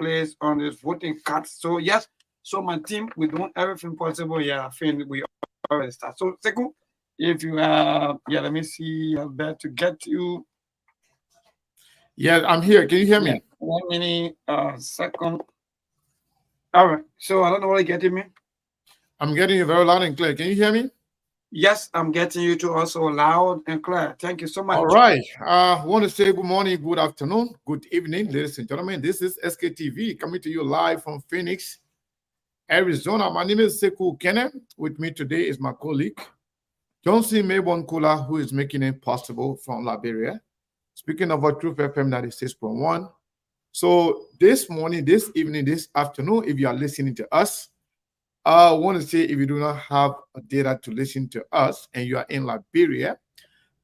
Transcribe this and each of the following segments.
place on this voting cards. So yes, so my team, we doing everything possible. Yeah, I think we already start. So Seku, if you have, yeah, let me see, I bet to get you. Yeah, I'm here. Can you hear Yeah, me? 1 minute, second. All right. So I don't know what you're getting me. I'm getting you very loud and clear. Can you hear me? Yes, I'm getting you to also loud and clear. Thank you so All much. right. I want to say good morning, good afternoon, good evening, ladies and gentlemen. This is SKTV coming to you live from Phoenix, Arizona. My name is Sekou Kenneth. With me today is my colleague, Johnson Maybon Kula, who is making it possible from Liberia. Speaking of our Truth FM 96.1. So this morning, this evening, this afternoon, if you are listening to us, I want to say if you do not have a data to listen to us and you are in Liberia,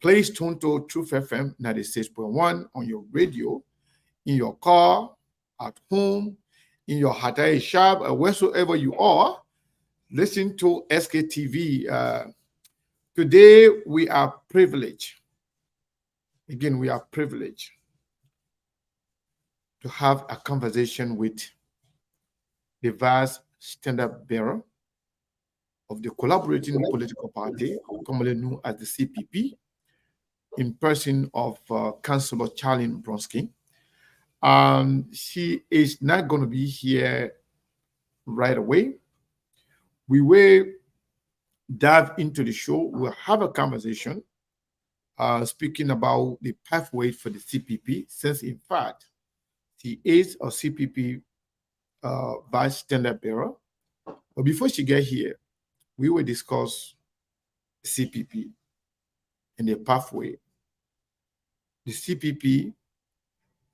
please tune to Truth FM 96.1 on your radio, in your car, at home, in your Hatai shop, or wheresoever you are. Listen to SKTV. Today, we are privileged. Again, we are privileged to have a conversation with the vice standard bearer of the collaborating political party, commonly known as the CPP, in person of Councillor Cllr Brumskine. She is not going to be here right away. We will dive into the show. We'll have a conversation speaking about the pathway for the CPP, since in fact, she is a CPP vice standard bearer. But before she get here, we will discuss CPP and the pathway, the CPP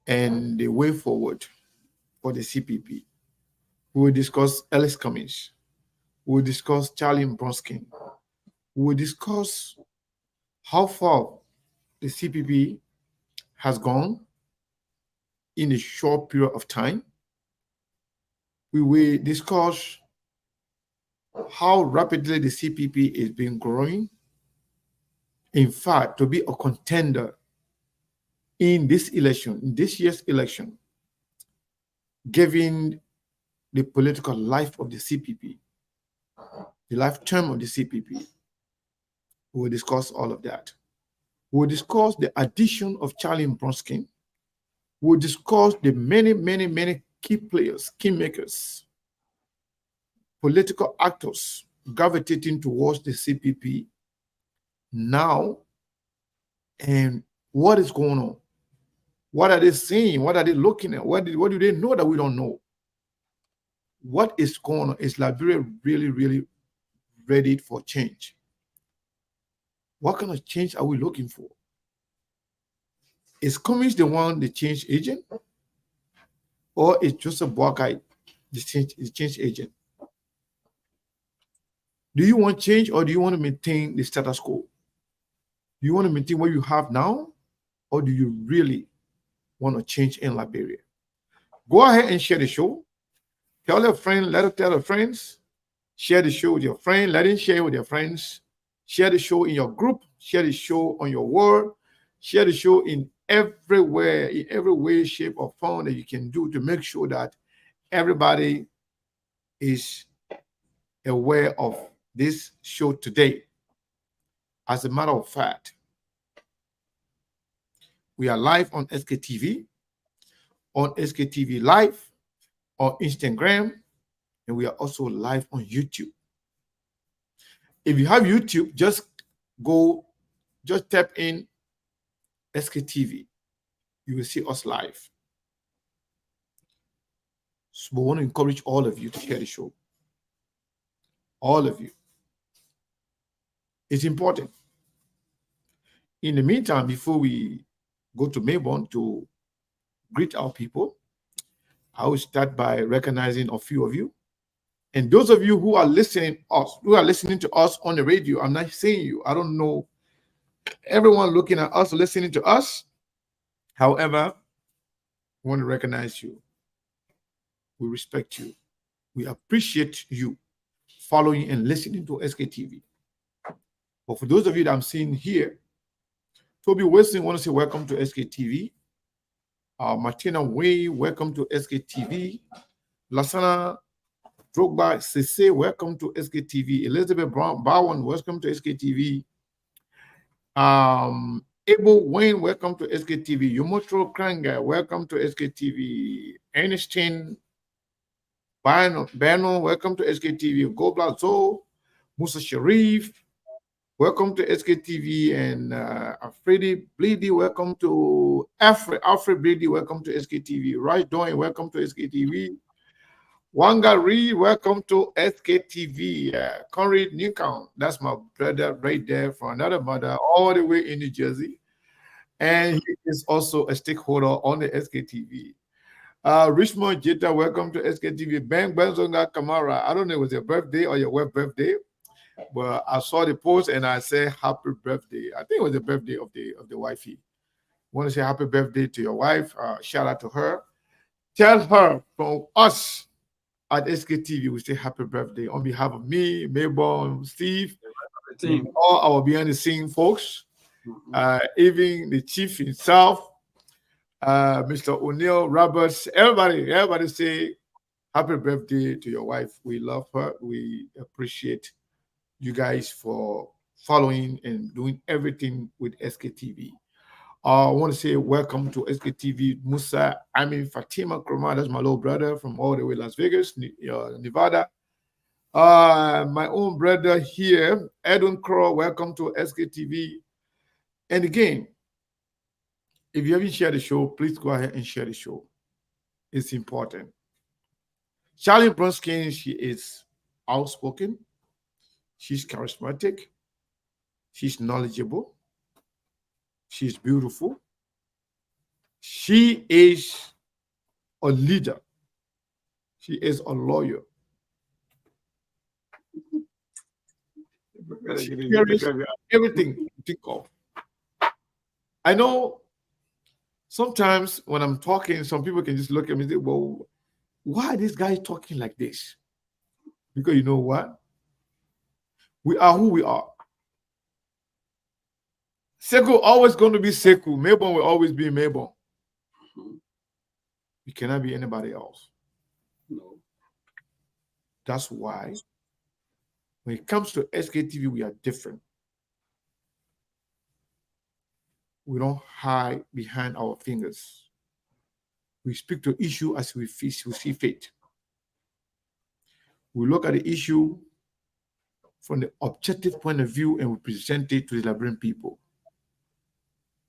and the way forward for the CPP. We will discuss Ellis Cummings. We will discuss Cllr Brumskine. We will discuss how far the CPP has gone in a short period of time. We will discuss how rapidly the CPP is being growing. In fact, to be a contender in this election, in this year's election, given the political life of the CPP, the lifetime of the CPP, we will discuss all of that. We will discuss the addition of Cllr Brumskine. We will discuss the many key players, key makers, political actors gravitating towards the CPP now, and what is going on. What are they seeing? What are they looking at? What do they know that we don't know? What is going on? Is Liberia really ready for change? What kind of change are we looking for? Is Cummings the one, the change agent? Or is Joseph Boakai the change agent? Do you want change, or do you want to maintain the status quo? Do you want to maintain what you have now, or do you really want to change in Liberia? Go ahead and share the show. Tell a friend, let her tell her friends. Share the show with your friend, let him share with your friends. Share the show in your group, share the show on your wall, share the show in everywhere, in every way, shape, or form that you can do to make sure that everybody is aware of this show today. As a matter of fact, we are live on SKTV, on SKTV Live, on Instagram, and we are also live on YouTube. If you have YouTube, just tap in SKTV. You will see us live. So we want to encourage all of you to share the show. All of you. It's important. In the meantime, before we go to Melbourne to greet our people, I will start by recognizing a few of you. And those of you who are listening to us on the radio, I'm not saying you. I don't know everyone looking at us, listening to us. However, we want to recognize you. We respect you. We appreciate you following and listening to SKTV. But for those of you that I'm seeing here, Toby Wilson want to say welcome to SKTV. Martina Way, welcome to SKTV. Lasana Drogba Sese, welcome to SKTV. Elizabeth Bowen, welcome to SKTV. Abel Wayne, welcome to SKTV. Yomotro Kranga, welcome to SKTV. Ernestine Bano, welcome to SKTV. Gobla Zo, Musa Sharif, welcome to SKTV. And Alfredi Bleedy, welcome to Alfred Bleedy, welcome to SKTV. Raj Doing, welcome to SKTV. Wanga Reed, welcome to SKTV. Conrad Newcount, that's my brother right there from another mother, all the way in New Jersey. And he is also a stakeholder on the SKTV. Richmond Jita, welcome to SKTV. Ben Benzonga Kamara, I don't know if it was your birthday or your web birthday, but I saw the post and I said happy birthday. I think it was the birthday of the wifey. Want to say happy birthday to your wife. Shout out to her. Tell her from us at SKTV, we say happy birthday on behalf of me, Mabel, Steve, and all our behind the scene folks, even the chief himself, Mr. O'Neill Roberts, everybody say happy birthday to your wife. We love her. We appreciate you guys for following and doing everything with SKTV. I want to say welcome to SKTV Musa. I mean Fatima Kroma, that's my little brother from all the way Las Vegas, Nevada. My own brother here, Edwin Crow, welcome to SKTV. And again, if you haven't shared the show, please go ahead and share the show. It's important. Cllr Brumskine, she is outspoken, she's charismatic, she's knowledgeable, she's beautiful. She is a leader. She is a lawyer. She carries everything you think of. I know sometimes when I'm talking, some people can just look at me and say, well, why this guy talking like this? Because you know what? We are who we are. Sekou always going to be Sekou. Melbourne will always be Melbourne. We cannot be anybody else. No. That's why when it comes to SKTV, we are different. We don't hide behind our fingers. We speak to issue as we see fit. We look at the issue from the objective point of view and we present it to the Liberian people.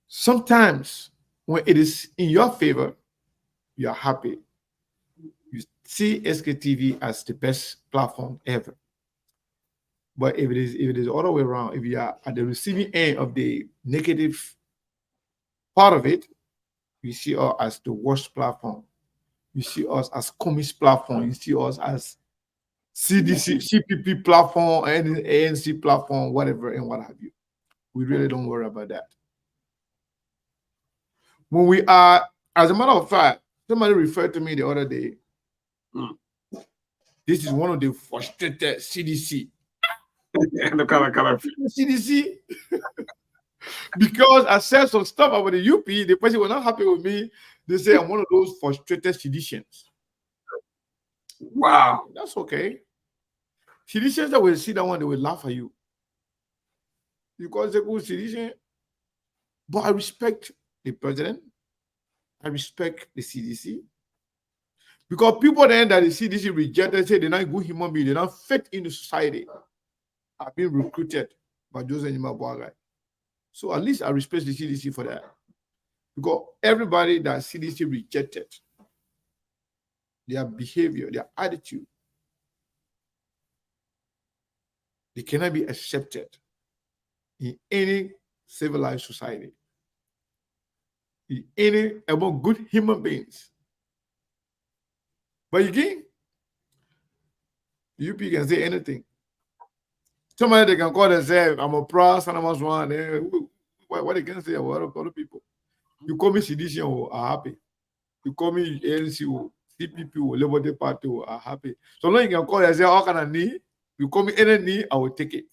Sometimes when it is in your favor, you are happy. You see SKTV as the best platform ever. But if it is the other way around, if you are at the receiving end of the negative part of it, you see us as the worst platform. You see us as communist platform. You see us as CDC, CPP platform, and ANC platform, whatever, and what have you. We really don't worry about that. When we are, as a matter of fact, somebody referred to me the other day. This is one of the frustrated CDC. CDC. Because I said some stuff about the UP, the person was not happy with me. They say I'm one of those frustrated seditians. Wow. That's okay. Seditians that will see that one, they will laugh at you. Because they're good sedition. But I respect the president. I respect the CDC. Because people then that the CDC rejected say they're not good human beings, they're not fit in the society, are being recruited by Joseph Nima. So at least I respect the CDC for that. Because everybody that CDC rejected, their behavior, their attitude, they cannot be accepted in any civilized society, in any among good human beings. But again, UP can say anything. Somebody they can call and say, I'm a pros and I'm a one. What they can say about other people? You call me sedition, I'm happy. You call me ANC, CPP, Labour Day Party, I'm happy. So long you can call and say, how can I need? You call me any need, I will take it.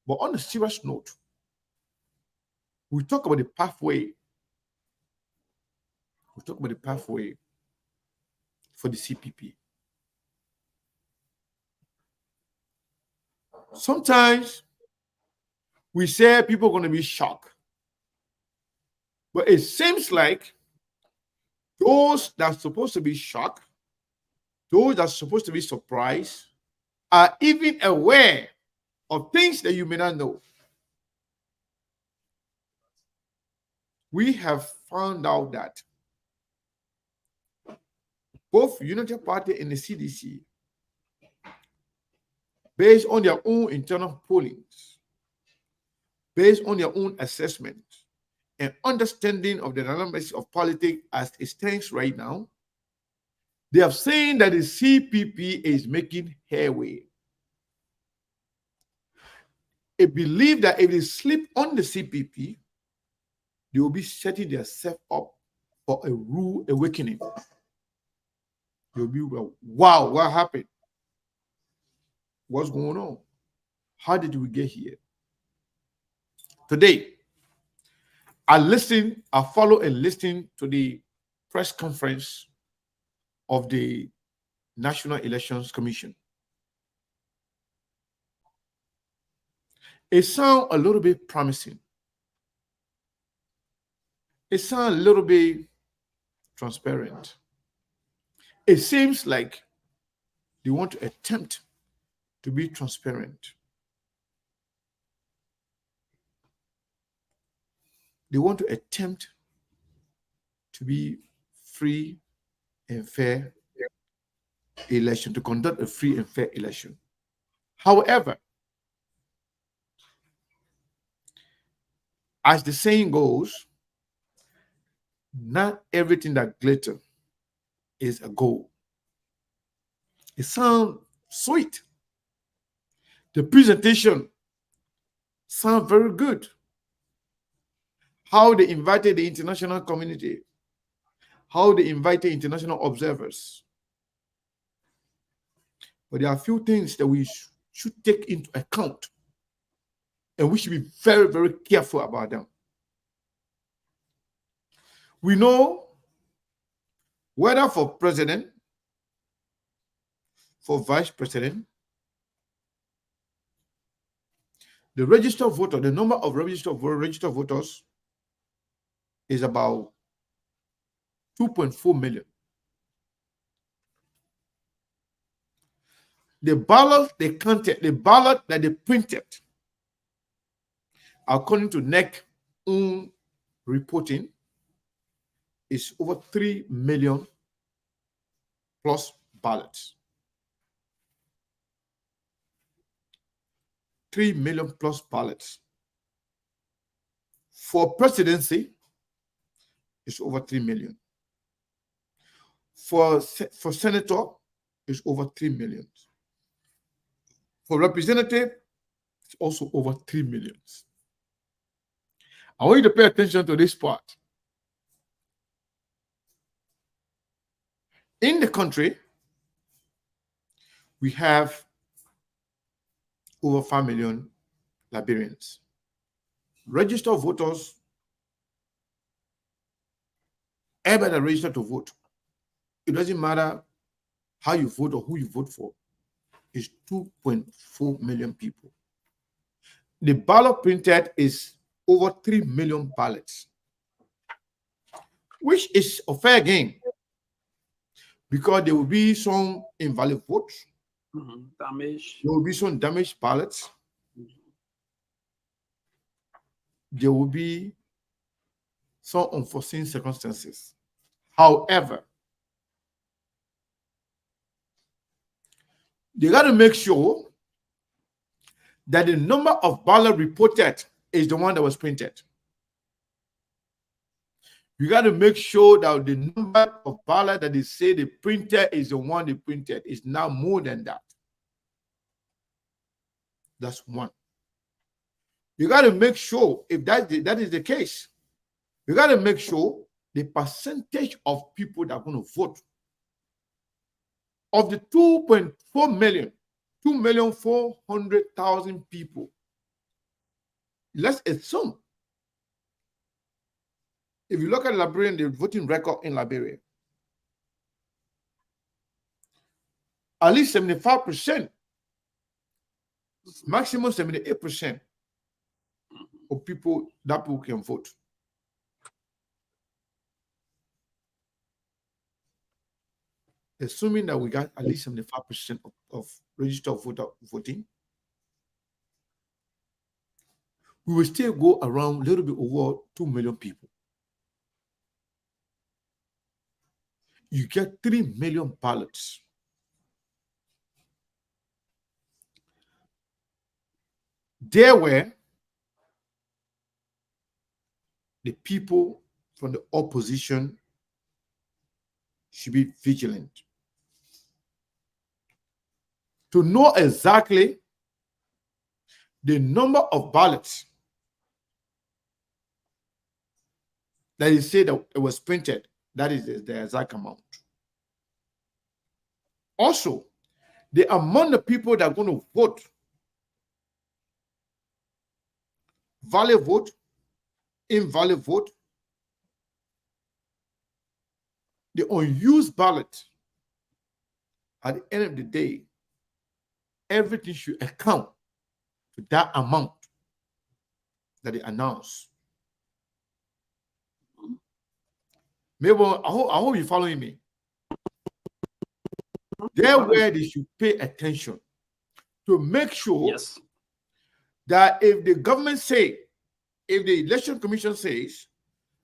But on a serious note, we talk about the pathway We talk about the pathway for the CPP. Sometimes we say people are going to be shocked, but it seems like those that are supposed to be shocked, those that are supposed to be surprised, are even aware of things that you may not know. We have found out that both United Party and the CDC, based on their own internal pollings, based on their own assessment and understanding of the dynamics of politics as it stands right now, they have seen that the CPP is making headway. They believe that if they sleep on the CPP, they will be setting themselves up for a rude awakening. You'll be, well, wow, what happened? What's going on? How did we get here? Today, I follow and listen to the press conference of the National Elections Commission. It sounds a little bit promising. It sounds a little bit transparent. It seems like they want to attempt to be transparent. They want to attempt to be free and fair election, to conduct a free and fair election. However, as the saying goes, not everything that glitters is a gold. It sounds sweet. The presentation sounds very good. How they invited the international community, how they invited international observers. But there are a few things that we should take into account, and we should be very, very careful about them. We know whether for president, for vice president, the registered voter, the number of registered voters is about 2.4 million. The ballot they counted, the ballot that they printed, according to NEC own reporting, is over 3 million plus ballots. 3 million plus ballots. For presidency, it's over 3 million. For senator, it's over 3 million. For representative, it's also over 3 million. I want you to pay attention to this part. In the country, we have over 5 million Liberians. Registered voters, everybody registered to vote. It doesn't matter how you vote or who you vote for. It's 2.4 million people. The ballot printed is over 3 million ballots, which is a fair game, because there will be some invalid votes. Damage. There will be some damaged ballots. There will be some unforeseen circumstances. However, they got to make sure that the number of ballots reported is the one that was printed. You got to make sure that the number of ballots that they say the printer is the one they printed is now more than that. That's one. You got to make sure, if that is the case, you got to make sure the percentage of people that are going to vote of the 2.4 million, 2,400,000 people, let's assume if you look at Liberian, the voting record in Liberia, at least 75%, maximum 78% of people can vote. Assuming that we got at least 75% of registered voter voting, we will still go around a little bit over 2 million people. You get 3 million ballots. There were the people from the opposition should be vigilant to know exactly the number of ballots that is said that it was printed. That is the exact amount. Also, the amount of people that are going to vote, valid vote, invalid vote, the unused ballot, at the end of the day, everything should account to that amount that they announce. Maybe I hope you're following me. There where they should pay attention to make sure that if the government say, if the election commission says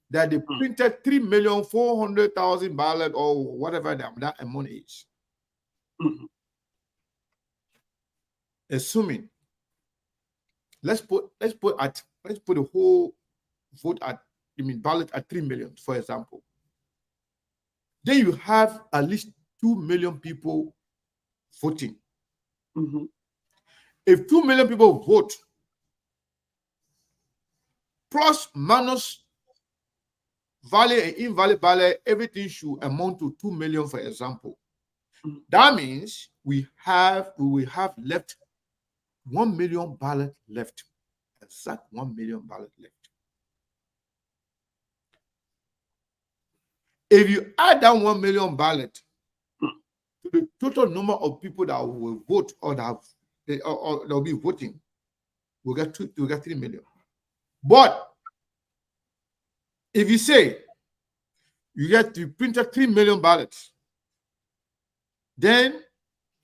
that they printed 3,400,000 ballots or whatever that amount is, assuming let's put the whole vote at ballot at 3 million, for example. Then you have at least 2 million people voting. If 2 million people vote, plus minus valid and invalid ballot, everything should amount to 2 million, for example. That means we will have left 1 million ballot left. Exact 1 million ballot left. If you add that 1 million ballot to the total number of people that will vote or that will be voting, we'll get 3 million. But if you say you printed 3 million ballots, then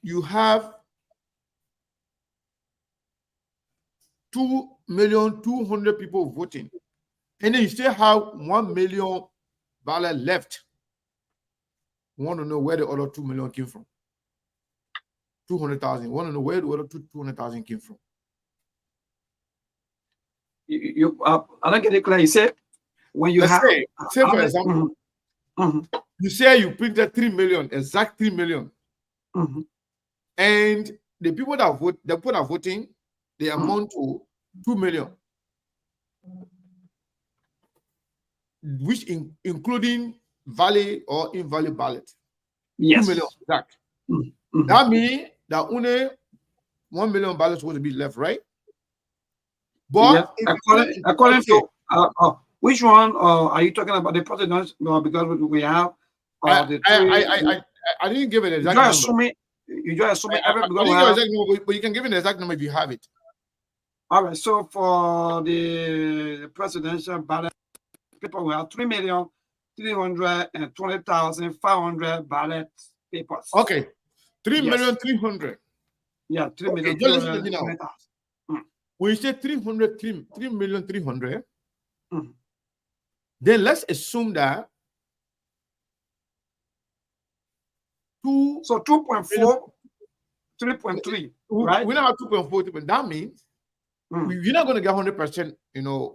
you have 2,200,000 people voting, and then you still have 1 million ballot left. We want to know where the other 2 million came from. 200,000. We want to know where the other 200,000 came from. I don't get it clear. You said when you say for example, you say you printed 3 million, exact 3 million, and the people that vote, the people that are voting, they amount to 2 million, which including valid or invalid ballot. 2 million exact. That means that only 1 million ballots will be left, right? But according to which one are you talking about? The president? No, because we have the three. I didn't give it an exact number. You just assuming but you can give it an exact number if you have it. All right. So for the presidential ballot, people will have 3,320,500 ballot papers. Okay, 3,300,000. Yeah, 3,300,000. Just listen to me now. When you say 3,300,000, then let's assume that 2.4, 3.3, right? We don't have 2.4, but that means we're not going to get 100%,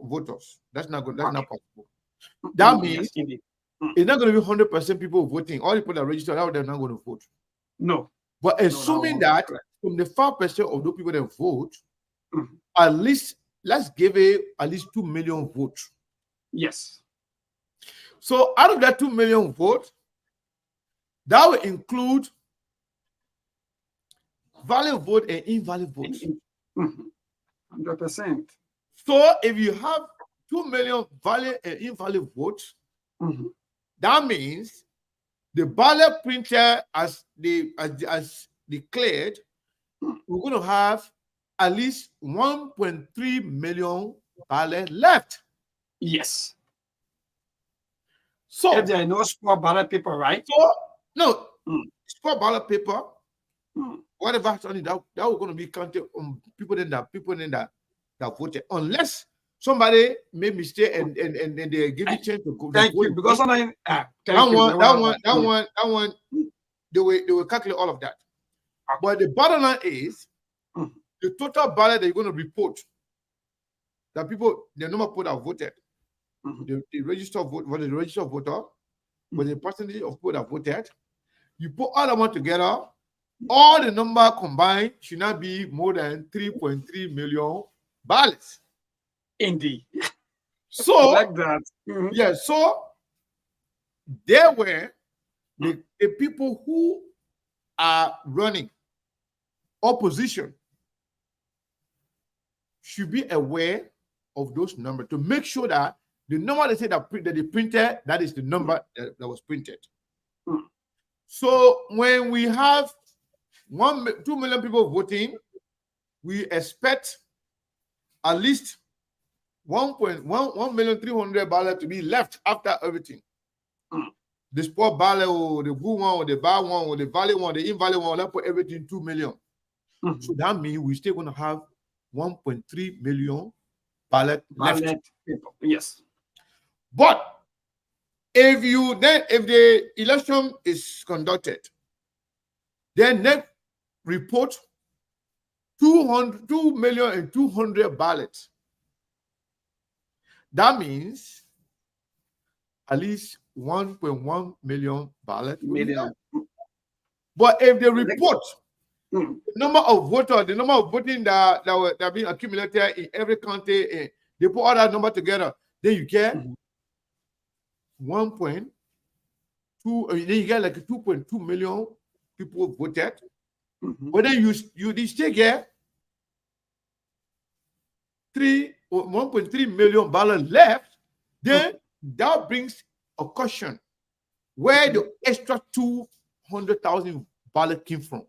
voters. That's not good. That's not possible. That means it's not going to be 100% people voting. All the people that registered out, they're not going to vote. No. But assuming that from the 5% of those people that vote, at least let's give it at least 2 million votes. Yes. So out of that 2 million votes, that will include valid vote and invalid votes. 100%. So if you have 2 million valid and invalid votes, That means the ballot printer, as declared, we're going to have at least 1.3 million ballot left. Yes. So if there are no small ballot paper, right? So no, small ballot paper, whatever only that we're going to be counted on people that voted, unless somebody made mistake and they give you chance to go. Thank you, because sometimes that one, they will calculate all of that. But the bottom line is the total ballot that you're going to report, that people, the number of people that voted, the register vote, what is the register voter, with the percentage of people that voted, you put all of them together, all the number combined should not be more than 3.3 million ballots. Indeed. So I like that. Yeah, so there were the people who are running opposition should be aware of those numbers to make sure that the number they say that they printed, that is the number that was printed. So when we have 2 million people voting, we expect at least 1,300,000 ballots to be left after everything. The sport ballot, or the good one, or the bad one, or the valid one, the invalid one, let's put everything 2 million. So that means we're still going to have 1.3 million ballot left. People. Yes. But if the election is conducted, then next report 2,200,000 ballots. That means at least 1.1 million ballots. But if they report the number of voters, the number of voting that are being accumulated in every county, they put all that number together, then you get 1.2, then you get like 2.2 million people voted. But then you still get 1.3 million ballots left. Then that brings a question where the extra 200,000 ballots came from.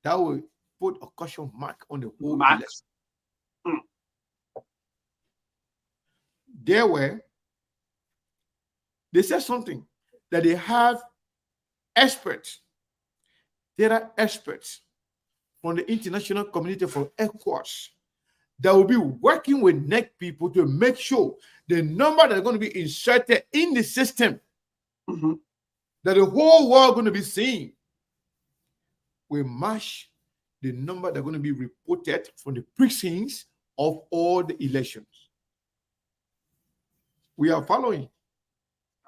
That will put a question mark on the whole election. They said something that they have experts. There are experts from the international community, from ECOWAS, that will be working with NEC people to make sure the number that are going to be inserted in the system, that the whole world going to be seeing, will match the number that are going to be reported from the precincts of all the elections. We are following.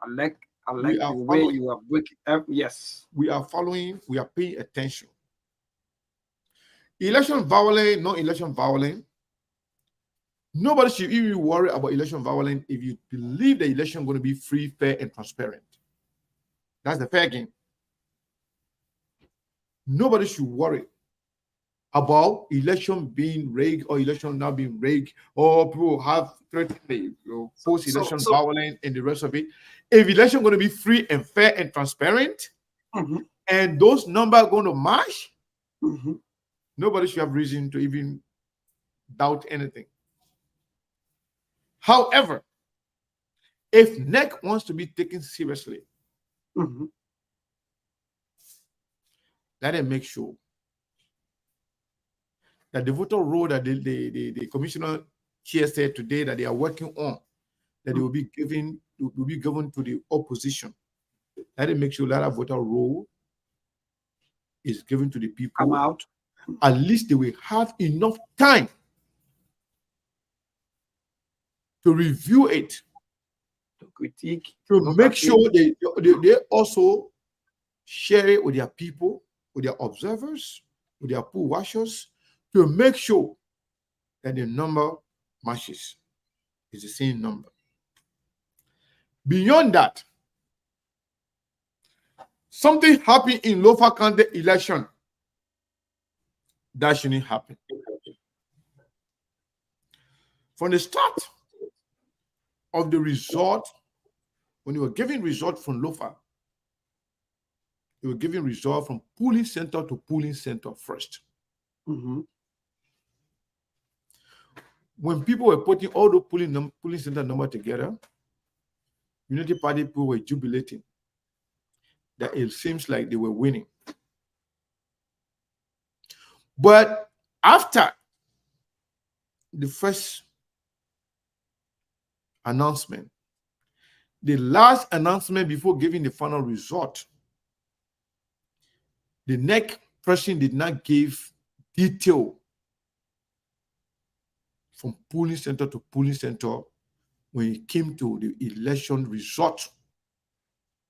I like the way you are breaking up. Yes. We are following. We are paying attention. Election violence, no election violence. Nobody should even worry about election violence if you believe the election is going to be free, fair, and transparent. That's the fair game. Nobody should worry about election being rigged or election not being rigged, or people have threatened post-election violence and the rest of it. If election is going to be free and fair and transparent, and those numbers are going to match, nobody should have reason to even doubt anything. However, if NEC wants to be taken seriously, let them make sure that the voter roll that the commissioner chair said today that they are working on, that they will be given to the opposition. Let them make sure that a voter roll is given to the people. Come out. At least they will have enough time to review it, to critique, to make sure they also share it with their people, with their observers, with their poll watchers, to make sure that the number matches, is the same number. Beyond that, something happened in local county election that shouldn't happen. From the start, of the result, when they were giving result from Lofa, they were giving result from polling center to polling center first. Mm-hmm. When people were putting all the polling center number together, Unity Party people were jubilating that it seems like they were winning. But after the first announcement, the last announcement before giving the final result, the next person did not give detail from polling center to polling center when it came to the election result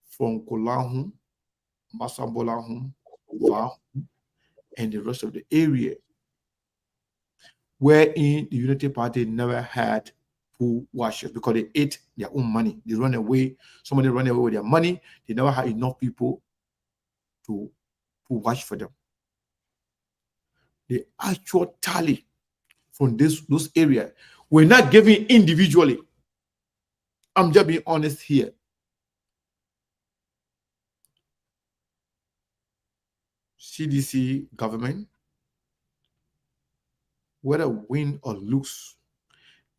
from Kolahun, Masambolahun, Vahun, and the rest of the area, wherein the Unity Party never had poll watchers because they ate their own money. They run away. Somebody ran away with their money. They never had enough people to watch for them. The actual tally from those areas were not given individually. I'm just being honest here. CDC government, whether win or lose,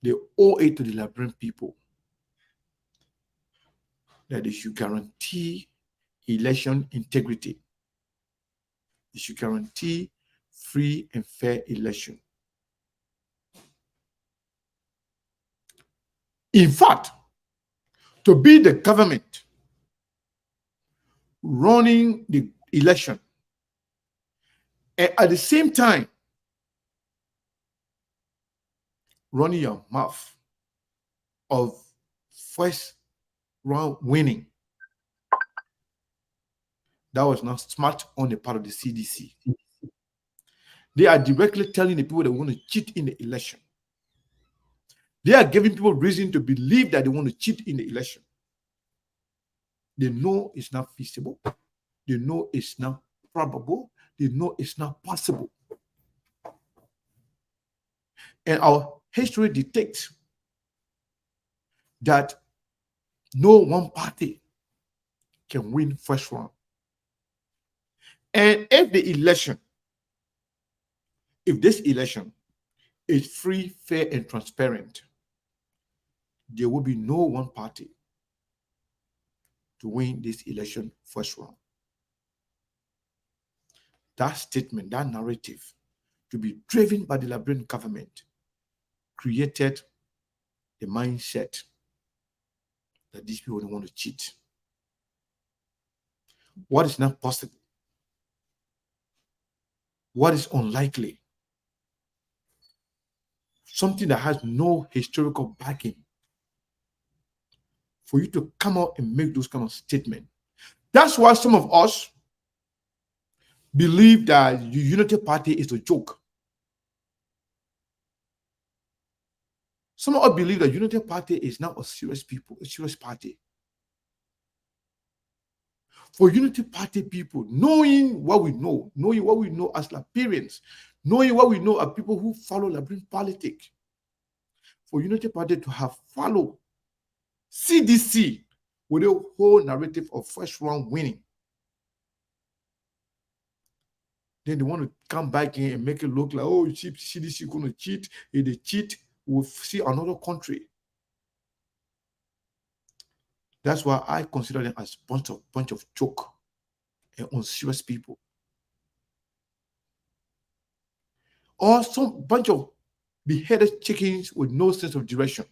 they owe it to the Liberian people that they should guarantee election integrity. They should guarantee free and fair election. In fact, to be the government running the election, and at the same time running your mouth of first round winning, that was not smart on the part of the CDC. They are directly telling the people they want to cheat in the election. They are giving people reason to believe that they want to cheat in the election. They know it's not feasible. They know it's not probable. They know it's not possible. And our history dictates that no one party can win first round. And if this election is free, fair, and transparent, there will be no one party to win this election first round. That statement, that narrative, to be driven by the Liberian government, created the mindset that these people don't want to cheat. What is not possible? What is unlikely? Something that has no historical backing. For you to come out and make those kind of statements. That's why some of us believe that the Unity Party is a joke. Some of us believe that Unity Party is not a serious party. For Unity Party people, knowing what we know as Liberians, knowing what we know as people who follow Liberian politics, for Unity Party to have followed CDC with a whole narrative of first round winning, then they want to come back in and make it look like, oh, CDC going to cheat. If they cheat, we'll see another country. That's why I consider them as bunch of joke and unserious people. Or some bunch of beheaded chickens with no sense of direction.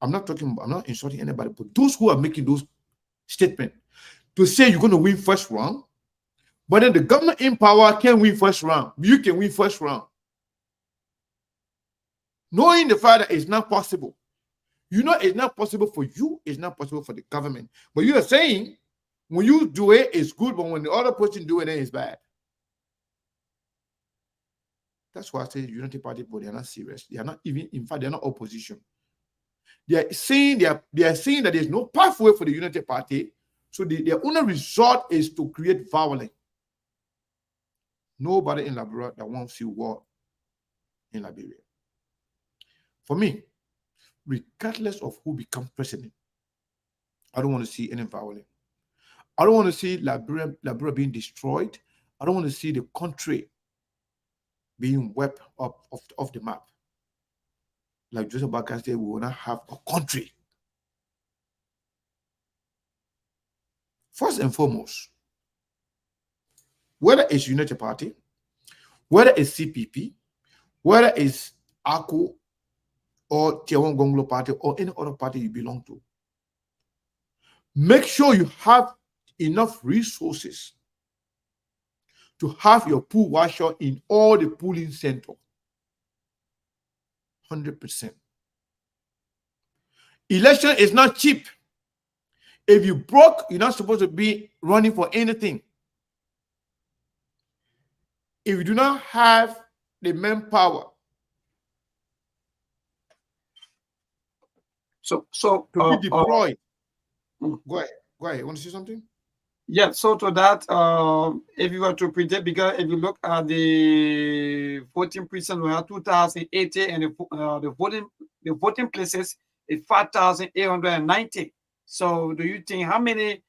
I'm not insulting anybody, but those who are making those statements to say you're going to win first round, but then the government in power can win first round. You can win first round. Knowing the fact that it's not possible. You know it's not possible for you, it's not possible for the government. But you are saying when you do it, it's good, but when the other person do it, then it's bad. That's why I say the Unity Party, but they are not serious. They are not even, in fact, they are not opposition. They are saying that there's no pathway for the Unity Party, so their only resort is to create violence. Nobody in Liberia that wants to see war in Liberia. For me, regardless of who becomes president. I don't want to see any violence. I don't want to see Liberia being destroyed. I don't want to see the country being wiped up off the map. Like Joseph Barker said, we will not have a country. First and foremost, whether it's United Party, whether it's CPP, whether it's ACO or Tiawan Gonglo Party or any other party you belong to, make sure you have enough resources to have your pool washer in all the pooling centers. 100%. Election is not cheap. If you broke, you're not supposed to be running for anything. If you do not have the manpower to be deployed, go ahead. You want to say something? Yeah, so to that, if you were to predict, because if you look at the voting precinct, we have 2,080, and the voting places is 5,890. So, do you think how many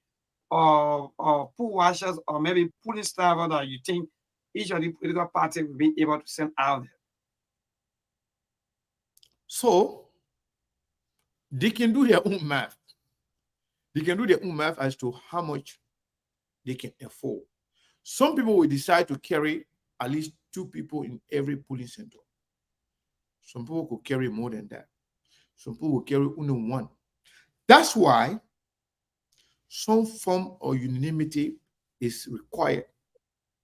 pool washers or maybe polling staff that you think each of the political parties will be able to send out there? So, they can do their own math. They can do their own math as to how much they can afford. Some people will decide to carry at least 2 people in every polling center. Some people could carry more than that. Some people will carry only 1. That's why some form of unanimity is required.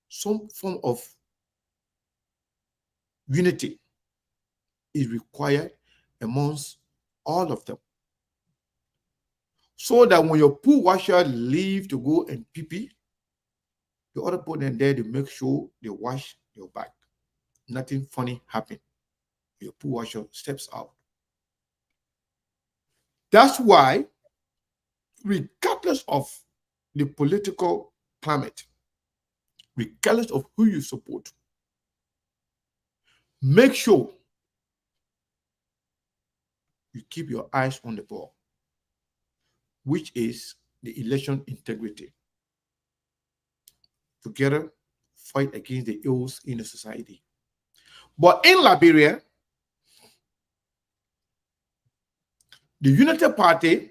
Some form of unity is required amongst all of them. So that when your pool washer leave to go and pee, the other person there to make sure they wash your back. Nothing funny happen. Your pool washer steps out. That's why, regardless of the political climate, regardless of who you support, make sure you keep your eyes on the ball, which is the election integrity. Together, fight against the ills in the society. But in Liberia, the United Party,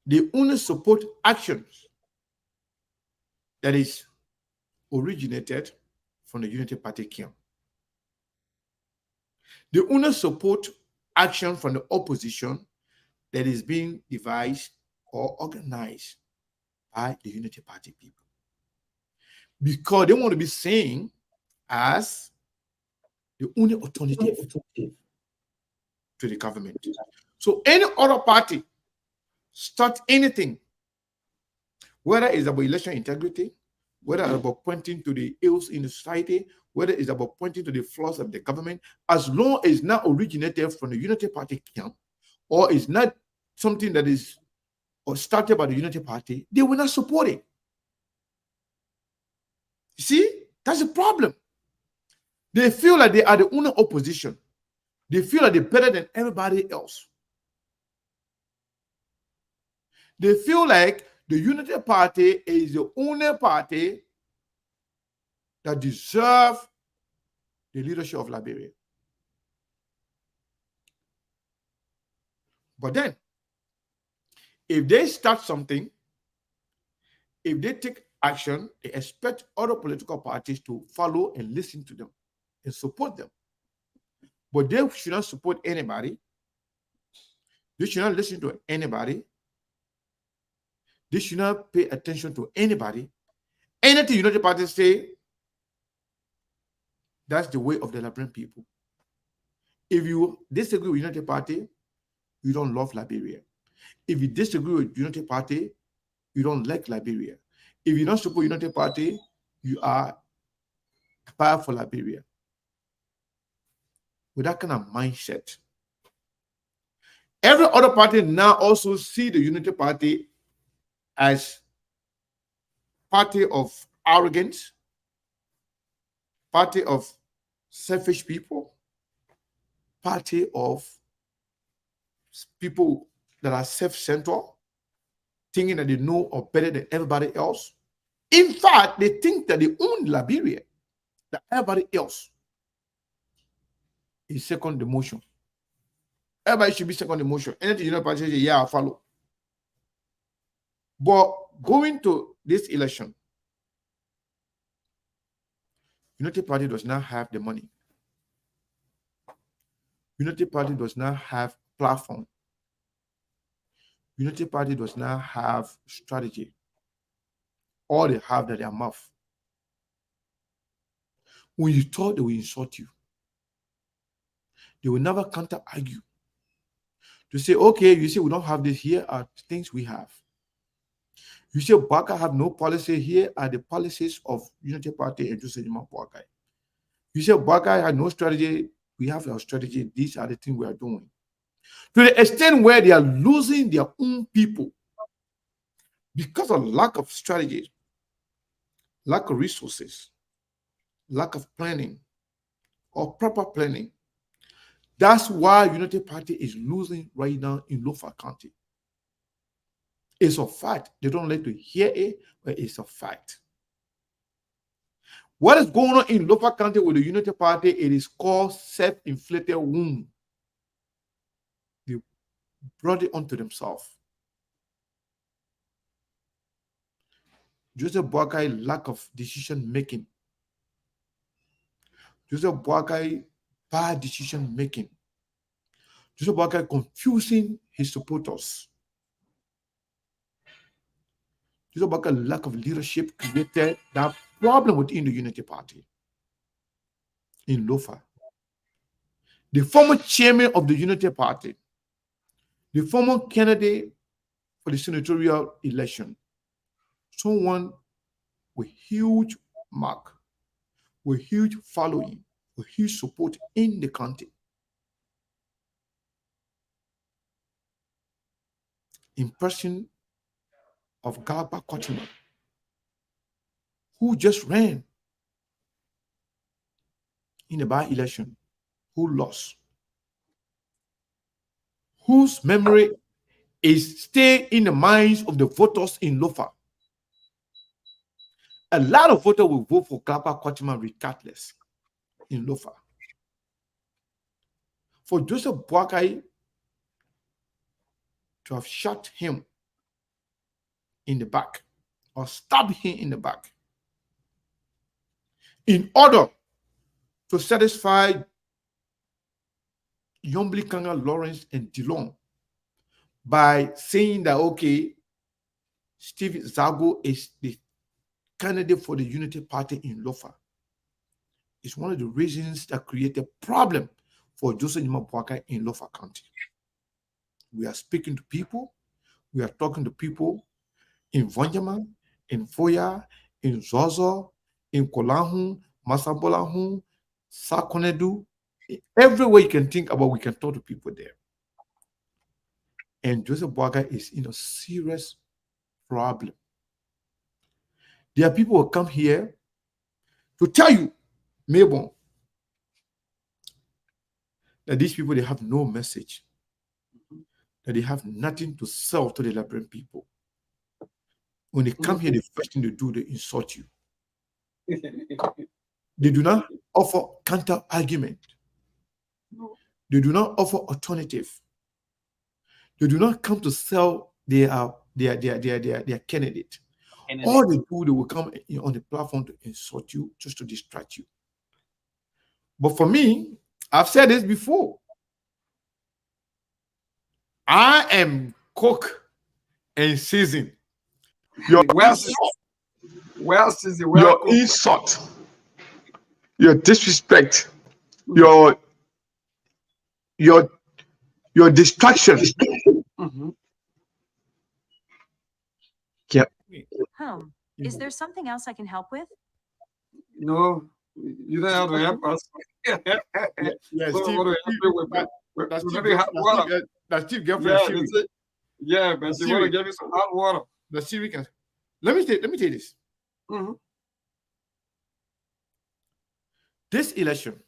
they only support actions that is originated from the United Party camp. They only support action from the opposition that is being devised or organized by the Unity Party people. Because they want to be seen as the only alternative to the government. So any other party start anything, whether it's about election integrity, whether it's about pointing to the ills in the society, whether it's about pointing to the flaws of the government, as long as it's not originated from the Unity Party camp, or is not something that is or started by the Unity Party, they will not support it. You see, that's a problem. They feel like they are the only opposition. They feel like they're better than everybody else. They feel like the Unity Party is the only party that deserves the leadership of Liberia. But then, if they start something, if they take action, they expect other political parties to follow and listen to them and support them. But they should not support anybody. They should not listen to anybody. They should not pay attention to anybody. Anything United Party say, that's the way of the Liberian people. If you disagree with United Party, you don't love Liberia. If you disagree with United Party, you don't like Liberia. If you don't support United Party, you are bad for Liberia. With that kind of mindset, every other party now also see the Unity Party as party of arrogance, party of selfish people, party of people that are self-centered, thinking that they know or better than everybody else. In fact, they think that they own Liberia, that everybody else is second the motion. Everybody should be second the motion. Anything you know, party say, yeah, I'll follow. But going to this election, Unity Party does not have the money. Unity Party does not have platform. Unity Party does not have strategy. All they have that their mouth. When you talk, they will insult you. They will never counter argue. To say, okay, you say we don't have this, here are things we have. You say Baka have no policy, here are the policies of Unity Party and Joseph Baka. You say Baka had no strategy, we have our strategy, these are the things we are doing. To the extent where they are losing their own people because of lack of strategy, lack of resources, lack of planning or proper planning. That's why Unity Party is losing right now in Lofa County. It's a fact. They don't like to hear it, but it's a fact. What is going on in Lofa County with the Unity Party? It is called self-inflicted wound. They brought it onto themselves. Joseph Boakai lack of decision making. Joseph Boakai bad decision making. Joseph Boakai confusing his supporters. Joseph Boakai lack of leadership created that problem within the Unity Party in Lofa. The former chairman of the Unity Party, the former candidate for the senatorial election, someone with huge mark, with huge following, with huge support in the country. In person of Garba Kotima, who just ran in the by-election, who lost, whose memory is staying in the minds of the voters in Lofa. A lot of voters will vote for Garba Kotima regardless in Lofa. For Joseph Boakai to have shot him in the back or stabbed him in the back in order to satisfy Yombli Kanga, Lawrence, and Dillon by saying that, okay, Steve Zago is the candidate for the Unity Party in Lofa. It's one of the reasons that created a problem for Joseph Boakai in Lofa County. We are speaking to people. We are talking to people in Vanjaman, in Foya, in Zozo, in Kolahu, Masabolahu, Sakonedu. Everywhere you can think about, we can talk to people there. And Joseph Boakai is in a serious problem. There are people who come here to tell you, Mabon, that these people, they have no message, that they have nothing to sell to the Liberian people. When they come here, the first thing they do, they insult you. They do not offer counter argument. They do not offer alternative. They do not come to sell their candidate. All they do, they will come on the platform to insult you, just to distract you. But for me, I've said this before. I am cook and season. Your insult, your disrespect, your distraction. Yeah. Is there something else I can help with? No, you don't have to help us. That's Steve girlfriend. Yeah, but she want to give me some hot water. The Siri can. Let me tell you this. This election,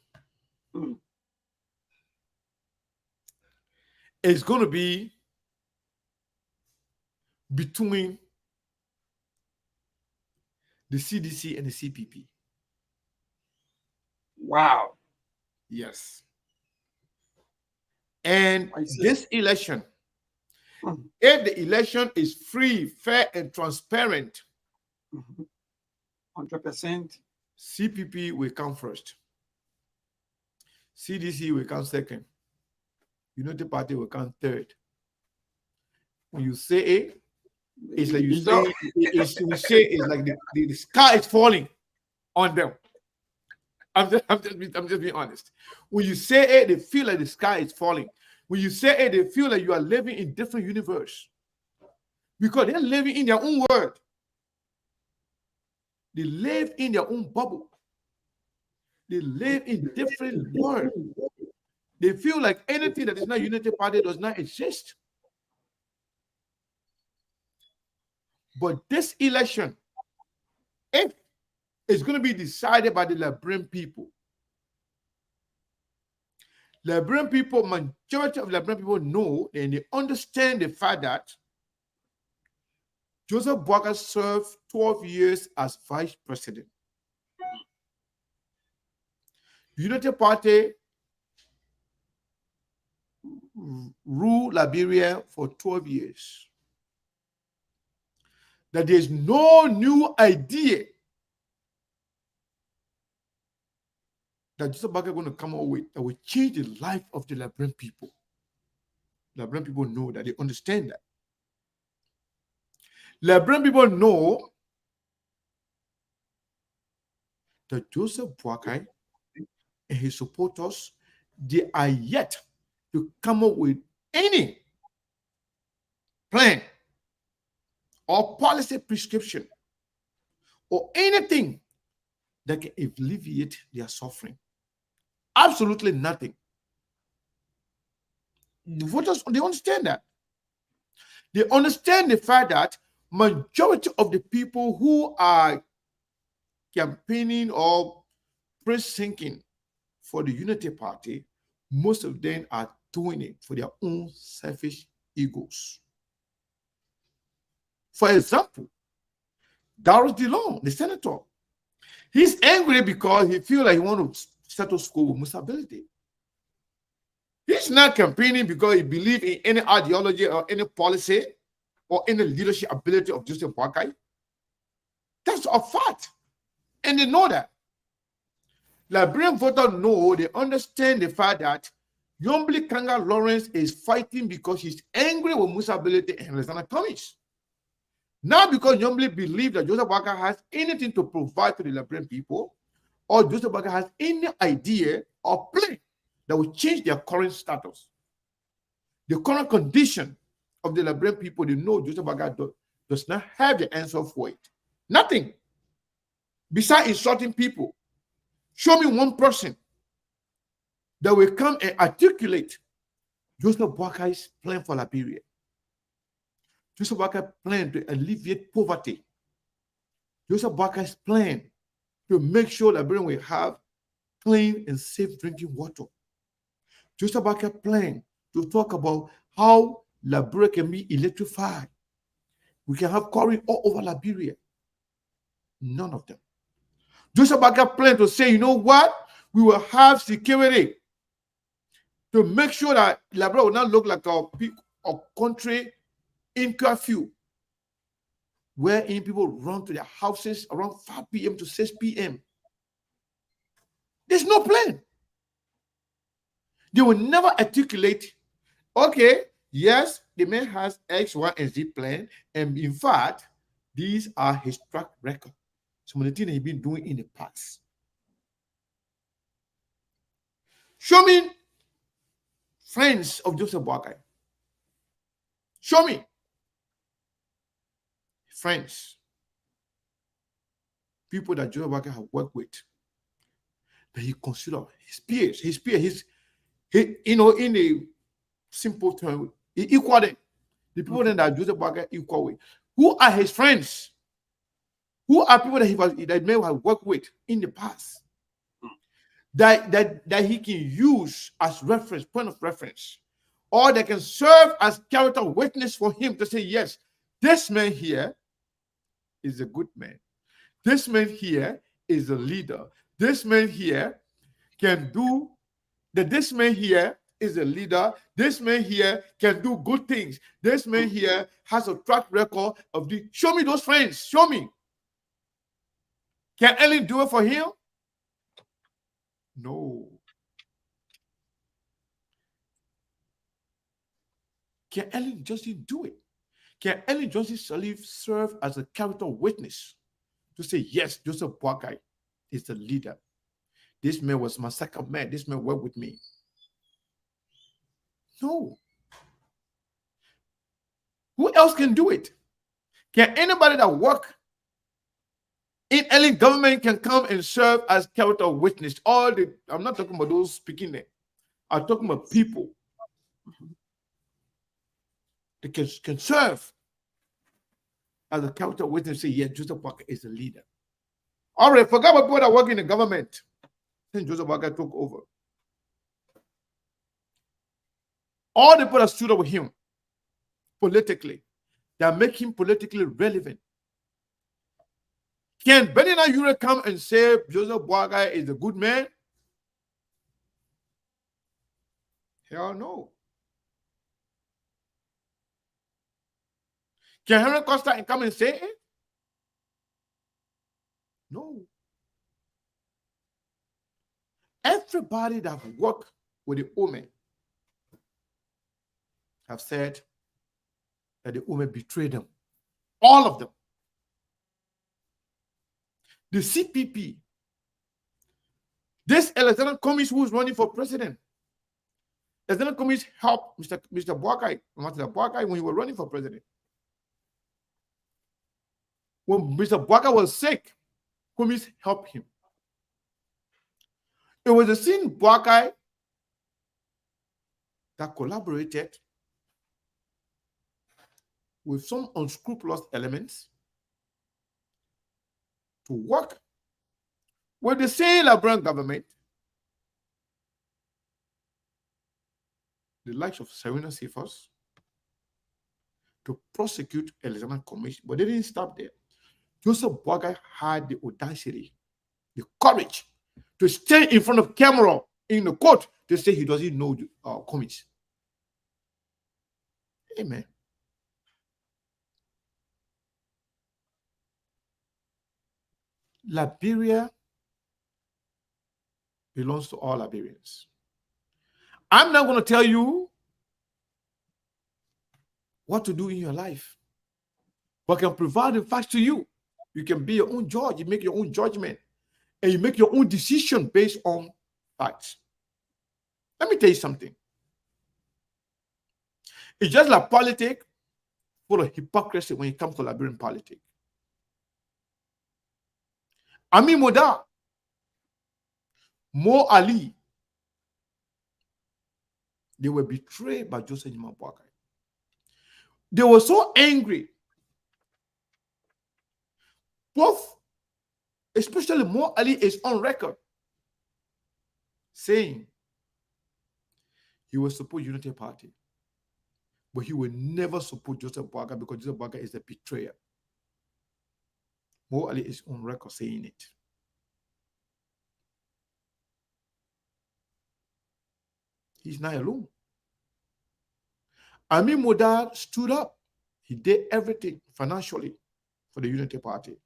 is going to be between the CDC and the CPP. Wow. Yes. And this election, if the election is free, fair, and transparent, 100%. CPP will come first. CDC will come second. United Party will come third. When you say it, it's like you say it's like the sky is falling on them. I'm just being honest. When you say it, they feel like the sky is falling. When you say it, they feel like you are living in different universe. Because they're living in their own world. They live in their own bubble. They live in different world. They feel like anything that is not United Party does not exist. But this election, if it's going to be decided by the Liberian people, Liberian people, majority of Liberian people know and they understand the fact that Joseph Boakai served 12 years as vice president. The United Party ruled Liberia for 12 years. That there's no new idea that Joseph Boakai is going to come up with that will change the life of the Liberian people. Liberian people know that, they understand that. Liberian people know that Joseph Boakai and his supporters, they are yet to come up with any plan or policy prescription or anything that can alleviate their suffering. Absolutely nothing. The voters, they understand that. They understand the fact that majority of the people who are campaigning or presinking for the Unity Party, most of them are doing it for their own selfish egos. For example, Darius DeLong, the senator, he's angry because he feels like he wants to settle score with Musability. He's not campaigning because he believes in any ideology or any policy or any leadership ability of Joseph Boakai. That's a fact. And they know that. Liberian voters know, they understand the fact that Yombli Kanga Lawrence is fighting because he's angry with Musability and Alexander Cummings. Not because Yombli believes that Joseph Boakai has anything to provide to the Liberian people, or Joseph Boakai has any idea or plan that will change their current status. The current condition of the Liberian people, they know Joseph Boakai does not have the answer for it. Nothing. Besides insulting people, show me one person that will come and articulate Joseph Boakai's plan for Liberia. Joseph Boakai's plan to alleviate poverty. Joseph Boakai's plan to make sure Liberia will have clean and safe drinking water. Joseph Boakai's plan to talk about how Liberia can be electrified. We can have quarry all over Liberia. None of them. Joseph Boakai plan to say, you know what? We will have security to make sure that Liberia will not look like a country in curfew, wherein people run to their houses around 5 p.m. to 6 p.m. There's no plan. They will never articulate, okay, yes, the man has X, Y, and Z plan, and in fact, these are his track record. Some of the things he's been doing in the past. Show me friends of Joseph Boakai. Show me friends, people that Joseph Boakai have worked with, that he consider his peers, in a simple term, he equal them. The people that Joseph Boakai equal with. Who are his friends? Who are people that may have worked with in the past that he can use as reference, point of reference, or they can serve as character witness for him to say, yes, this man here is a good man. This man here is a leader. This man here can do that. This man here is a leader. This man here can do good things. This man here has a track record of the. Show me those friends. Show me. Can Ellen do it for him? No. Can Ellen Johnson do it? Can Ellen Johnson serve as a character witness to say, yes, Joseph Boakai is the leader. This man was my second man. This man worked with me. No. Who else can do it? Can anybody that work in any government can come and serve as character witness? I'm not talking about those speaking there. I'm talking about people. They can serve as a character witness. Say, yeah, Joseph Boakai is the leader. All right, forget about people that work in the government. Then Joseph Boakai took over. All the people that stood up with him politically, that make him politically relevant. Can Benina Ure come and say Joseph Boakai is a good man? Hell no. Can Henry Costa come and say it? No. Everybody that worked with the woman have said that the woman betrayed them. All of them. The CPP, this Alexander Cummings who is running for president, Alexander Cummings helped Mr. Boakai when he was running for president. When Mr. Boakai was sick, Cummings helped him. It was the same Boakai that collaborated with some unscrupulous elements to work with the Cllr Brumskine government, the likes of Serena Cephas, to prosecute Alexander Cummings, but they didn't stop there. Joseph Boakai had the audacity, the courage to stand in front of camera in the court to say he doesn't know Cummings. Amen. Liberia belongs to all Liberians. I'm not going to tell you what to do in your life, but I can provide the facts to you. You can be your own judge. You make your own judgment, and you make your own decision based on facts. Let me tell you something. It's just like politics full of hypocrisy when it comes to Liberian politics. Ami Moda, Mo Ali, they were betrayed by Joseph Boakai. They were so angry. Both, especially Mo Ali, is on record saying he will support Unity Party, but he will never support Joseph Boakai because Joseph Boakai is a betrayer. Mo Ali is on record saying it. He's not alone. Ami Moda stood up. He did everything financially for the Unity Party,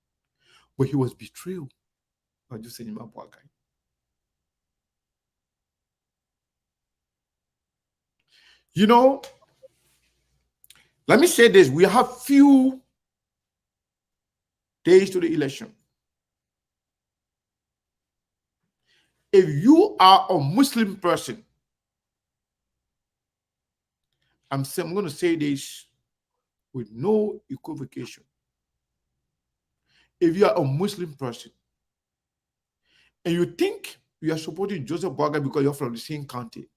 but he was betrayed by Joseph Boakai. You know, let me say this. We have few days to the election. If you are a Muslim person, I'm going to say this with no equivocation. If you are a Muslim person and you think you are supporting Joseph Boakai because you're from the same county,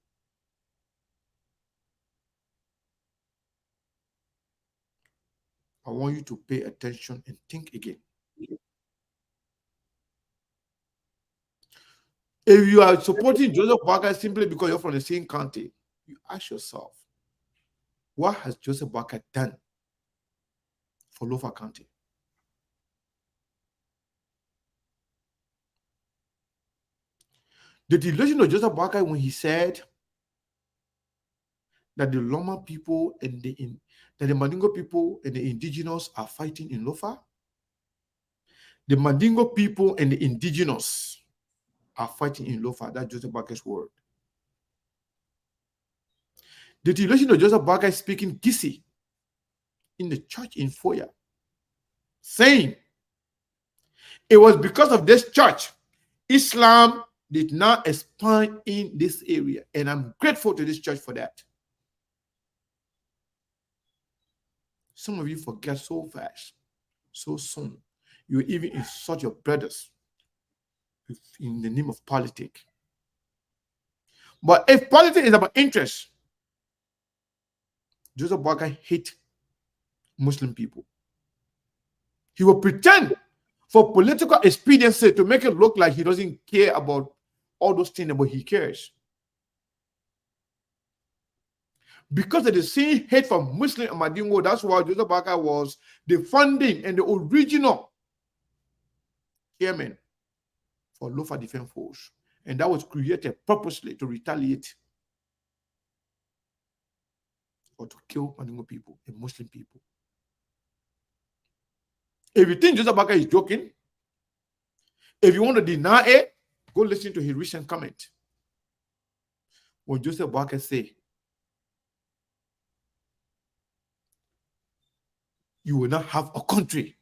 I want you to pay attention and think again. If you are supporting Joseph Boakai simply because you're from the same county, you ask yourself, What has Joseph Boakai done for Lofa County? The delusion of Joseph Boakai when he said that the Loma people and the Mandingo people and the indigenous are fighting in Lofa. The Mandingo people and the indigenous are fighting in Lofa. That's Joseph Boakai's word. The delusion of Joseph Boakai speaking Gisi in the church in Foya, saying it was because of this church Islam did not expand in this area, and I'm grateful to this church for that. Some of you forget so fast, so soon. You even insult your brothers in the name of politics. But if politics is about interest, Joseph Boakai hate Muslim people. He will pretend for political expediency to make it look like he doesn't care about all those things, but he cares. Because of the same hate for Muslim and Mandingo, that's why Joseph Boakai was the funding and the original chairman for Lofa Defense Force. And that was created purposely to retaliate or to kill Mandingo people and Muslim people. If you think Joseph Boakai is joking, if you want to deny it, go listen to his recent comment. When Joseph Boakai say, you will not have a country.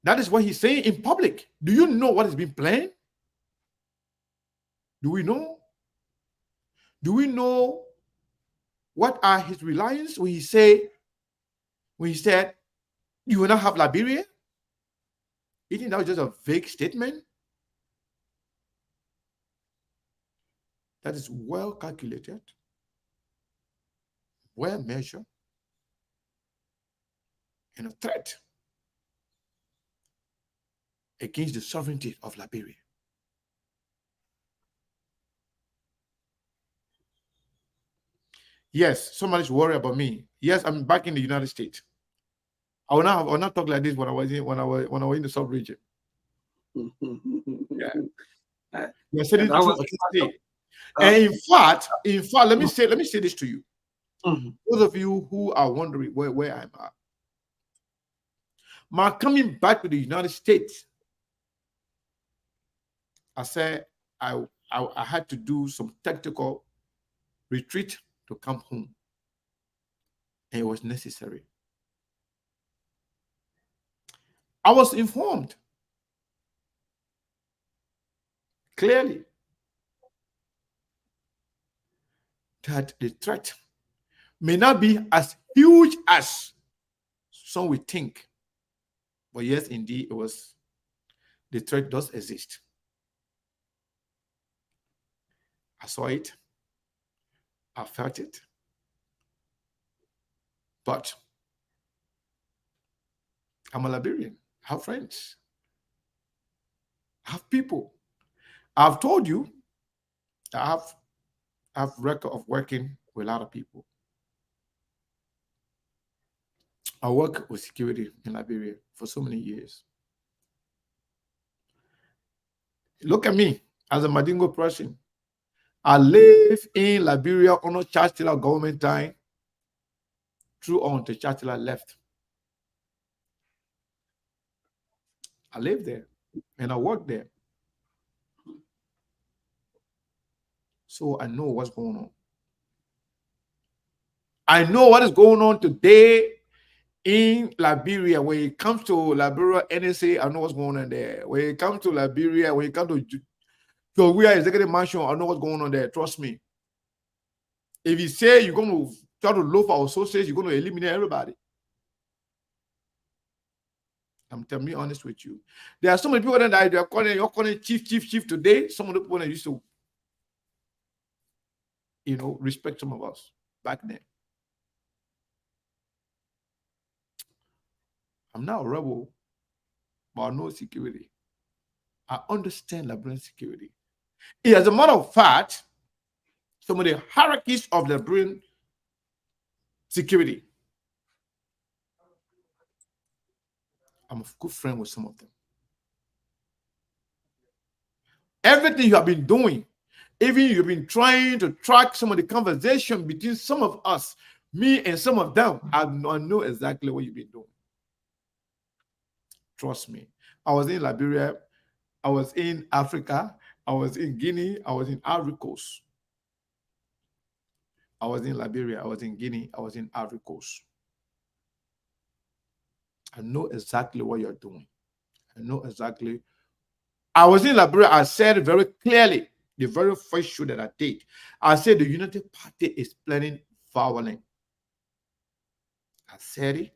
That is what he's saying in public. Do you know what has been planned? Do we know? Do we know what are his reliance when he said, you will not have Liberia? You think that was just a vague statement? That is well calculated, well measured, and a threat against the sovereignty of Liberia. Yes, somebody's worried about me. Yes, I'm back in the United States. I will not talk like this when I was in the sub-region. Yeah. You're saying the truth. And in fact, let me say this to you. Those of you who are wondering where I'm at. My coming back to the United States, I said I had to do some tactical retreat to come home. And it was necessary. I was informed clearly that the threat may not be as huge as some would think. But yes, indeed, the threat does exist. I saw it. I felt it. But I'm a Liberian. I have friends. I have people. I've told you I have record of working with a lot of people. I work with security in Liberia for so many years. Look at me as a Mandingo person. I live in Liberia under Cllr government time through until Cllr left. I live there and I work there. So I know what's going on. I know what is going on today in Liberia. When it comes to Liberia NSA, I know what's going on there. When it comes to Liberia, when it comes to we are executive mansion, I know what's going on there. Trust me. If you say you're going to try to loaf our associates, you're going to eliminate everybody. I'm telling you honest with you. There are so many people that you're calling chief today. Some of the people that used to, respect some of us back then. I'm not a rebel, but I know security. I understand Liberian security. As a matter of fact, some of the hierarchies of the Liberian security. I'm a good friend with some of them. Everything you have been doing, even you've been trying to track some of the conversation between some of us, me and some of them, I know exactly what you've been doing. Trust me. I was in Liberia, I was in Africa, I was in Guinea, I was in Ivory Coast. I was in Liberia, I was in Guinea, I was in Ivory Coast. I know exactly what you're doing. I know exactly. I was in Liberia, I said very clearly, the very first show that I did, I said the United Party is planning violence. I said it,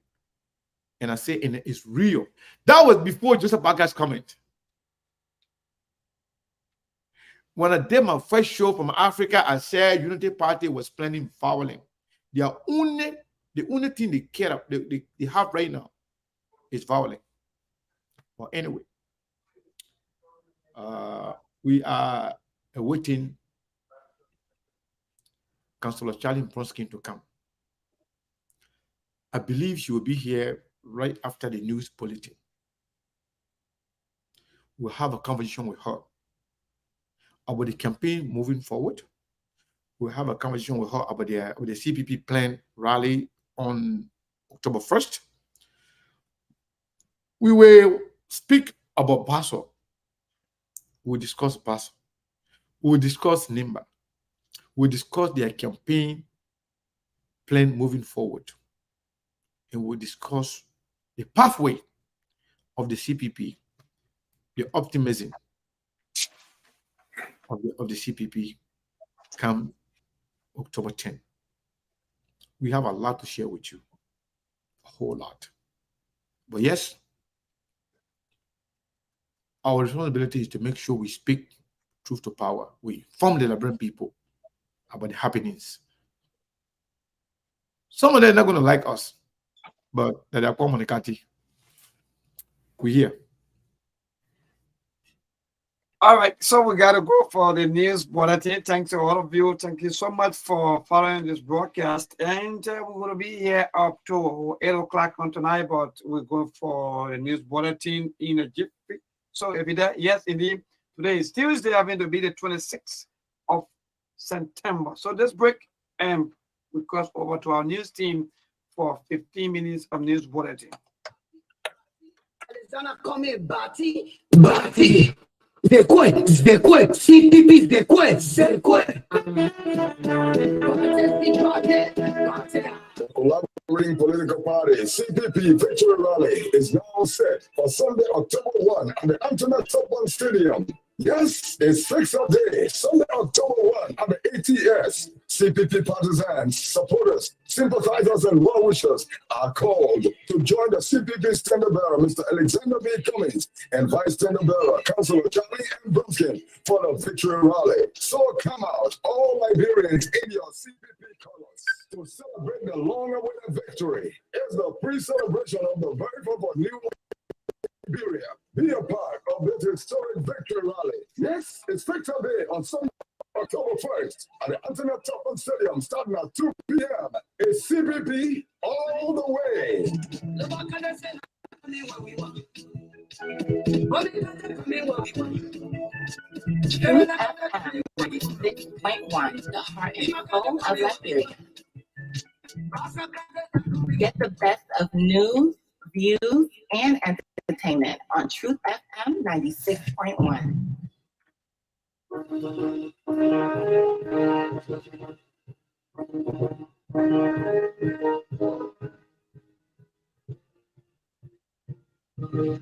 and I said, and it's real. That was before Joseph Baga's comment. When I did my first show from Africa, I said Unity Party was planning violence. The only thing they care about, they have right now is violence. But anyway, we are awaiting Councillor Cllr Brumskine to come. I believe she will be here right after the news bulletin. We'll have a conversation with her about the campaign moving forward. We'll have a conversation with her about the CPP plan rally on October 1st. We will speak about Basel. We'll discuss Basel. We'll discuss NIMBA. We'll discuss their campaign plan moving forward. And we'll discuss the pathway of the CPP, the optimism of the CPP come October 10. We have a lot to share with you, a whole lot. But yes, our responsibility is to make sure we speak truth to power. We inform the Liberian people about the happenings. Some of them are not going to like us, but they are communicati. We're here. All right, so we got to go for the news bulletin. Thanks to all of you. Thank you so much for following this broadcast. And we're going to be here up to 8 o'clock on tonight, but we're going for the news bulletin in a jiffy. So if you're there, yes, indeed, today is Tuesday, having to be the 26th of September. So this break, and we cross over to our news team for 15 minutes of news bulletin. Alexander come Bati. Zekwe, CPP, Zekwe. Collaborating political party, CPP Victory Rally is now set for Sunday, October 1 at the Antoinette Top 1 Stadium. Yes, it's fixed up day, Sunday, October 1 at the ATS. CPP partisans, supporters, sympathizers, and well-wishers are called to join the CPP standard bearer, Mr. Alexander B. Cummings, and Vice Standard Bearer, Councillor Cllr Brumskine, for the Victory Rally. So come out, all Liberians in your CPP colors, to celebrate the long-awaited victory. It's the pre-celebration of the very first of new Liberia. Be a part of this historic victory rally. Yes, it's Victory Day on Sunday, October 1st at the Antoinette Top 1 Stadium, starting at 2 p.m. It's CPP all the way. True FM 96.1, the heart and soul of Liberia. Get the best of news, views, and entertainment on Truth FM 96.1.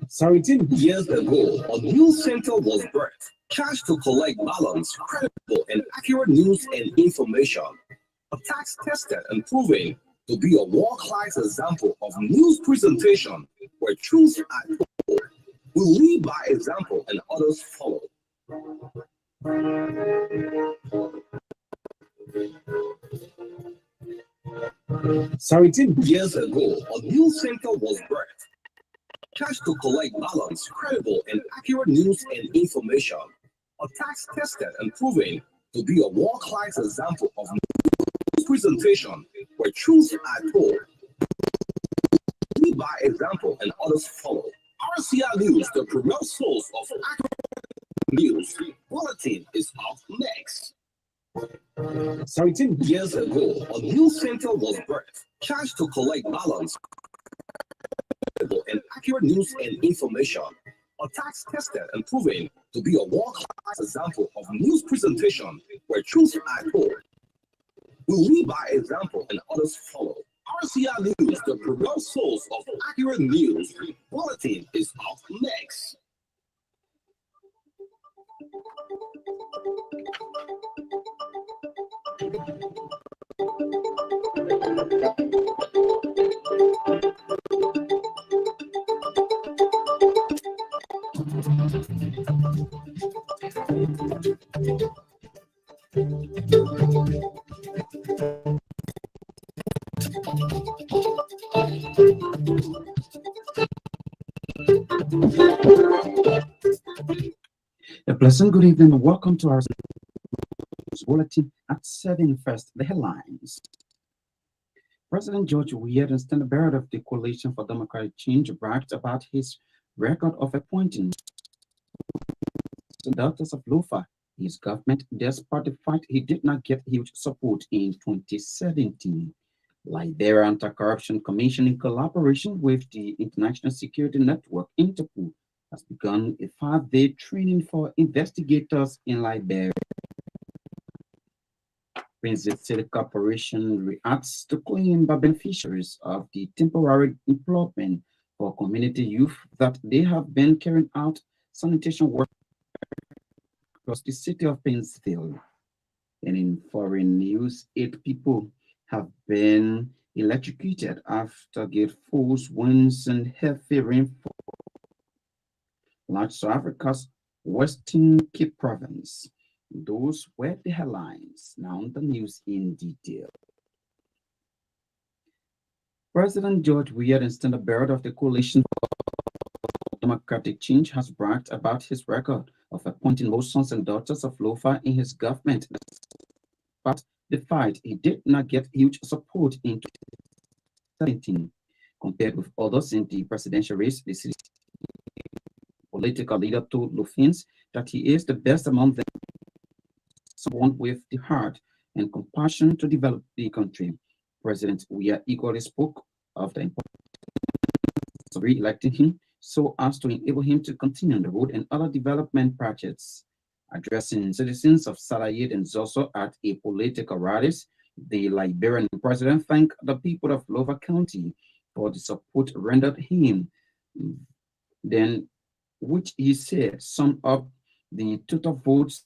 Seventeen years ago, a news center was birthed, charged to collect balanced, credible, and accurate news and information. A tax tested and proven to be a world-class example of news presentation where truths are told. We lead by example and others follow. 17 years ago, a news center was birthed, charged to collect balanced, credible, and accurate news and information. A tax tested and proven to be a world-class example of presentation where truths are told. Lead by example and others follow. RCR News, the premier source of accurate news. Bulletin is up next. 17 years ago, a news center was birthed, charged to collect balance and accurate news and information. A tax tested and proven to be a world-class example of news presentation where truths are told. We lead by example and others follow. RCR News, the premier source of accurate news. Bulletin is up next. A pleasant good evening and welcome to our bulletin at 7 first. The headlines. President George Weah, the standard bearer of the Coalition for Democratic Change, bragged about his record of appointing the daughters of Lofa. His government, despite the fact he did not get huge support in 2017. Liberia Anti-Corruption Commission, in collaboration with the International Security Network, Interpol, has begun a 5-day training for investigators in Liberia. Prince City Corporation reacts to claim by beneficiaries of the temporary employment for community youth that they have been carrying out sanitation work across the city of Painesville. And in foreign news, 8 people have been electrocuted after gale force winds and heavy rainfall South Africa's Western Cape province. Those were the headlines. Now the news in detail. President George Weah, the standard bearer of the Coalition for Democratic Change, has bragged about his record of appointing most sons and daughters of Lofa in his government. But the fight, he did not get huge support in 2017. Compared with others in the presidential race, the city political leader told Lufins that he is the best among them, someone with the heart and compassion to develop the country. President Weah equally spoke of the importance of re-electing him so as to enable him to continue on the road and other development projects. Addressing citizens of Salayid and Zoso at a political rally, the Liberian president thanked the people of Lofa County for the support rendered him. Then, which he said summed up the total votes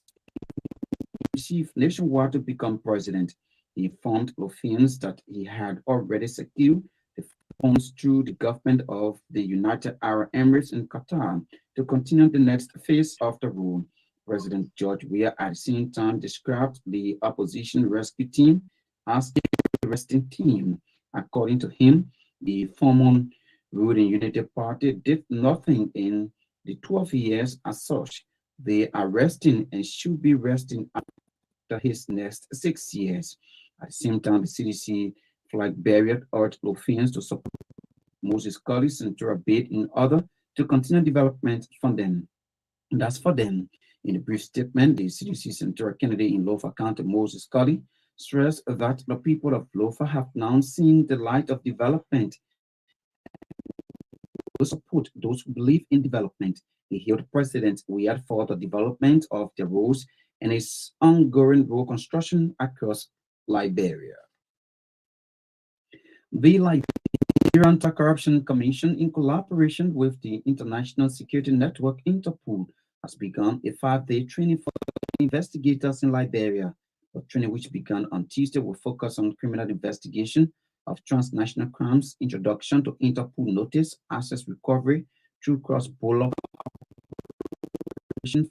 received nationwide to become president. He informed Lofians that he had already secured the funds through the government of the United Arab Emirates and Qatar to continue the next phase of the rule. President George Weah at the same time described the opposition rescue team as a resting team. According to him, the former ruling Unity Party did nothing in the 12 years as such. They are resting and should be resting after his next 6 years. At the same time, the CDC flag bearer urged Lofians to support Moses Collins and to a bid in order to continue development funding. And that's for them. In a brief statement, the CDC Central candidate in Lofa County, Moses Collins, stressed that the people of Lofa have now seen the light of development. To support those who believe in development. He hailed President Weah for the development of the roads and its ongoing road construction across Liberia. The Liberia Anti-Corruption Commission, in collaboration with the International Security Network, Interpol, has begun a 5-day training for investigators in Liberia. The training, which began on Tuesday, will focus on criminal investigation of transnational crimes, introduction to Interpol notice, access recovery through cross-border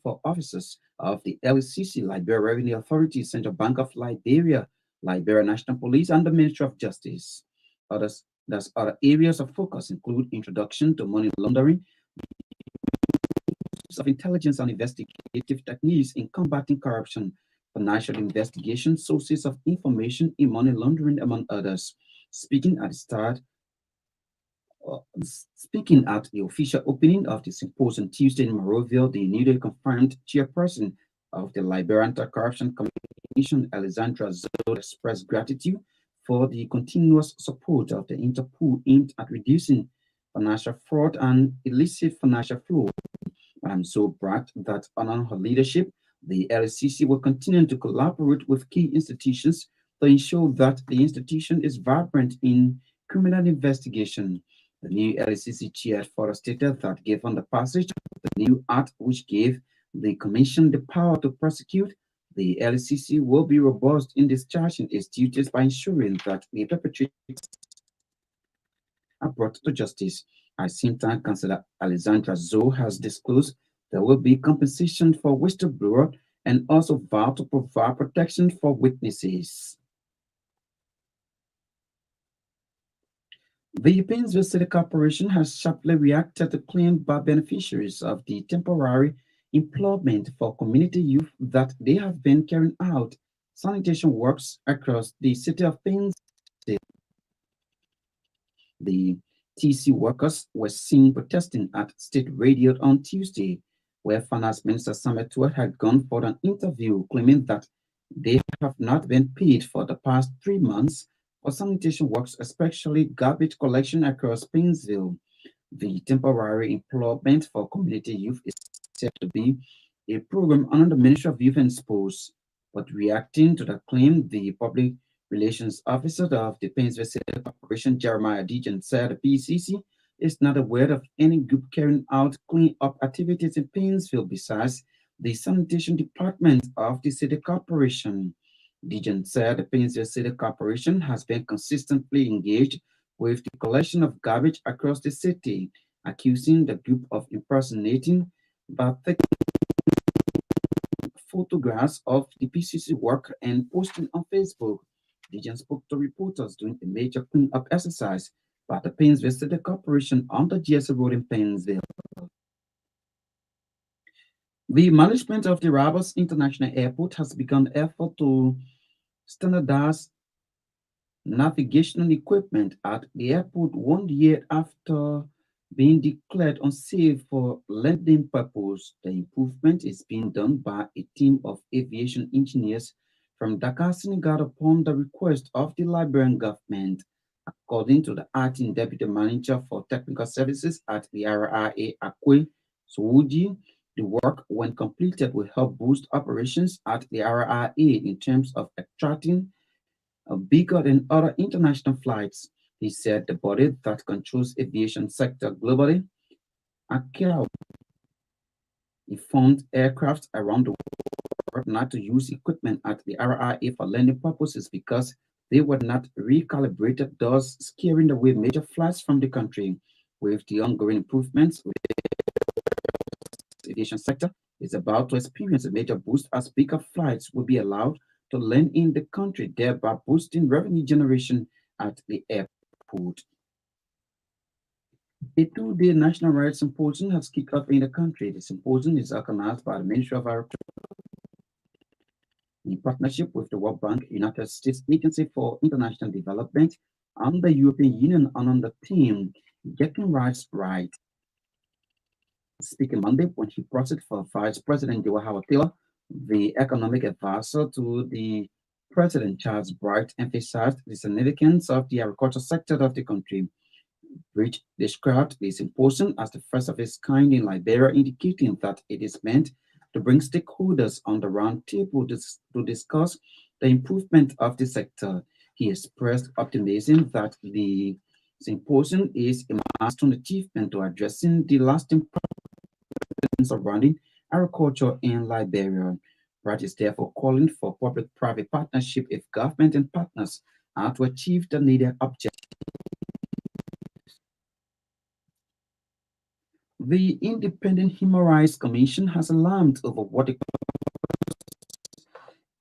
for officers of the LCC, Liberia Revenue Authority, Central Bank of Liberia, Liberia National Police, and the Ministry of Justice. Other areas of focus include introduction to money laundering, use of intelligence and investigative techniques in combating corruption, financial investigation, sources of information in money laundering, among others. Speaking at the start, Speaking at the official opening of the symposium Tuesday in Monrovia, the newly confirmed chairperson of the Liberian Anti-Corruption Commission, Alexandra Zoe, expressed gratitude for the continuous support of the Interpol aimed at reducing financial fraud and illicit financial flow. I'm so bragged that under her leadership, the LCC will continue to collaborate with key institutions to ensure that the institution is vibrant in criminal investigation. The new LCC chair further stated that given the passage of the new act which gave the Commission the power to prosecute, the LCC will be robust in discharging its duties by ensuring that the perpetrators are brought to justice. At the same time, Councillor Alexandra Zoe has disclosed there will be compensation for whistleblower and also vowed to provide protection for witnesses. The Painesville City Corporation has sharply reacted to claims by beneficiaries of the temporary employment for community youth that they have been carrying out sanitation works across the city of Painesville. The TC workers were seen protesting at State Radio on Tuesday, where Finance Minister Samuel Tuat had gone for an interview, claiming that they have not been paid for the past 3 months for sanitation works, especially garbage collection across Painesville. The temporary employment for community youth is said to be a program under the Ministry of Youth and Sports. But reacting to the claim, the public relations officer of the Painesville City Corporation, Jeremiah Dejan, said the PCC is not aware of any group carrying out clean-up activities in Painesville besides the sanitation department of the city corporation. Dejan said the Painesville City Corporation has been consistently engaged with the collection of garbage across the city, accusing the group of impersonating by taking photographs of the PCC work and posting on Facebook. Dejan spoke to reporters during a major cleanup exercise by the Painesville City Corporation on the GSA Road in Painesville. The management of the Rabas International Airport has begun effort to standardize navigational equipment at the airport 1 year after being declared unsafe for landing purpose. The improvement is being done by a team of aviation engineers from Dakar, Senegal, upon the request of the Liberian government. According to the acting deputy manager for technical services at the RIA, Akwe Souji, the work, when completed, will help boost operations at the RIA in terms of attracting bigger than other international flights. He said the body that controls aviation sector globally, ICAO, informed aircraft around the world not to use equipment at the RIA for landing purposes because they were not recalibrated, thus scaring away major flights from the country. With the ongoing improvements, the aviation sector is about to experience a major boost as bigger flights will be allowed to land in the country, thereby boosting revenue generation at the airport. A two-day national rights symposium has kicked off in the country. The symposium is organized by the Ministry of Agriculture in partnership with the World Bank, United States Agency for International Development, and the European Union, on the theme Getting Rights Right. Speaking Monday when he proceeded for Vice President Joe Howard Taylor, the economic advisor to the President Charles Bright emphasized the significance of the agriculture sector of the country. Bright described the symposium as the first of its kind in Liberia, indicating that it is meant to bring stakeholders on the round table to discuss the improvement of the sector. He expressed optimism that the symposium is a milestone achievement to addressing the lasting problems surrounding agriculture in Liberia. Bright is therefore calling for public-private partnership if government and partners are to achieve the needed objectives. The Independent Human Rights Commission has alarmed over what it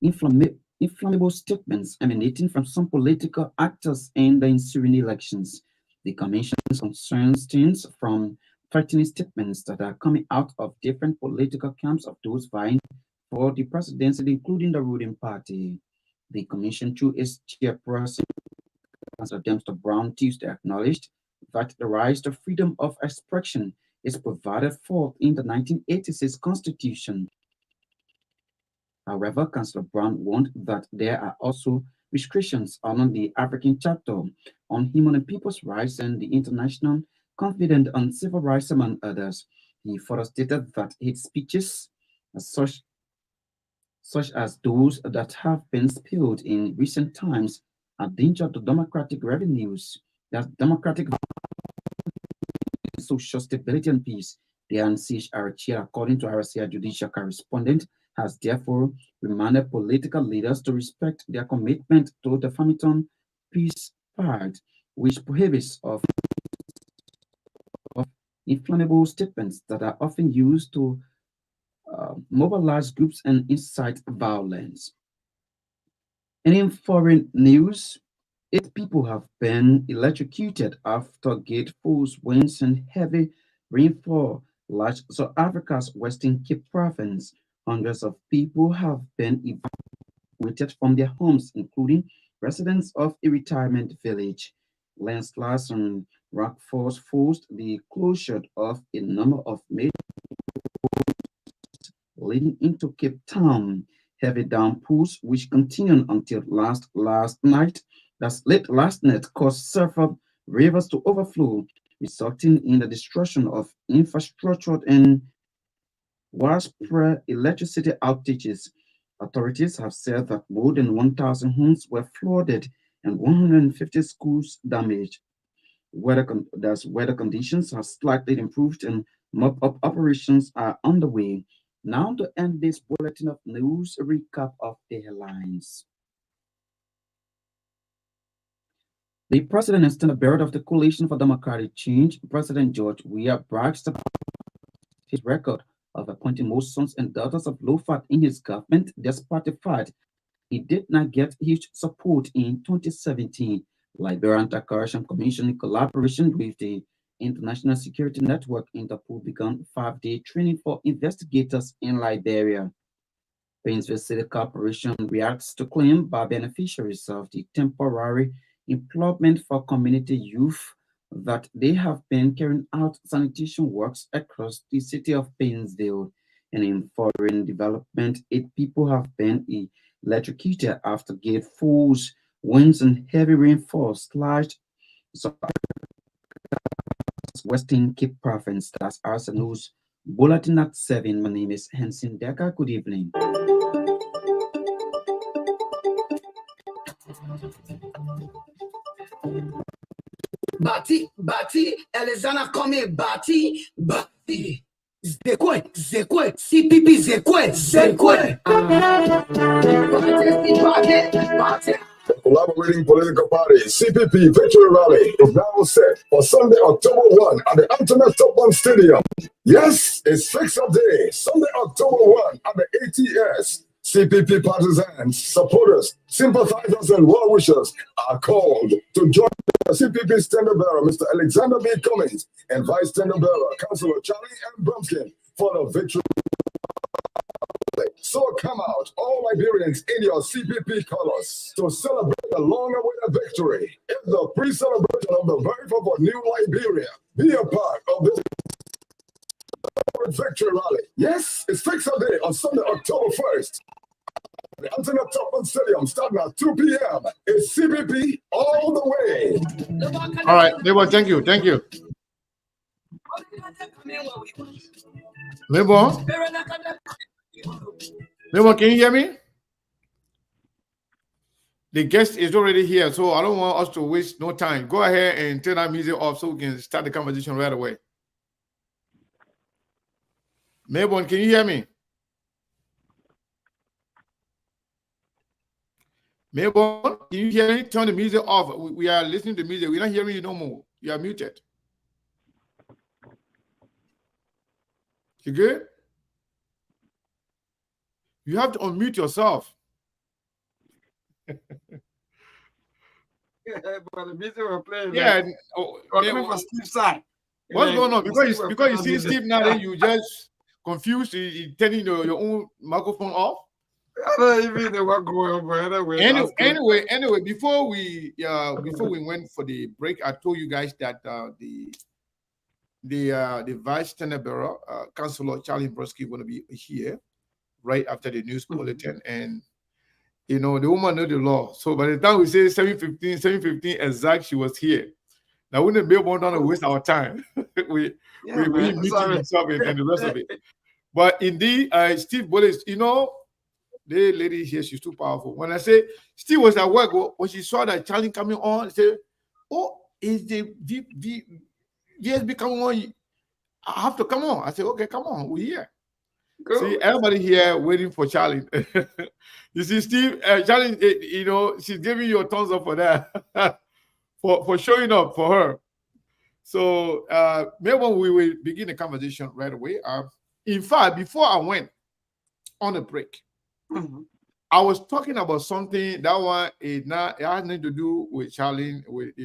inflammable statements emanating from some political actors in the ensuing elections. The Commission's concerns stems from threatening statements that are coming out of different political camps of those vying for the presidency, including the ruling party. The commission, through its chairperson, Councillor Dempster Brown, Tuesday acknowledged that the right to freedom of expression is provided for in the 1986 Constitution. However, Councillor Brown warned that there are also restrictions on the African Charter on Human and People's Rights and the International Covenant on Civil Rights, among others. He further stated that hate speeches, such as those that have been spilled in recent times, are danger to democratic revenues, that democratic social stability and peace. The NCHR chair, according to RCI judicial correspondent, has therefore reminded political leaders to respect their commitment to the Farmington Peace Pact, which prohibits of inflammable statements that are often used to mobilize groups and incite violence. And in foreign news, 8 people have been electrocuted after gate force winds and heavy rainfall large South Africa's Western Cape province. Hundreds of people have been evacuated from their homes, including residents of a retirement village. Landslides and rockfalls forced the closure of a number of major leading into Cape Town. Heavy downpours, which continued until late last night, caused several rivers to overflow, resulting in the destruction of infrastructure and widespread electricity outages. Authorities have said that more than 1,000 homes were flooded and 150 schools damaged. Weather conditions have slightly improved and mop-up operations are underway. Now to end this bulletin of news, a recap of the headlines. The president and standard bearer of the Coalition for Democratic Change, President George Weah, brags about his record of appointing most sons and daughters of low-fat in his government, despite the fact he did not get huge support in 2017. Liberia Anti-Corruption Commission, in collaboration with the International Security Network, Interpol, began 5-day training for investigators in Liberia. Painesville City Corporation reacts to claim by beneficiaries of the temporary employment for community youth that they have been carrying out sanitation works across the city of Painesville. And in foreign development, 8 people have been electrocuted after gate falls, winds and heavy rainfall slashed Western Cape province. That's RC News Bulletin at 7. My name is Hanson Decker. Good evening. Bati, Elizana come Bati. Zekwe, CPP Zekwe. The collaborating political party CPP Victory Rally is now set for Sunday, October 1 at the Antoinette Tubman Stadium. Yes, it's fixed up day, Sunday, October 1 at the ATS. CPP partisans, supporters, sympathizers, and well-wishers are called to join the CPP standard bearer, Mr. Alexander B. Cummings, and Vice Standard Bearer, Councillor Cllr Brumskine, for the victory. So come out, all Liberians, in your CPP colors to celebrate the long-awaited victory. It's the pre-celebration of the birth of a new Liberia. Be a part of this victory rally. Yes, it's fixed up day on Sunday, October 1st. The Antoinette Tubman Stadium starting at 2 p.m. It's CPP all the way. All right, neighbor, thank you. Neighbor, can you hear me? The guest is already here, so I don't want us to waste no time. Go ahead and turn that music off so we can start the conversation right away. Melbourne, can you hear me? Melbourne, can you hear me? Turn the music off. We are listening to music. We're not hearing you no more. You are muted. You good? You have to unmute yourself. But the music we're playing. Yeah. Coming from Steve's side. What's going on? Because you see Steve now, then you just confused? You turning your own microphone off? I don't even know what going on, but Anyway, before we went for the break, I told you guys that the Vice Tenor Bureau, Councillor Cllr Brumskine, going to be here right after the news bulletin, and the woman know the law. So by the time we say 7:15 exact, she was here. Now we wouldn't be able to waste our time. we meeting himself and the rest of it. But indeed, Steve Bullis, the lady here, she's too powerful. When I say Steve was at work, when she saw that Charlie coming on, she said, "Oh, is the VSB coming on? I have to come on." I said, "Okay, come on, we're here." Cool. See, everybody here waiting for Charlie. You see, Steve, Charlie, she's giving you a thumbs up for that, for showing up for her. So maybe we will begin the conversation right away. In fact, before I went on a break, I was talking about something that one is not. It has nothing to do with Charlie, with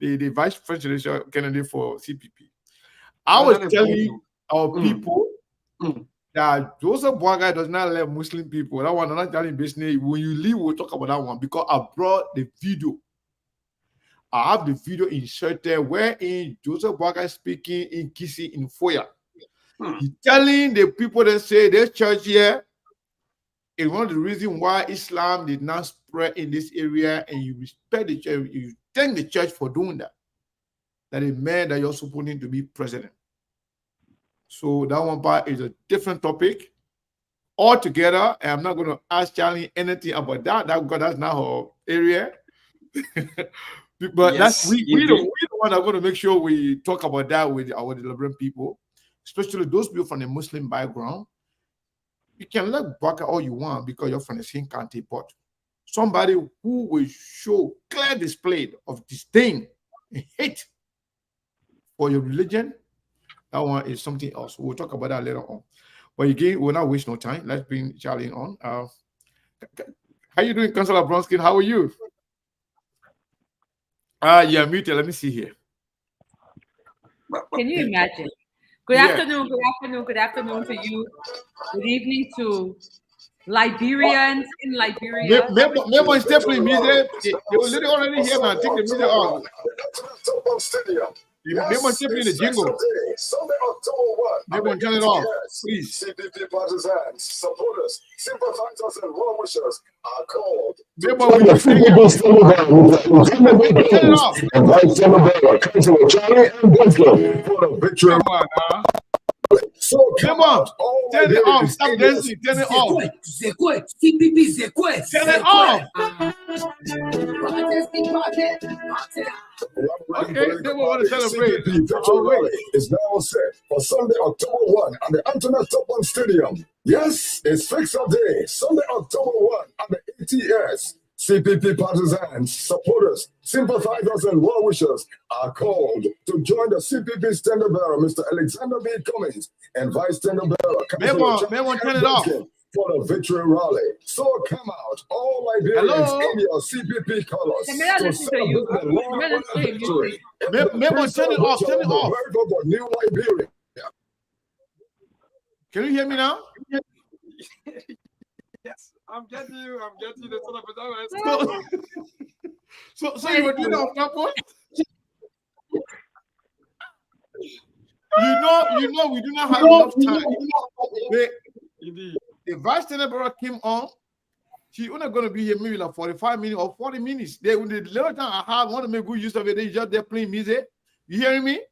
the vice presidential candidate for CPP. I was telling our people that Joseph Boagai does not let Muslim people. That one, I'm not telling business. When you leave, we'll talk about that one because I brought the video. I have the video inserted wherein Joseph Boagai speaking in Kisi in Foya. He's telling the people that say this church here is one of the reasons why Islam did not spread in this area, and you respect the church, you thank the church for doing that. That it meant that you're supposed to be president. So that one part is a different topic altogether, and I'm not going to ask Charlie anything about that. That's not her area. But yes, we're the one that's going to make sure we talk about that with our delivering people, especially those people from the Muslim background. You can let Baka all you want because you're from the same country, but somebody who will show clear display of disdain and hate for your religion, that one is something else. We'll talk about that later on. But again, we'll not waste no time. Let's bring Charlie on. How you doing, Cllr Brumskine? How are you? Yeah, muted. Let me see here. Can you imagine? Good afternoon to you. Good evening to Liberians in Liberia. Maybe step in music. They were literally already here, man. Take the music off. Maybe step in the jingle. Sunday, October 1. Maybe turn it off, please. CPP partisans, supporters, sympathizers, and well-wishers are called. Maybe we turn it off. Invite Councillor Charlie and Brumskine for the victory. So come on, turn it off. Stop dancing. Turn it off. CPP, turn it off. Okay, they want to celebrate. CPP is now set for Sunday, October 1 at the Antoinette Topman Stadium. Yes, it's fixed-up day. Sunday, October 1 at the ATS. CPP partisans, supporters, sympathizers, and well-wishers are called to join the CPP standard bearer, Mr. Alexander B. Cummings, and Vice Standard Bearer, Councillor turn it off for the victory rally. So come out, all Liberians in your CPP colors to celebrate the Lord victory. Turn it off. Turn it off. The new Liberia. Can you hear me now? Yes, I'm getting you. The so you were doing that on purpose? You know, we do not have enough time. The Vice Senator came on. She's only going to be here maybe like 45 minutes or 40 minutes. The little time I have, want to make good use of it. They just there playing music. You hearing me?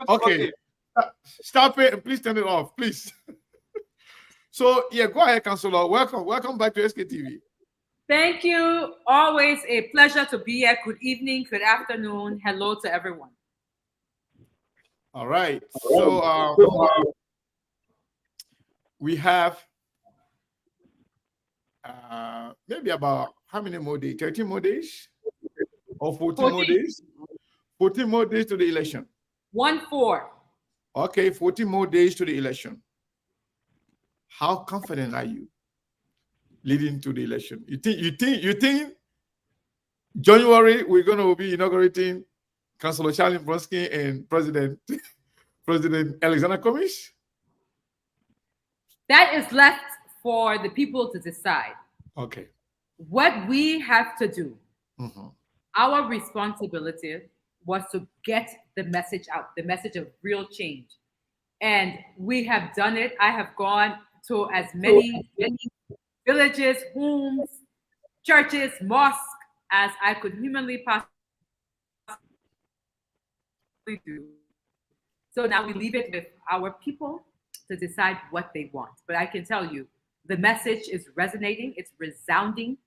Okay. Stop it and please turn it off, please. So yeah, go ahead, Councillor. Welcome back to SKTV. Thank you. Always a pleasure to be here. Good evening, good afternoon. Hello to everyone. All right. So we have maybe about how many more days? 13 more days? Or 14 more days? 14 more days to the election. 14. Okay, 14 more days to the election. How confident are you leading to the election? You think January we're going to be inaugurating Councillor Cllr Brumskine and President Alexander Komish? That is left for the people to decide. Okay. What we have to do, Mm-hmm. our responsibility was to get the message out, the message of real change. And we have done it. I have gone to as many villages, homes, churches, mosques as I could humanly possibly do. So now we leave it with our people to decide what they want. But I can tell you, the message is resonating, it's resounding.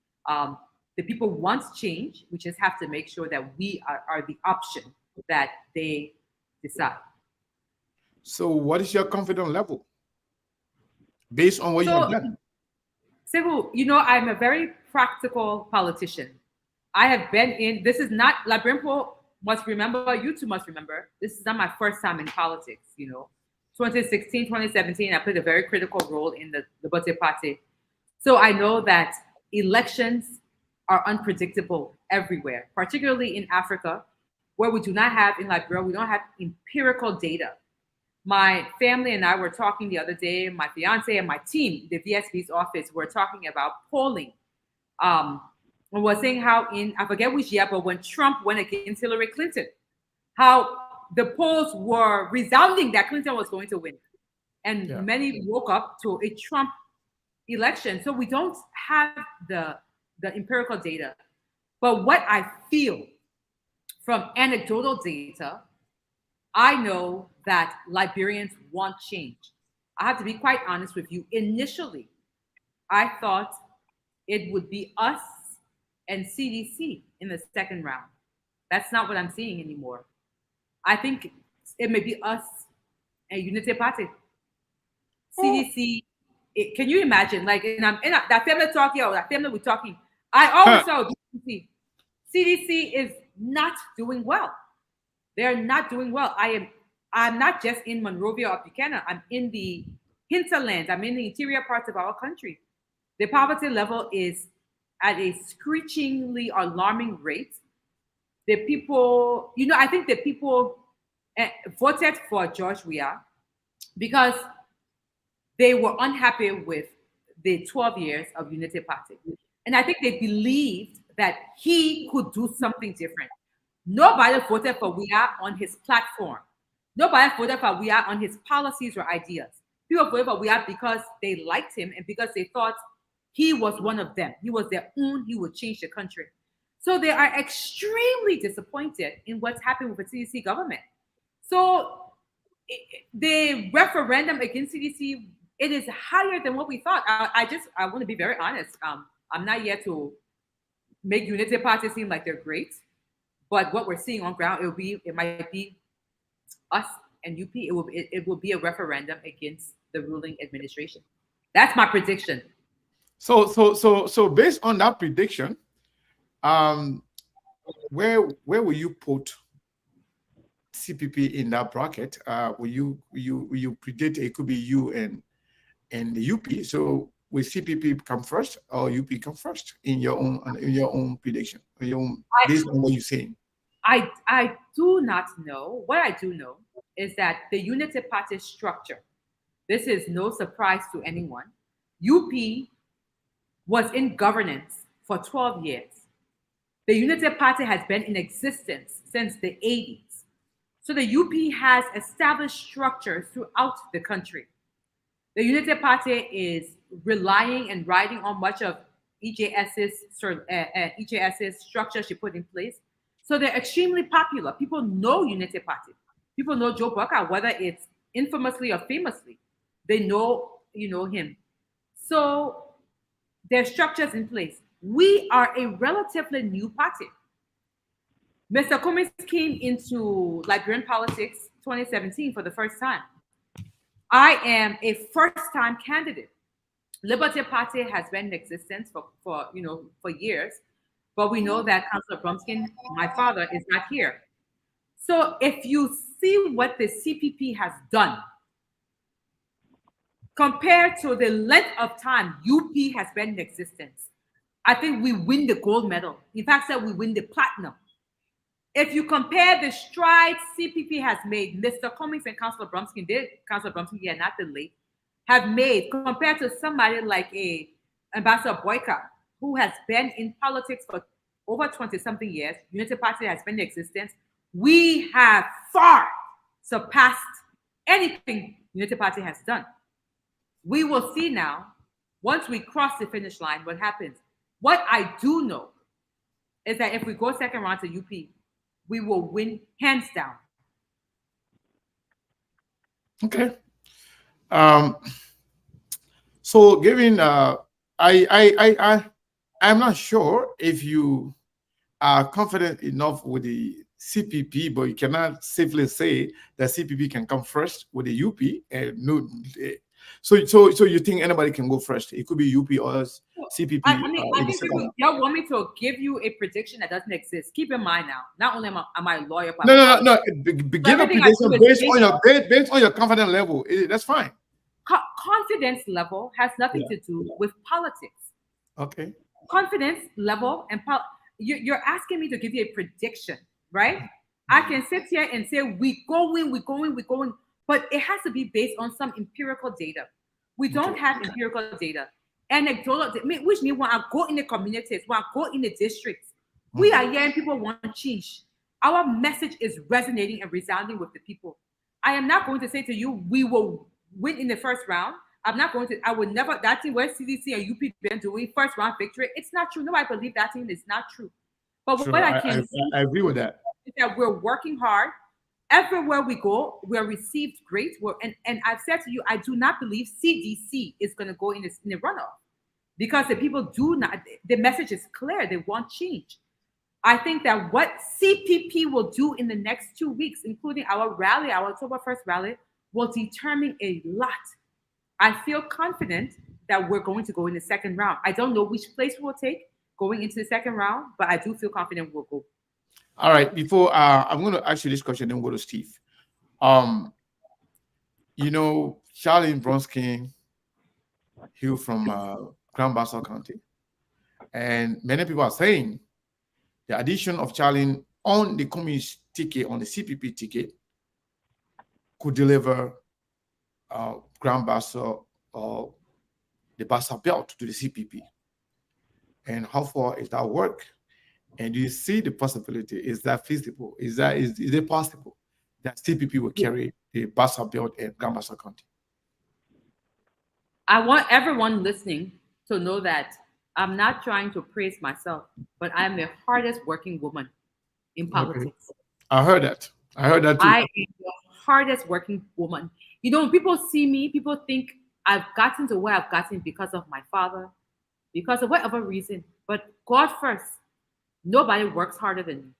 The people want change. We just have to make sure that we are the option that they decide. So what is your confidence level based on what you have done? Sehu, you know, I'm a very practical politician. I have been in, this is not, Labrimpo must remember, you two must remember, this is not my first time in politics, you know. 2016, 2017, I played a very critical role in the Bote Party. So I know that elections are unpredictable everywhere, particularly in Africa, where we do not have, in Liberia, we don't have empirical data. My family and I were talking the other day, my fiance and my team, the VSB's office, were talking about polling. We were saying how I forget which year, but when Trump went against Hillary Clinton, how the polls were resounding that Clinton was going to win. And many woke up to a Trump election. So we don't have the empirical data. But what I feel from anecdotal data, I know that Liberians want change. I have to be quite honest with you. Initially, I thought it would be us and CDC in the second round. That's not what I'm seeing anymore. I think it may be us and Unity Party. CDC, can you imagine? Like, I'm in that family talking, or that family we're talking. I always saw CDC. CDC is not doing well. They're not doing well. I'm not just in Monrovia or Buchanan. I'm in the hinterlands. I'm in the interior parts of our country. The poverty level is at a screechingly alarming rate. The people, you know, I think the people voted for George Weah because they were unhappy with the 12 years of Unity Party. And I think they believed that he could do something different. Nobody voted for Weah on his platform. Nobody voted for Weah on his policies or ideas. People voted for Weah because they liked him and because they thought he was one of them. He was their own. He would change the country. So they are extremely disappointed in what's happened with the CDC government. So the referendum against CDC, it is higher than what we thought. I want to be very honest. I'm not here to make Unity Party seem like they're great, but what we're seeing on ground, it might be us and UP. It will be a referendum against the ruling administration. That's my prediction. So based on that prediction, where will you put CPP in that bracket? Will you predict it could be you and the UP? So will CPP come first or UP come first in your own prediction, based on what you're saying? I do not know. What I do know is that the Unity Party structure, this is no surprise to anyone. UP was in governance for 12 years. The Unity Party has been in existence since the 80s. So the UP has established structures throughout the country. The Unity Party is relying and riding on much of EJS's structure she put in place. So they're extremely popular. People know Unity Party. People know Joe Bucka, whether it's infamously or famously. They know, him. So there's structures in place. We are a relatively new party. Mr. Cummings came into Liberian politics 2017 for the first time. I am a first-time candidate. Liberty Party has been in existence for years, but we know that Cllr Brumskine, my father, is not here. So if you see what the CPP has done compared to the length of time UP has been in existence, I think we win the gold medal. In fact, we win the platinum. If you compare the strides CPP has made, Mr. Cummings and Councillor Brumskine, not the late, have made compared to somebody like a Ambassador Boyka, who has been in politics for over 20-something years. Unity Party has been in existence. We have far surpassed anything Unity Party has done. We will see now, once we cross the finish line, what happens. What I do know is that if we go second round to UP, we will win hands down. Okay. So given I'm not sure if you are confident enough with the CPP, but you cannot safely say that CPP can come first with the UP. And no, so you think anybody can go first? It could be UP or CPP. I think y'all want me to give you a prediction that doesn't exist. Keep in mind now, not only am I a lawyer, but no. Give a prediction based on your confidence level. That's fine. Confidence level has nothing to do with politics. Okay. Confidence level and you're asking me to give you a prediction, right? I can sit here and say we're going, but it has to be based on some empirical data. We don't have empirical data. Anecdotal, which means when I go in the communities, when I go in the districts, we are hearing people want change. Our message is resonating and resounding with the people. I am not going to say to you, we will win in the first round. I would never, that thing where CDC and UP been doing first round victory, it's not true. Nobody believe that thing is not true. But sure, what I can say I agree with that. Is that we're working hard. Everywhere we go, we're received great. And I've said to you, I do not believe CDC is going to go in the runoff because the people do not, the message is clear. They want change. I think that what CPP will do in the next 2 weeks, including our rally, our October 1st rally, will determine a lot. I feel confident that we're going to go in the second round. I don't know which place we'll take going into the second round, but I do feel confident we'll go. All right. Before I'm going to ask you this question, then we'll go to Steve. Cllr Brumskine, he from Grand Bassa County, and many people are saying the addition of Cllr on the communist ticket, on the CPP ticket, could deliver Grand Bassa or the Bassa belt to the CPP. And how far is that work? And do you see the possibility? Is that feasible? Is it possible that CPP will carry the Bassa belt in Grand Bassa County? I want everyone listening to know that I'm not trying to praise myself, but I'm the hardest working woman in politics. Okay. I heard that too. I am the hardest working woman. When people see me, people think I've gotten to where I've gotten because of my father, because of whatever reason. But God first, nobody works harder than me.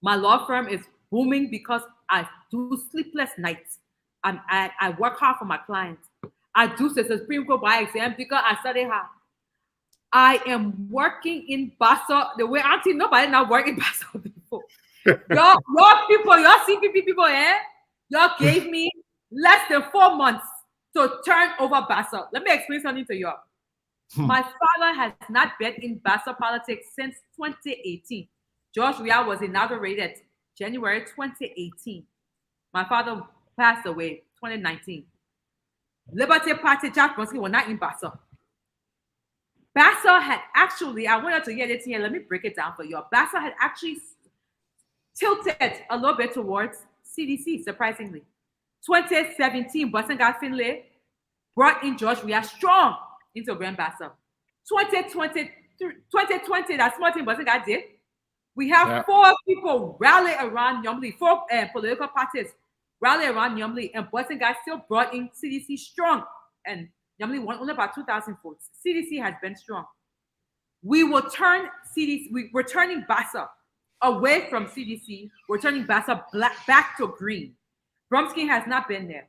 My law firm is booming because I do sleepless nights. I work hard for my clients. I do the Supreme Court bar exam because I study hard. I am working in Bassa the way I think nobody now work in Bassa before. your people, your CPP people, y'all gave me less than 4 months to turn over Bassa. Let me explain something to y'all. My father has not been in Bassa politics since 2018. George Weah was inaugurated January 2018. My father passed away 2019. Liberty Party, Jack Brumskine was not in Bassa. Bassa had actually, I wanted to hear this here. Let me break it down for you. Bassa had actually tilted a little bit towards CDC, surprisingly. 2017, Bosenga Finlay brought in George Weah strong into Grand Bassa. 2020, that small thing Bosenga did. We have 4 people rally around Nyomli, 4 political parties rally around Nyomli, and Bosenga still brought in CDC strong. And Nyomli won only about 2,000 votes. CDC has been strong. We will turn CDC, we're turning Bassa away from CDC. We're turning Bassa back to green. Brumskine has not been there.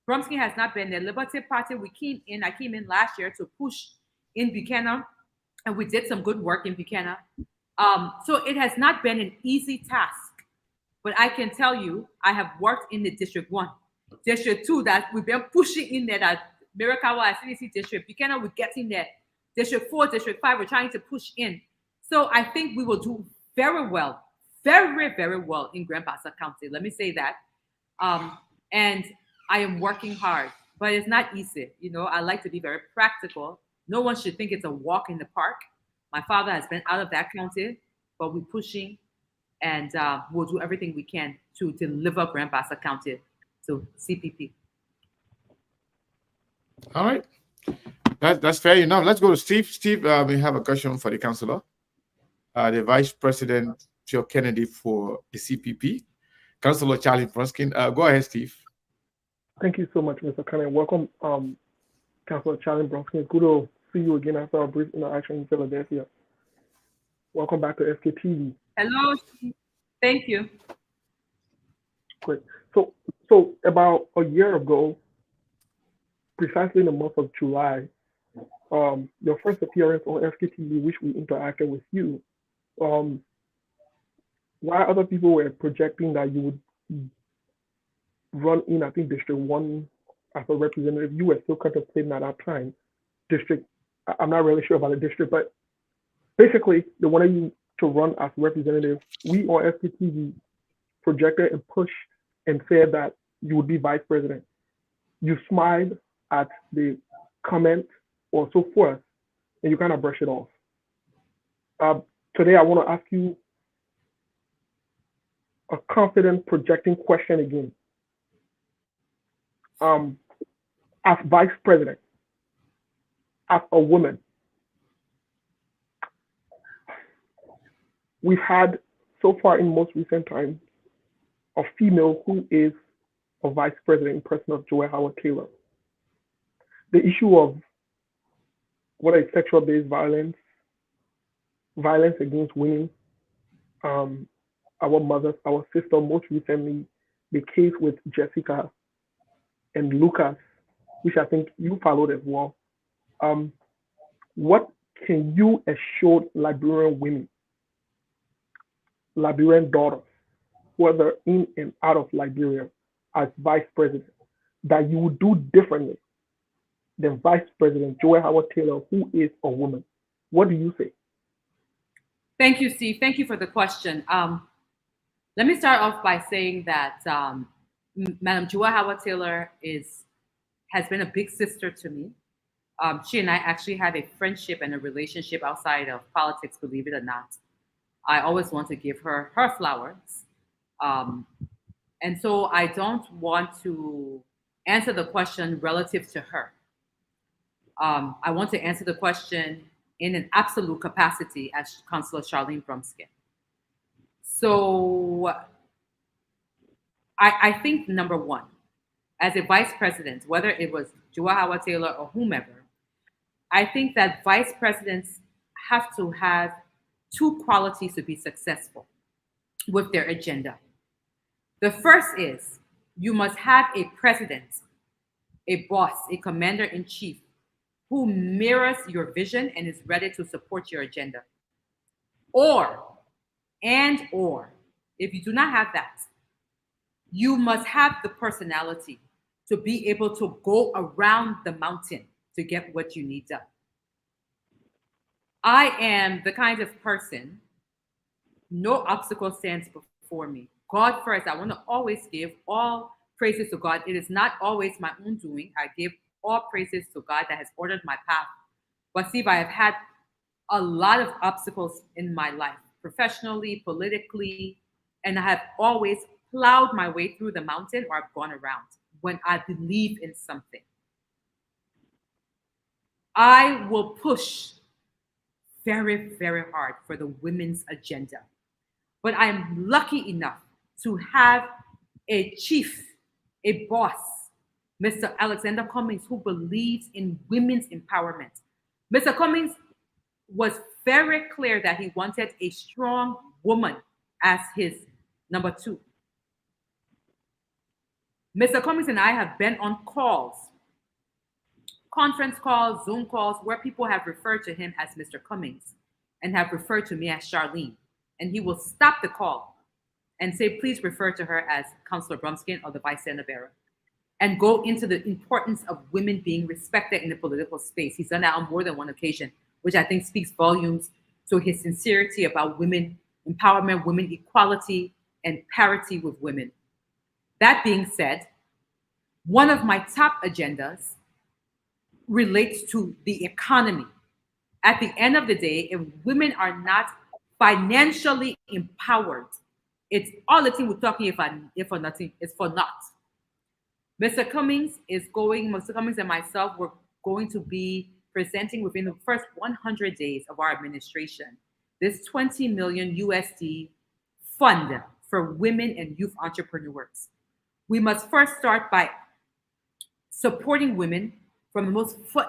Brumskine has not been there. Liberty Party, I came in last year to push in Buchanan, and we did some good work in Buchanan. So it has not been an easy task. But I can tell you, I have worked in the District 1. District 2, that we've been pushing in there, that Mirakawa, CDC District. Buchanan, we're getting there. District 4, District 5, we're trying to push in. So I think we will do very well very, very well in Grand Bassa County. Let me say that. And I am working hard, but it's not easy. You know, I like to be very practical. No one should think it's a walk in the park. My father has been out of that county, but we're pushing, and we'll do everything we can to deliver Grand Bassa County to CPP. All right. That's fair enough. Let's go to Steve. Steve, we have a question for the councillor, the Vice President Joe Kennedy for the CPP, Councillor Cllr Brumskine. Go ahead, Steve. Thank you so much, Mr. Kane. Welcome, Councillor Cllr Brumskine. It's good to see you again after a brief interaction in Philadelphia. Welcome back to SKTV. Hello, thank you. Great. So about a year ago, precisely in the month of July, your first appearance on SKTV, which we interacted with you, while other people were projecting that you would run in, I think, District 1 as a representative, you were still contemplating at that time, District, I'm not really sure about the district, but basically, they wanted you to run as representative. We on SKTV projected and pushed and said that you would be vice president. You smiled at the comment or so forth, and you kind of brush it off. Today, I want to ask you a confident projecting question again. As vice president, as a woman, we've had so far in most recent times a female who is a vice president in person of Joy Howard Taylor. The issue of what is sexual-based violence, violence against women, our mothers, our sister, most recently, the case with Jessica and Lucas, which I think you followed as well. What can you assure Liberian women, Liberian daughters, whether in and out of Liberia, as vice president, that you would do differently than Vice President Joy Howard Taylor, who is a woman? What do you say? Thank you, Steve. Thank you for the question. Let me start off by saying that Madam Joy Howard Taylor has been a big sister to me. She and I actually have a friendship and a relationship outside of politics, believe it or not. I always want to give her her flowers. And so I don't want to answer the question relative to her. I want to answer the question in an absolute capacity as Councillor Cllr Brumskine. So I think, number one, as a vice president, whether it was Joy Howard Taylor or whomever, I think that vice presidents have to have two qualities to be successful with their agenda. The first is you must have a president, a boss, a commander-in-chief who mirrors your vision and is ready to support your agenda. Or, if you do not have that, you must have the personality to be able to go around the mountain to get what you need done. I am the kind of person, no obstacle stands before me. God first. I want to always give all praises to God. It is not always my own doing. I give all praises to God that has ordered my path. But Steve, I have had a lot of obstacles in my life, professionally, politically, and I have always plowed my way through the mountain, or I've gone around when I believe in something. I will push very, very hard for the women's agenda. But I'm lucky enough to have a chief, a boss, Mr. Alexander Cummings, who believes in women's empowerment. Mr. Cummings was very clear that he wanted a strong woman as his number two. Mr. Cummings and I have been on calls, conference calls, Zoom calls, where people have referred to him as Mr. Cummings and have referred to me as Charlene. And he will stop the call and say, please refer to her as Cllr Brumskine or the Vice Senator Bearer, and go into the importance of women being respected in the political space. He's done that on more than one occasion, which I think speaks volumes to his sincerity about women empowerment, women equality, and parity with women. That being said, one of my top agendas relates to the economy. At the end of the day, if women are not financially empowered, it's all the thing we're talking if for nothing, it's for naught. Mr. Cummings and myself were going to be presenting within the first 100 days of our administration this 20 million USD fund for women and youth entrepreneurs. We must first start by supporting women from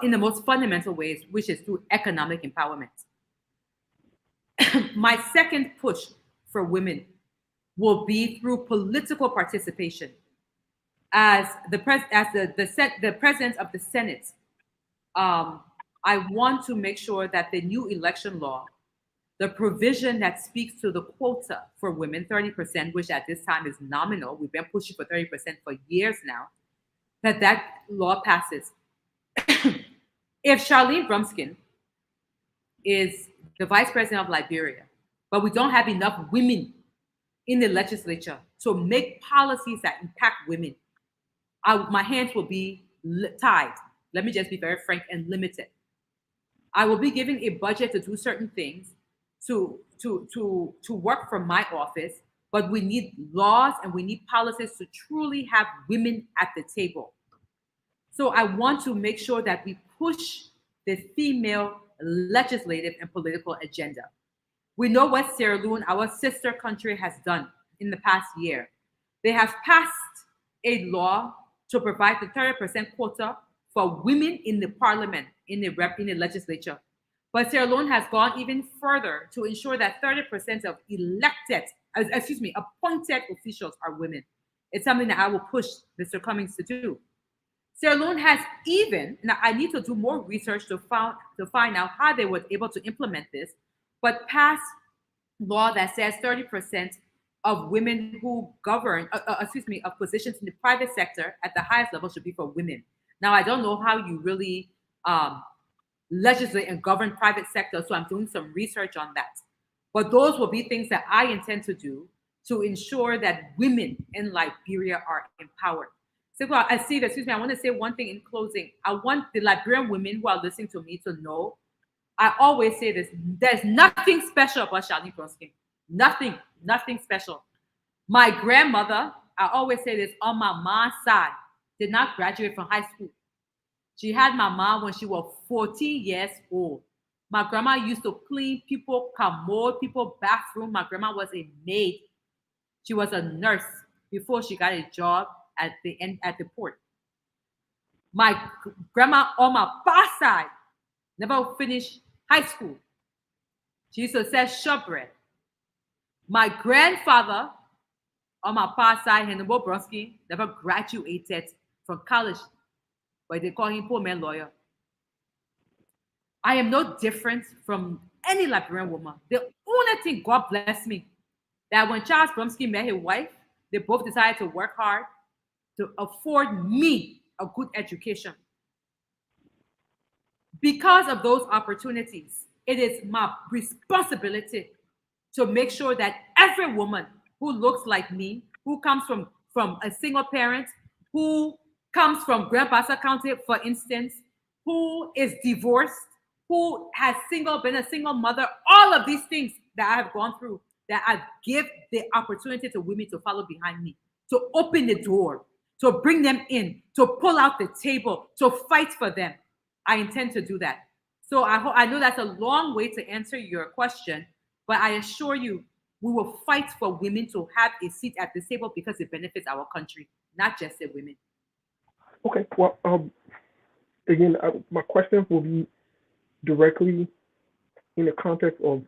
in the most fundamental ways, which is through economic empowerment. My second push for women will be through political participation. As the president of the Senate, I want to make sure that the new election law, the provision that speaks to the quota for women, 30%, which at this time is nominal, we've been pushing for 30% for years now, that law passes. If Cllr Brumskine is the vice president of Liberia, but we don't have enough women in the legislature to make policies that impact women, my hands will be tied. Let me just be very frank and limited. I will be given a budget to do certain things to work from my office, but we need laws and we need policies to truly have women at the table. So I want to make sure that we push the female legislative and political agenda. We know what Sierra Leone, our sister country, has done in the past year. They have passed a law to provide the 30% quota for women in the parliament, in the legislature. But Sierra Leone has gone even further to ensure that 30% of appointed officials are women. It's something that I will push Mr. Cummings to do. Sierra Leone has even, now I need to do more research to find out how they were able to implement this, but passed law that says 30% of women who govern, of positions in the private sector at the highest level should be for women. Now, I don't know how you really legislate and govern private sector, so I'm doing some research on that. But those will be things that I intend to do to ensure that women in Liberia are empowered. So I want to say one thing in closing. I want the Liberian women who are listening to me to know, I always say this, there's nothing special about Cllr Brumskine. Nothing special. My grandmother, I always say this, on my mom's side, did not graduate from high school. She had my mom when she was 14 years old. My grandma used to clean people commode, people bathroom. My grandma was a maid. She was a nurse before she got a job at the port. My grandma on my far side never finished high school. She used to sell shortbread. My grandfather on my far side, Cllr Brumskine, never graduated from college, but they call him poor man lawyer. I am no different from any Liberian woman. The only thing, God bless me, that when Cllr Brumskine met his wife, they both decided to work hard to afford me a good education. Because of those opportunities, it is my responsibility to make sure that every woman who looks like me, who comes from a single parent, who comes from Grand Bassa County, for instance, who is divorced, who has been a single mother, all of these things that I have gone through, that I give the opportunity to women to follow behind me, to open the door, to bring them in, to pull out the table, to fight for them. I intend to do that. So I know that's a long way to answer your question, but I assure you, we will fight for women to have a seat at the table because it benefits our country, not just the women. Okay. Well, again, my questions will be directly in the context of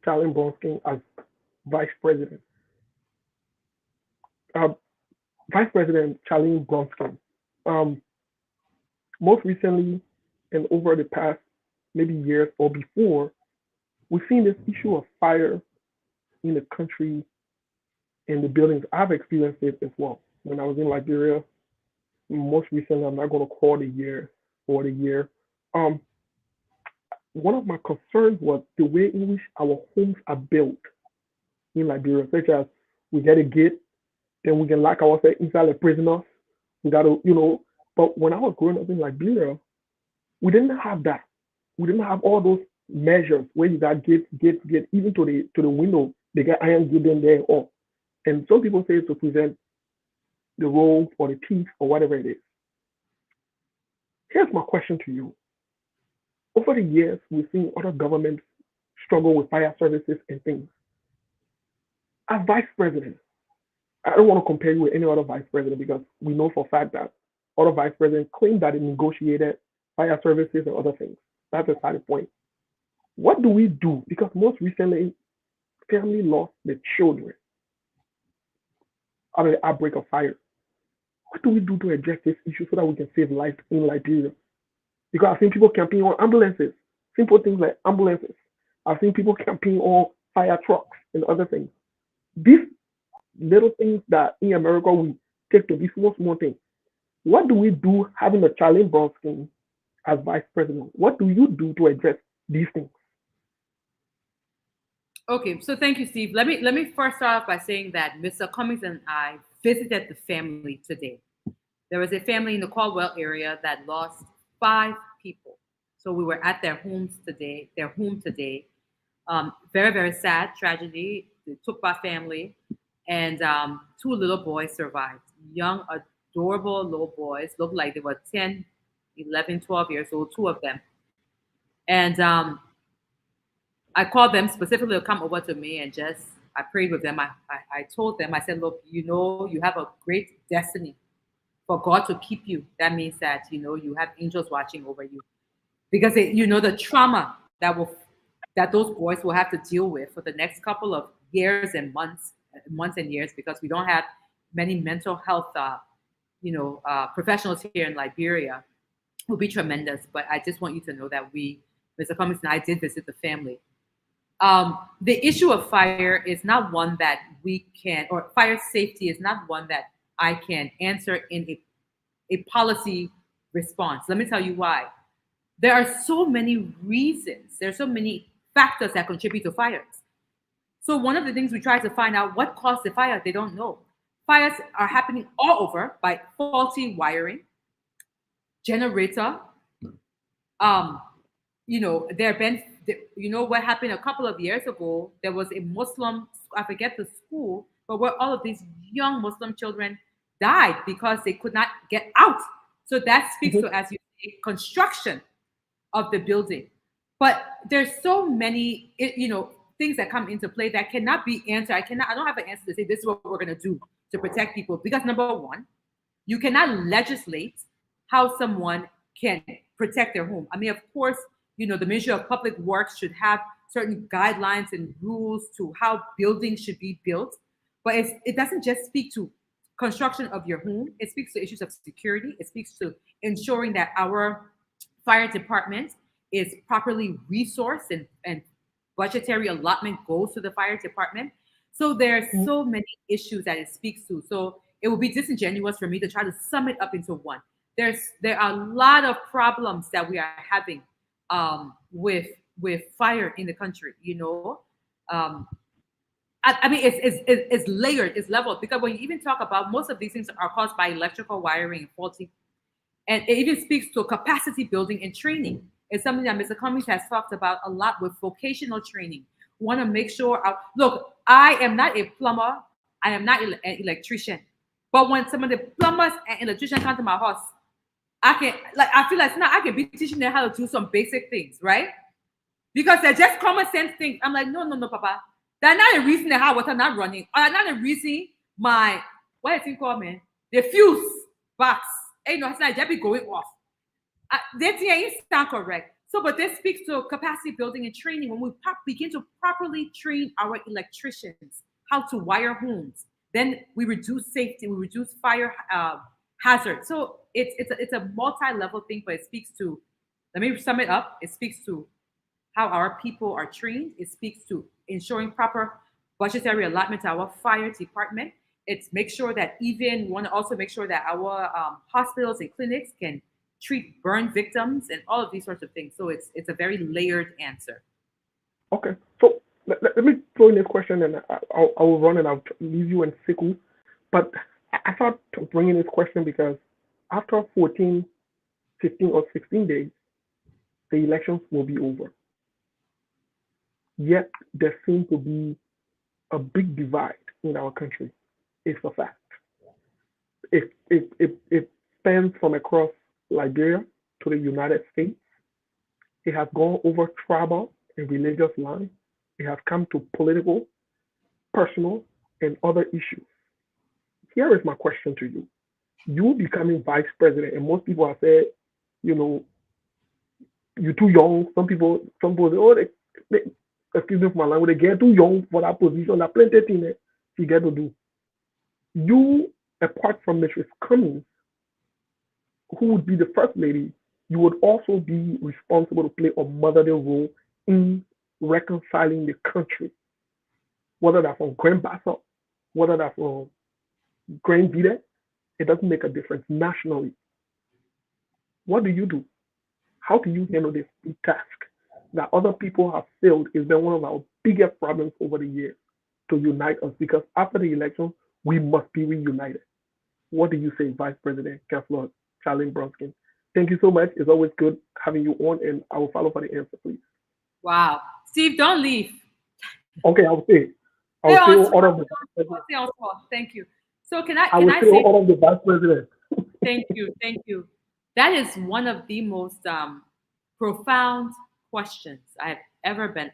Cllr Brumskine as vice president. Vice President Cllr Brumskine, most recently and over the past maybe years or before, we've seen this issue of fire in the country and the buildings. I've experienced it as well. When I was in Liberia, most recently, I'm not going to call the year or the year. One of my concerns was the way in which our homes are built. in Liberia, such as we get a gate, then we can lock ourselves inside the prisoners. We got to, but when I was growing up in Liberia, we didn't have that. We didn't have all those measures where you got gates, even to the window, they got iron gate in there or. And some people say it's to prevent the rogues or the thieves or whatever it is. Here's my question to you. Over the years, we've seen other governments struggle with fire services and things. As vice president, I don't want to compare you with any other vice president because we know for a fact that other vice presidents claim that they negotiated fire services and other things. That's a side point. What do we do? Because most recently, family lost their children out of the outbreak of fire. What do we do to address this issue so that we can save lives in Liberia? Because I've seen people camping on ambulances, simple things like ambulances. I've seen people camping on fire trucks and other things. These little things that in America we take to be small things. What do we do having a Cllr Brumskine as vice president? What do you do to address these things? Okay, so thank you, Steve. Let me first start off by saying that Mr. Cummings and I visited the family today. There was a family in the Caldwell area that lost 5 people. So we were at their home today. Very, very sad tragedy. They took my family, and 2 little boys survived. Young, adorable little boys, looked like they were 10, 11, 12 years old, 2 of them. And I called them specifically to come over to me and I prayed with them. I told them, I said, look, you have a great destiny for God to keep you. That means that, you have angels watching over you. Because, the trauma that those boys will have to deal with for the next couple of years and months and years, because we don't have many mental health, professionals here in Liberia, will be tremendous. But I just want you to know that Mr. Cummings and I did visit the family. The issue of fire is not one that or fire safety is not one that I can answer in a policy response. Let me tell you why. There are so many reasons. There are so many factors that contribute to fires. So one of the things we try to find out what caused the fire, they don't know. Fires are happening all over by faulty wiring, generator. There have been, what happened a couple of years ago, there was a Muslim, I forget the school, but where all of these young Muslim children died because they could not get out. So that speaks to, as you say, construction of the building. But there's so many, things that come into play that cannot be answered. I don't have an answer to say this is what we're going to do to protect people. Because number one, you cannot legislate how someone can protect their home. I mean, of course, the Ministry of Public Works should have certain guidelines and rules to how buildings should be built. But it doesn't just speak to construction of your home. It speaks to issues of security. It speaks to ensuring that our fire department is properly resourced and budgetary allotment goes to the fire department. So there's so many issues that it speaks to. So it would be disingenuous for me to try to sum it up into one. There are a lot of problems that we are having with fire in the country. I mean, it's layered, it's leveled, because when you even talk about most of these things are caused by electrical wiring and faulty, and it even speaks to capacity building and training. It's something that Mr. Cummings has talked about a lot with vocational training. We want to make sure, look, I am not a plumber, I am not an electrician, but when some of the plumbers and electricians come to my house, I feel like now I can be teaching them how to do some basic things, right? Because they're just common sense things. I'm like, no, Papa. That's not the reason the hot water not running. Or not the reason what is it called, man? The fuse box. It's not just be going off. That is not correct. So, but this speaks to capacity building and training. When we begin to properly train our electricians how to wire homes, then we reduce safety, we reduce fire hazard. So it's a multi-level thing, but it speaks to, let me sum it up. It speaks to how our people are trained. It speaks to ensuring proper budgetary allotment to our fire department. It's make sure that we want to also make sure that our hospitals and clinics can treat burn victims and all of these sorts of things. So it's a very layered answer. Okay, so let me throw in this question, and I will run and I'll leave you and Siku. But I thought to bring in this question because after 14, 15, or 16 days, the elections will be over. Yet there seems to be a big divide in our country. It's a fact. It spans from across Liberia to the United States. It has gone over tribal and religious lines. It has come to political, personal, and other issues. Here is my question to you. You becoming vice president, and most people have said, you know, you're too young. Some people say, oh, they excuse me for my language, they get too young for that position. There are plenty of things that you get to do. You, apart from Mrs. Cummings, who would be the first lady, you would also be responsible to play a motherly role in reconciling the country, whether that's from Grand Bassa, whether that's from Grand Vita, it doesn't make a difference nationally. What do you do? How do you handle this big task that other people have failed? Is been one of our biggest problems over the years to unite us, because after the election, we must be reunited. What do you say, Vice President Cllr Brumskine? Thank you so much. It's always good having you on, and I will follow for the answer, please. Wow. Steve, don't leave. Okay, I will say. I will say all of the. Thank you. So can I say say all of the Vice President? Thank you. That is one of the most profound questions I have ever been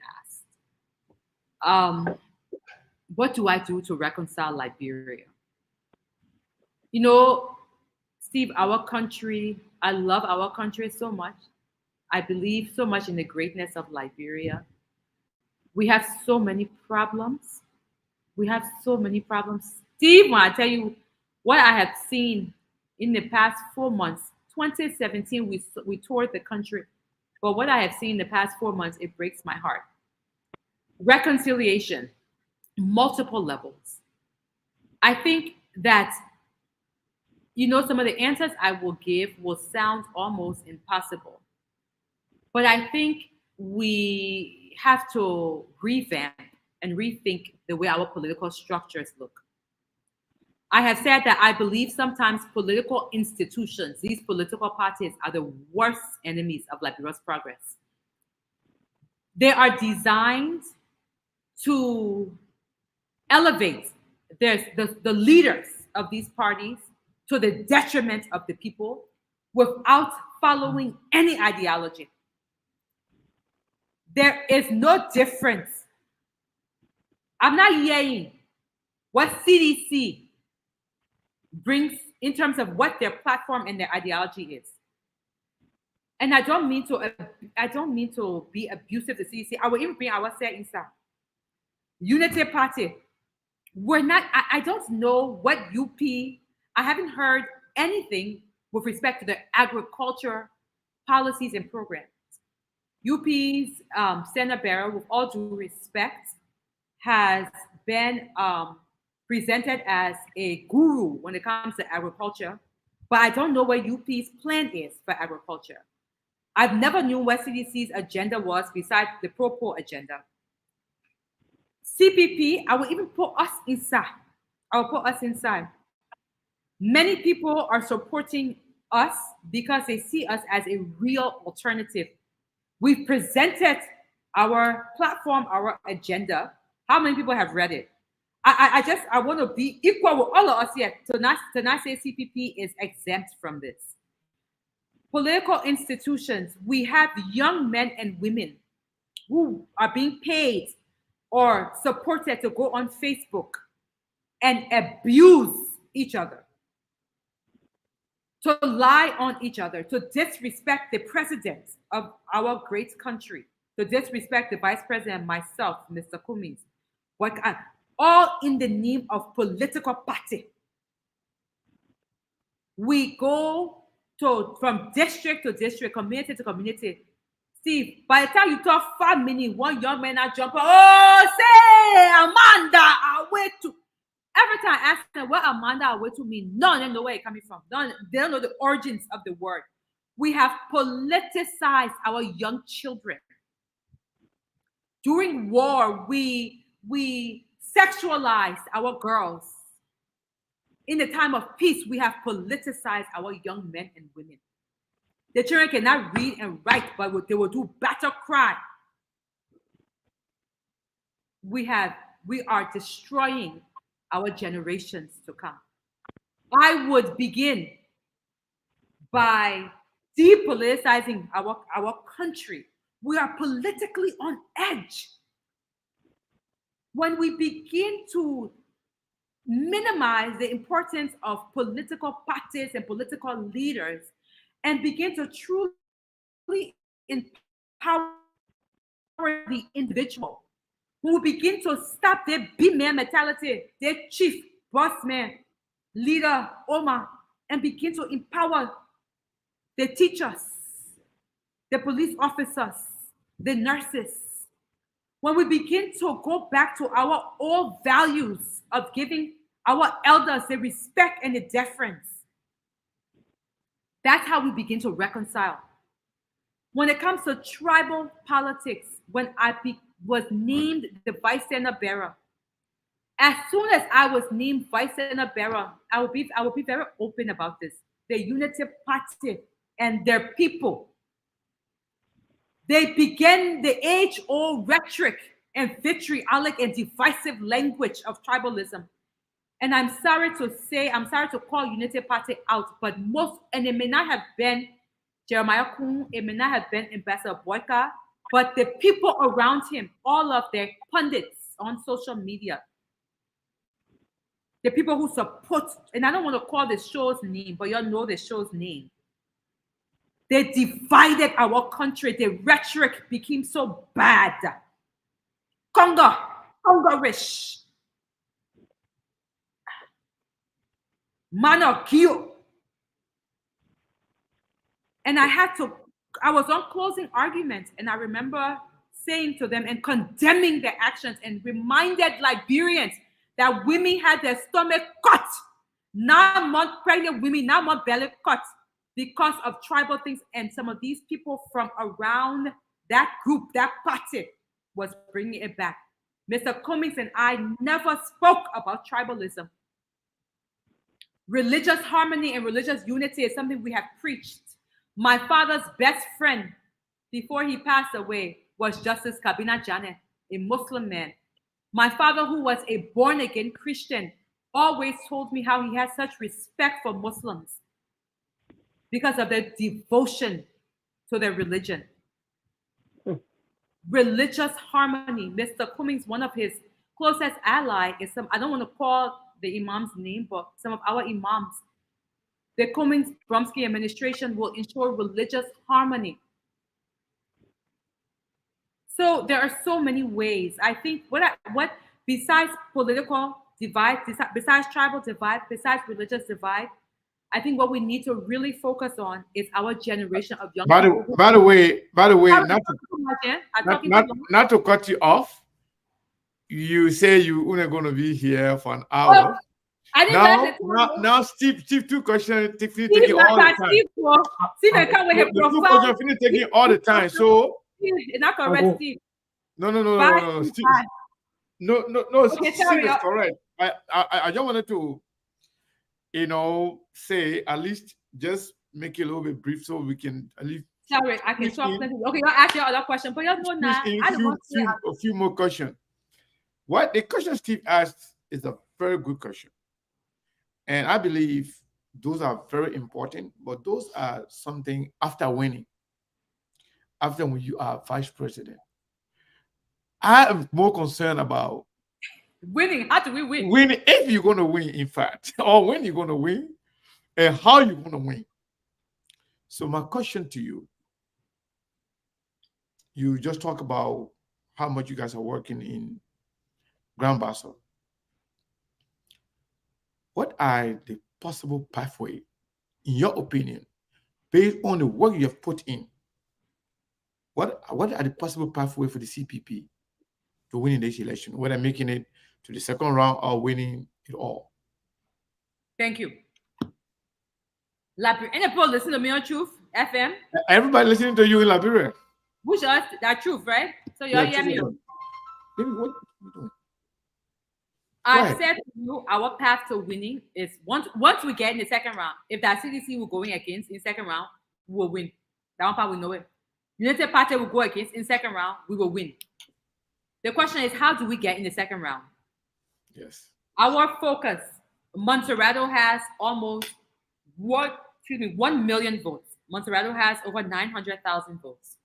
asked. What do I do to reconcile Liberia? You know, Steve, our country, I love our country so much. I believe so much in the greatness of Liberia. We have so many problems. Steve, when I tell you what I have seen in the past 4 months, 2017, we toured the country. But what I have seen in the past 4 months, it breaks my heart. Reconciliation, multiple levels. I think that, you know, some of the answers I will give will sound almost impossible. But I think we have to revamp and rethink the way our political structures look. I have said that I believe sometimes political institutions, these political parties, are the worst enemies of Liberia's progress. They are designed to elevate the leaders of these parties to the detriment of the people without following any ideology. There is no difference. I'm not hearing what CDC brings in terms of what their platform and their ideology is. And I don't mean to be abusive to CDC. I will even bring our say inside. Unity Party. We're not, I don't know what UP, I haven't heard anything with respect to the agriculture policies and programs. UP's Senator Barrow, with all due respect, has been presented as a guru when it comes to agriculture, but I don't know what UP's plan is for agriculture. I've never knew what CDC's agenda was besides the pro-poor agenda. CPP, I will even put us inside. Many people are supporting us because they see us as a real alternative. We've presented our platform, our agenda. How many people have read it? I want to be equal with all of us here to not say CPP is exempt from this. Political institutions, we have young men and women who are being paid or supported to go on Facebook and abuse each other, to lie on each other, to disrespect the president of our great country, to disrespect the vice president, myself, Mr. Cummings, all in the name of political party. We go from district to district, community to community. Steve, by the time you talk 5 minutes, one young man I jump up, oh, say, Amanda, Awetu. Every time I ask them what Amanda Awetu means, none of them know where it's coming from. They don't know the origins of the word. We have politicized our young children. During war, we we sexualize our girls. In the time of peace, we have politicized our young men and women. The children cannot read and write, but they will do battle cry. We are destroying our generations to come. I would begin by depoliticizing our country. We are politically on edge. When we begin to minimize the importance of political parties and political leaders and begin to truly empower the individual, when we begin to stop their B-man mentality, their chief, boss man, leader, Oma, and begin to empower the teachers, the police officers, the nurses, when we begin to go back to our old values of giving our elders the respect and the deference, that's how we begin to reconcile. When it comes to tribal politics, when I was named the vice senator bearer, as soon as I was named vice senator bearer, I will be very open about this. The Unity Party and their people, they began the age-old rhetoric and vitriolic and divisive language of tribalism. And I'm sorry to call Unity Party out, but and it may not have been Jeremiah Kuhn, it may not have been Ambassador Boyka, but the people around him, all of their pundits on social media, the people who support, and I don't want to call the show's name, but y'all know the show's name. They divided our country. The rhetoric became so bad. Congo-ish. Manokio. And I was on closing arguments, and I remember saying to them and condemning their actions and reminded Liberians that women had their stomach cut. 9 month pregnant women, 9 month belly cut because of tribal things. And some of these people from around that group, that party, was bringing it back. Mr. Cummings and I never spoke about tribalism. Religious harmony and religious unity is something we have preached. My father's best friend before he passed away was Justice Kabina Jane, a Muslim man. My father, who was a born-again Christian, always told me how he had such respect for Muslims because of their devotion to their religion. Religious harmony. Mr. Cummings, one of his closest allies, is I don't want to call the imam's name, but some of our imams. The Cllr Brumskine administration will ensure religious harmony. So there are so many ways. I think what besides political divide, besides tribal divide, besides religious divide, I think what we need to really focus on is our generation of young people. By the way, not to cut you off, you say you're only going to be here for an hour. Oh, I didn't now, Steve, 2 questions. Steve taking all the time. Steve taking all the time. So it's not correct, Steve. No, Steve. No. Okay, Steve is correct. I just wanted to, say at least just make it a little bit brief so we can at least. Sorry, I can talk. Okay, I'll ask you other question, but you know now. A few more questions. What the question Steve asked is a very good question. And I believe those are very important, but those are something after winning, after when you are vice president. I am more concerned about winning. How do we win? Winning, if you're going to win, in fact, or when you're going to win, and how you're going to win. So my question to you, you just talk about how much you guys are working in Grand Bassa. What are the possible pathway, in your opinion, based on the work you have put in? What are the possible pathway for the CPP to winning this election, whether making it to the second round or winning it all? Thank you. Any people listen to me on Truth FM? Everybody listening to you in Liberia. Which us that Truth, right? So you all hear me. What are you doing? I said to you, our path to winning is once we get in the second round, if that CDC we're going against in second round, we will win. That one part we know it. United Party will go against in second round, we will win. The question is, how do we get in the second round? Yes. Our focus, Montserrado has almost 1 million votes. Montserrado has over 900,000 votes.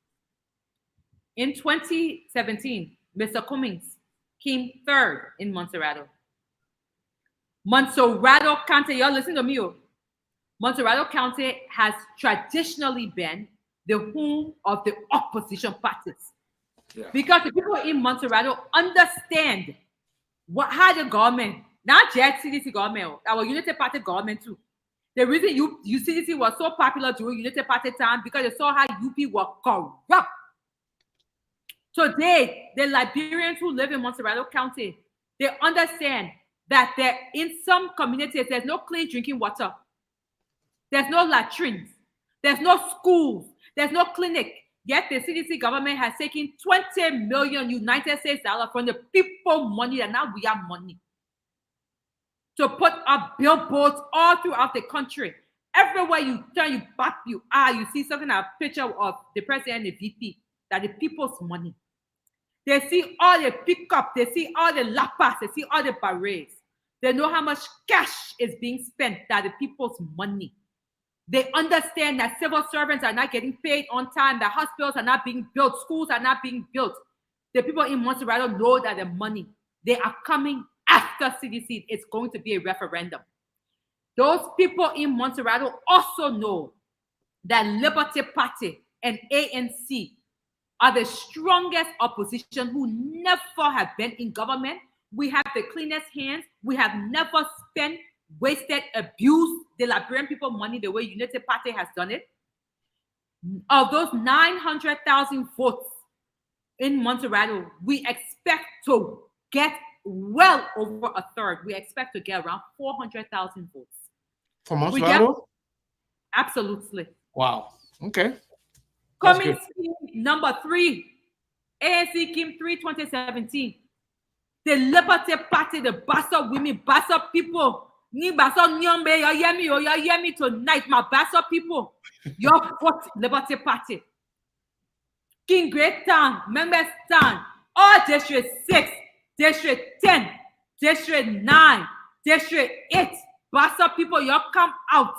In 2017, Mr. Cummings came third in Montserrado. Montserrado County, y'all listen to me. Montserrado County has traditionally been the home of the opposition parties. Yeah. Because the people in Montserrado understand how the government, not just CDC government, our United Party government too. The reason UCDC was so popular during United Party time because they saw how UP were corrupt. Today, the Liberians who live in Montserrado County, they understand that there in some communities, there's no clean drinking water. There's no latrines. There's no schools. There's no clinic. Yet the CDC government has taken 20 million United States dollars from the people money, and now we have money to put up billboards all throughout the country. Everywhere you turn, you see something, a picture of the president and the VP. That the people's money. They see all the pickup, they see all the lapas, they see all the berets. They know how much cash is being spent, that the people's money. They understand that civil servants are not getting paid on time, that hospitals are not being built, schools are not being built. The people in Montserrado know that the money, they are coming after CDC. It's going to be a referendum. Those people in Montserrado also know that Liberty Party and ANC are the strongest opposition who never have been in government. We have the cleanest hands. We have never spent, wasted, abused the Liberian people money the way United Party has done it. Of those 900,000 votes in Montserrado, we expect to get well over a third. We expect to get around 400,000 votes. For Montserrado? Absolutely. Wow. Okay. Coming number 3, ANC came 2017. The Liberty Party, the Bassa women, Bassa people, ni Bassa Nyombe, you hear me tonight, my Bassa people, your vote Liberty Party. King Great Town, Members Town, all District 6, District 10, District 9, District 8, Bassa people, you come out.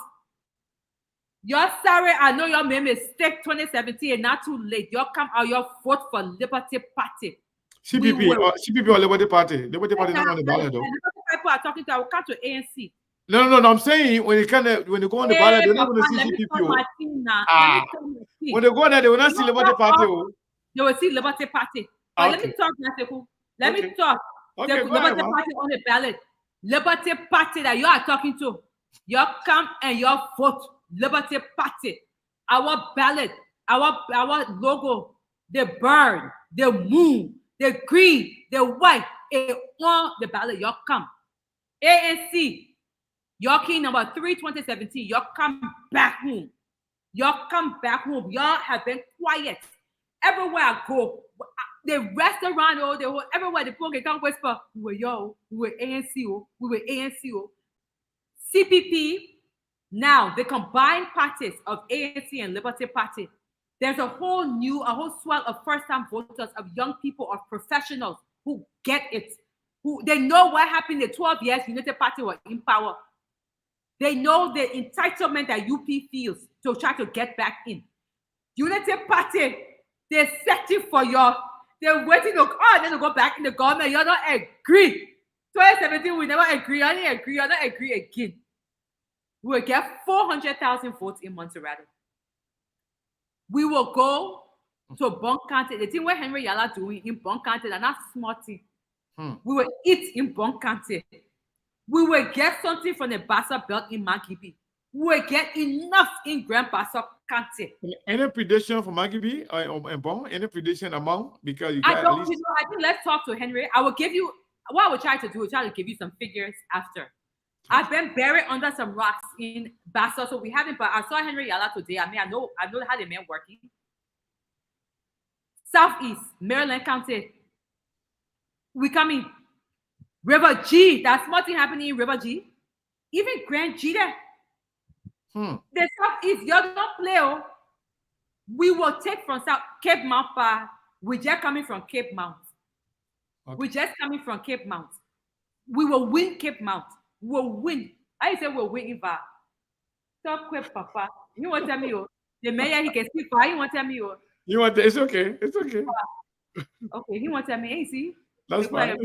You're sorry, I know you made a mistake 2017 and not too late. You come out, you vote for Liberty Party. CPP or Liberty Party. Liberty Party is not on the ballot though. People are talking to, I will come to ANC. No. I'm saying when you go on the ballot, they're not going to see CPP. When they go there, they will not see Liberty Party. They will see Liberty Party. But let me talk, Naseku. Let me talk. Okay, the Liberty Party on the ballot. Liberty Party that you are talking to. You come and you vote Liberty Party. Our ballot, our logo, the bird, the moon, the green, the white, on the ballot, you come. ANC, your king number 3, 2017, you come back home. You come back home. Y'all have been quiet. Everywhere I go, the restaurant, everywhere the people can come whisper, we were ANC, we were ANC. CPP, now the combined parties of ANC and Liberty Party, there's a whole swell of first-time voters, of young people, of professionals who get it, who they know what happened in the 12 years United Party were in power. They know the entitlement that UP feels to try to get back in. United Party, they're searching for they're waiting to go back in the government. You don't agree. 2017, we never agree. You don't agree again. We will get 400,000 votes in Montserrado. We will go to Bon County. The thing what Henry Yala doing in Bon County, they're not smart thing. We will eat in Bon County. We will get something from the Bassa Belt in Magibi. We will get enough in Grand Bassa County. Any prediction for Magibi and Bon? Any prediction amount? Because you got I think let's talk to Henry. I will give you what I will try to do is try to give you some figures after. I've been buried under some rocks in Bassa, so we haven't, but I saw Henry Yala today. I know how the men working. Southeast, Maryland County. We coming. River G, that's something happening in River G. Even Grand G there. The Southeast, you don't play. Oh. We will take from South Cape Mount. We're just coming from Cape Mount. Okay. We're just coming from Cape Mount. We will win Cape Mount. We'll win. I say we'll win Iva. Stop quick, Papa. You want to tell me? Oh, the mayor, he can speak for. You want to tell me? Oh. You want to, it's okay. It's okay. Okay, he want to tell me, hey, see? That's fine.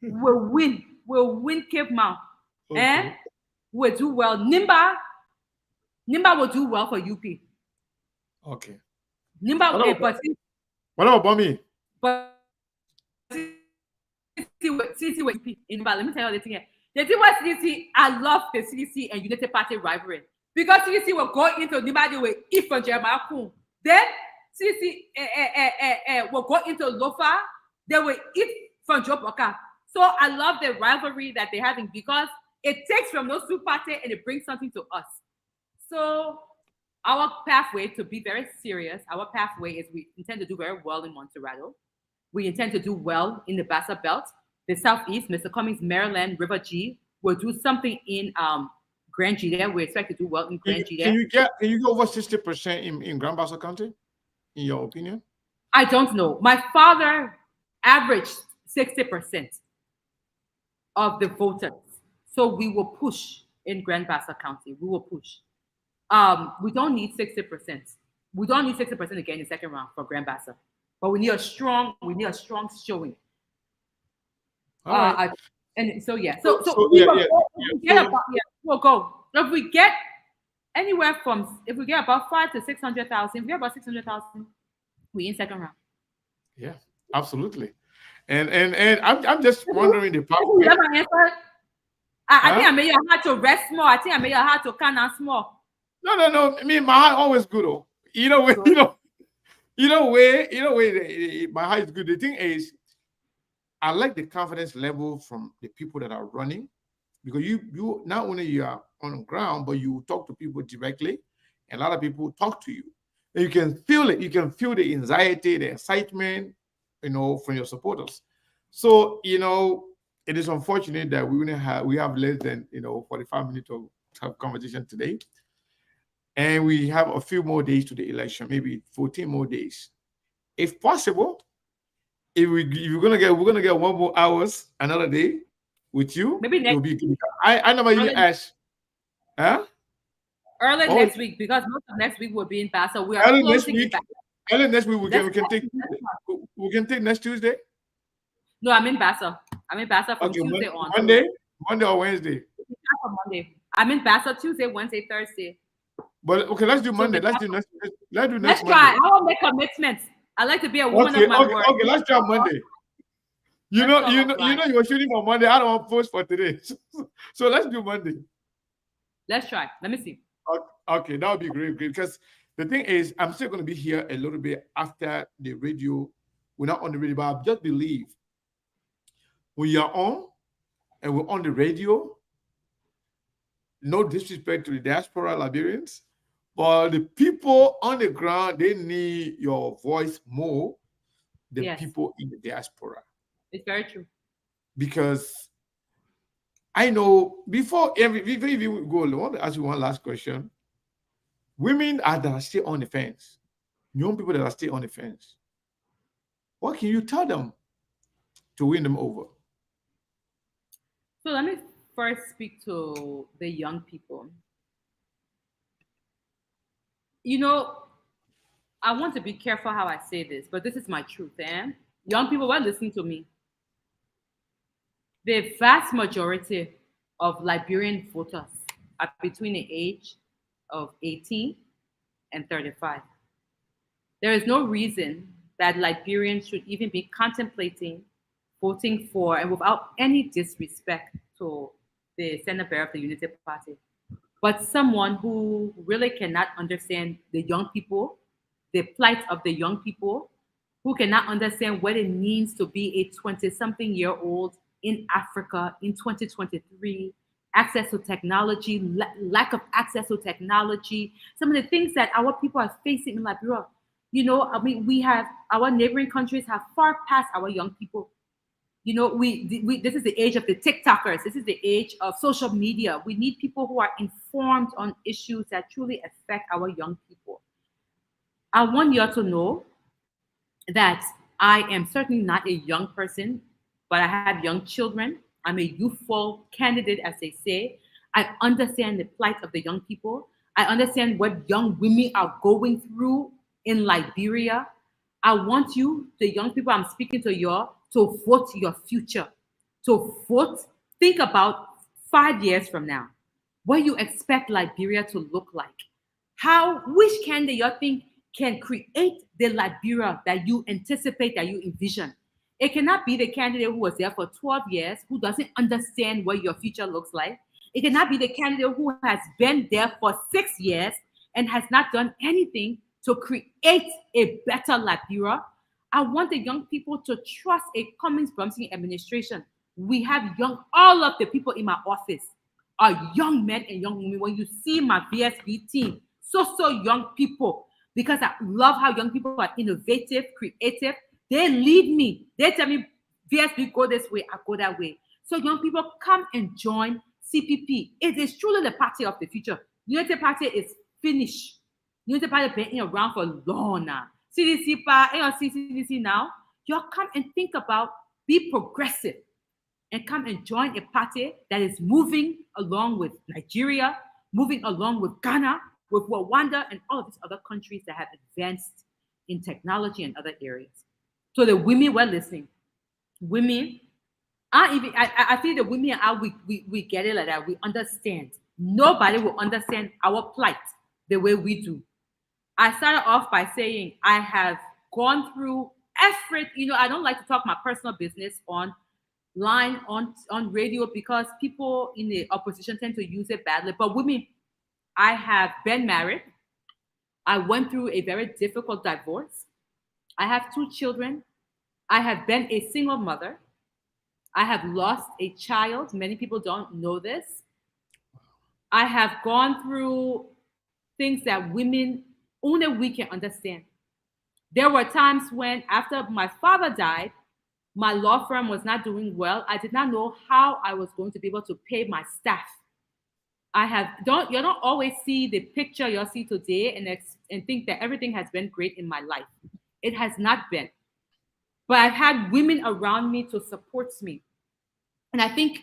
We'll win. We'll win Cape Mount. Okay. And we'll do well. Nimba will do well for UP. Okay. Nimba, what about Bummy? But see what UP in let me tell you the thing here. The thing was CDC, I love the CDC and United Party rivalry. Because CDC will go into Nimba with if from Jeremiah Kun. Then CDC will go into Lofa. They will eat from Joe Boka. So I love the rivalry that they're having because it takes from those two parties and it brings something to us. So our pathway, to be very serious, our pathway is we intend to do very well in Montserrat. We intend to do well in the Bassa Belt. The Southeast, Mr. Cummings, Maryland, River G, will do something in Grand G there. We expect to do well in Grand G there. Can you go over 60% in Grand Bassa County, in your opinion? I don't know. My father averaged 60% of the voters. So we will push in Grand Bassa County. We will push. We don't need 60%. We don't need 60% again in the second round for Grand Bassa. But we need a strong showing. Right. And so yeah. We'll go. If we get anywhere from if we get about 500,000 to 600,000, if we get about 600,000, we in second round. Yeah, absolutely. And I'm just wondering the part. I think I made your heart to rest more. I think I made your heart to count on small. No. I mean, my heart always good. Oh, way, my heart is good. The thing is, I like the confidence level from the people that are running, because you not only you are on the ground, but you talk to people directly, and a lot of people talk to you, and you can feel it. You can feel the anxiety, the excitement, from your supporters. So it is unfortunate that we have less than 45 minutes to have conversation today, and we have a few more days to the election, maybe 14 more days, if possible. We're gonna get 1 more hours another day with you. Maybe next. I know you ask, huh? Early next week, because most of next week will be in Bassa. We are early closing next week. Early next week we can take next Tuesday. No, I'm in Bassa. I'm in Bassa from Tuesday on. Monday or Wednesday. For Monday. I'm in Bassa Tuesday, Wednesday, Thursday. But okay, let's do Monday. Let's do next. Let's try. I will make commitments. I like to be a woman of my word. Okay, let's try Monday. You were shooting on Monday. I don't want to post for today. So let's do Monday. Let's try. Let me see. Okay, that would be great. Because the thing is, I'm still going to be here a little bit after the radio. We're not on the radio, but I just believe when you're on and we're on the radio, no disrespect to the diaspora Liberians, but the people on the ground, they need your voice more than people in the diaspora. It's very true. Because I know before we go, I want to ask you one last question. Women that are still on the fence, young people that are still on the fence, what can you tell them to win them over? So let me first speak to the young people. I want to be careful how I say this, but this is my truth. Young people are listening to me. The vast majority of Liberian voters are between the age of 18 and 35. There is no reason that Liberians should even be contemplating voting for, and without any disrespect to the Senate Bearer of the Unity Party, but someone who really cannot understand the young people, the plight of the young people, who cannot understand what it means to be a 20-something-year-old in Africa in 2023, access to technology, lack of access to technology, some of the things that our people are facing in Liberia. We have our neighboring countries have far past our young people. You know, this is the age of the TikTokers. This is the age of social media. We need people who are informed on issues that truly affect our young people. I want you all to know that I am certainly not a young person, but I have young children. I'm a youthful candidate, as they say. I understand the plight of the young people. I understand what young women are going through in Liberia. I want you, the young people I'm speaking to y'all, to vote your future. To vote, think about 5 years from now, what you expect Liberia to look like. Which candidate you think can create the Liberia that you anticipate, that you envision? It cannot be the candidate who was there for 12 years, who doesn't understand what your future looks like. It cannot be the candidate who has been there for 6 years and has not done anything to create a better Liberia. I want the young people to trust a Cllr Brumskine administration. We have all of the people in my office are young men and young women. When you see my VSB team, so young people, because I love how young people are innovative, creative. They lead me. They tell me, VSB, go this way, I go that way. So young people, come and join CPP. It is truly the party of the future. Unity Party is finished. Unity Party been around for long now. CDC, CDC now. Y'all come and think about, be progressive, and come and join a party that is moving along with Nigeria, moving along with Ghana, with Rwanda, and all of these other countries that have advanced in technology and other areas. So the women were listening. Women, I feel the women are we get it like that. We understand. Nobody will understand our plight the way we do. I started off by saying I have gone through every, I don't like to talk my personal business on line on radio because people in the opposition tend to use it badly. But women, I have been married. I went through a very difficult divorce. I have 2 children. I have been a single mother. I have lost a child. Many people don't know this. I have gone through things that women, only we can understand. There were times when, after my father died, my law firm was not doing well. I did not know how I was going to be able to pay my staff. You don't always see the picture you'll see today and think that everything has been great in my life. It has not been. But I've had women around me to support me. And I think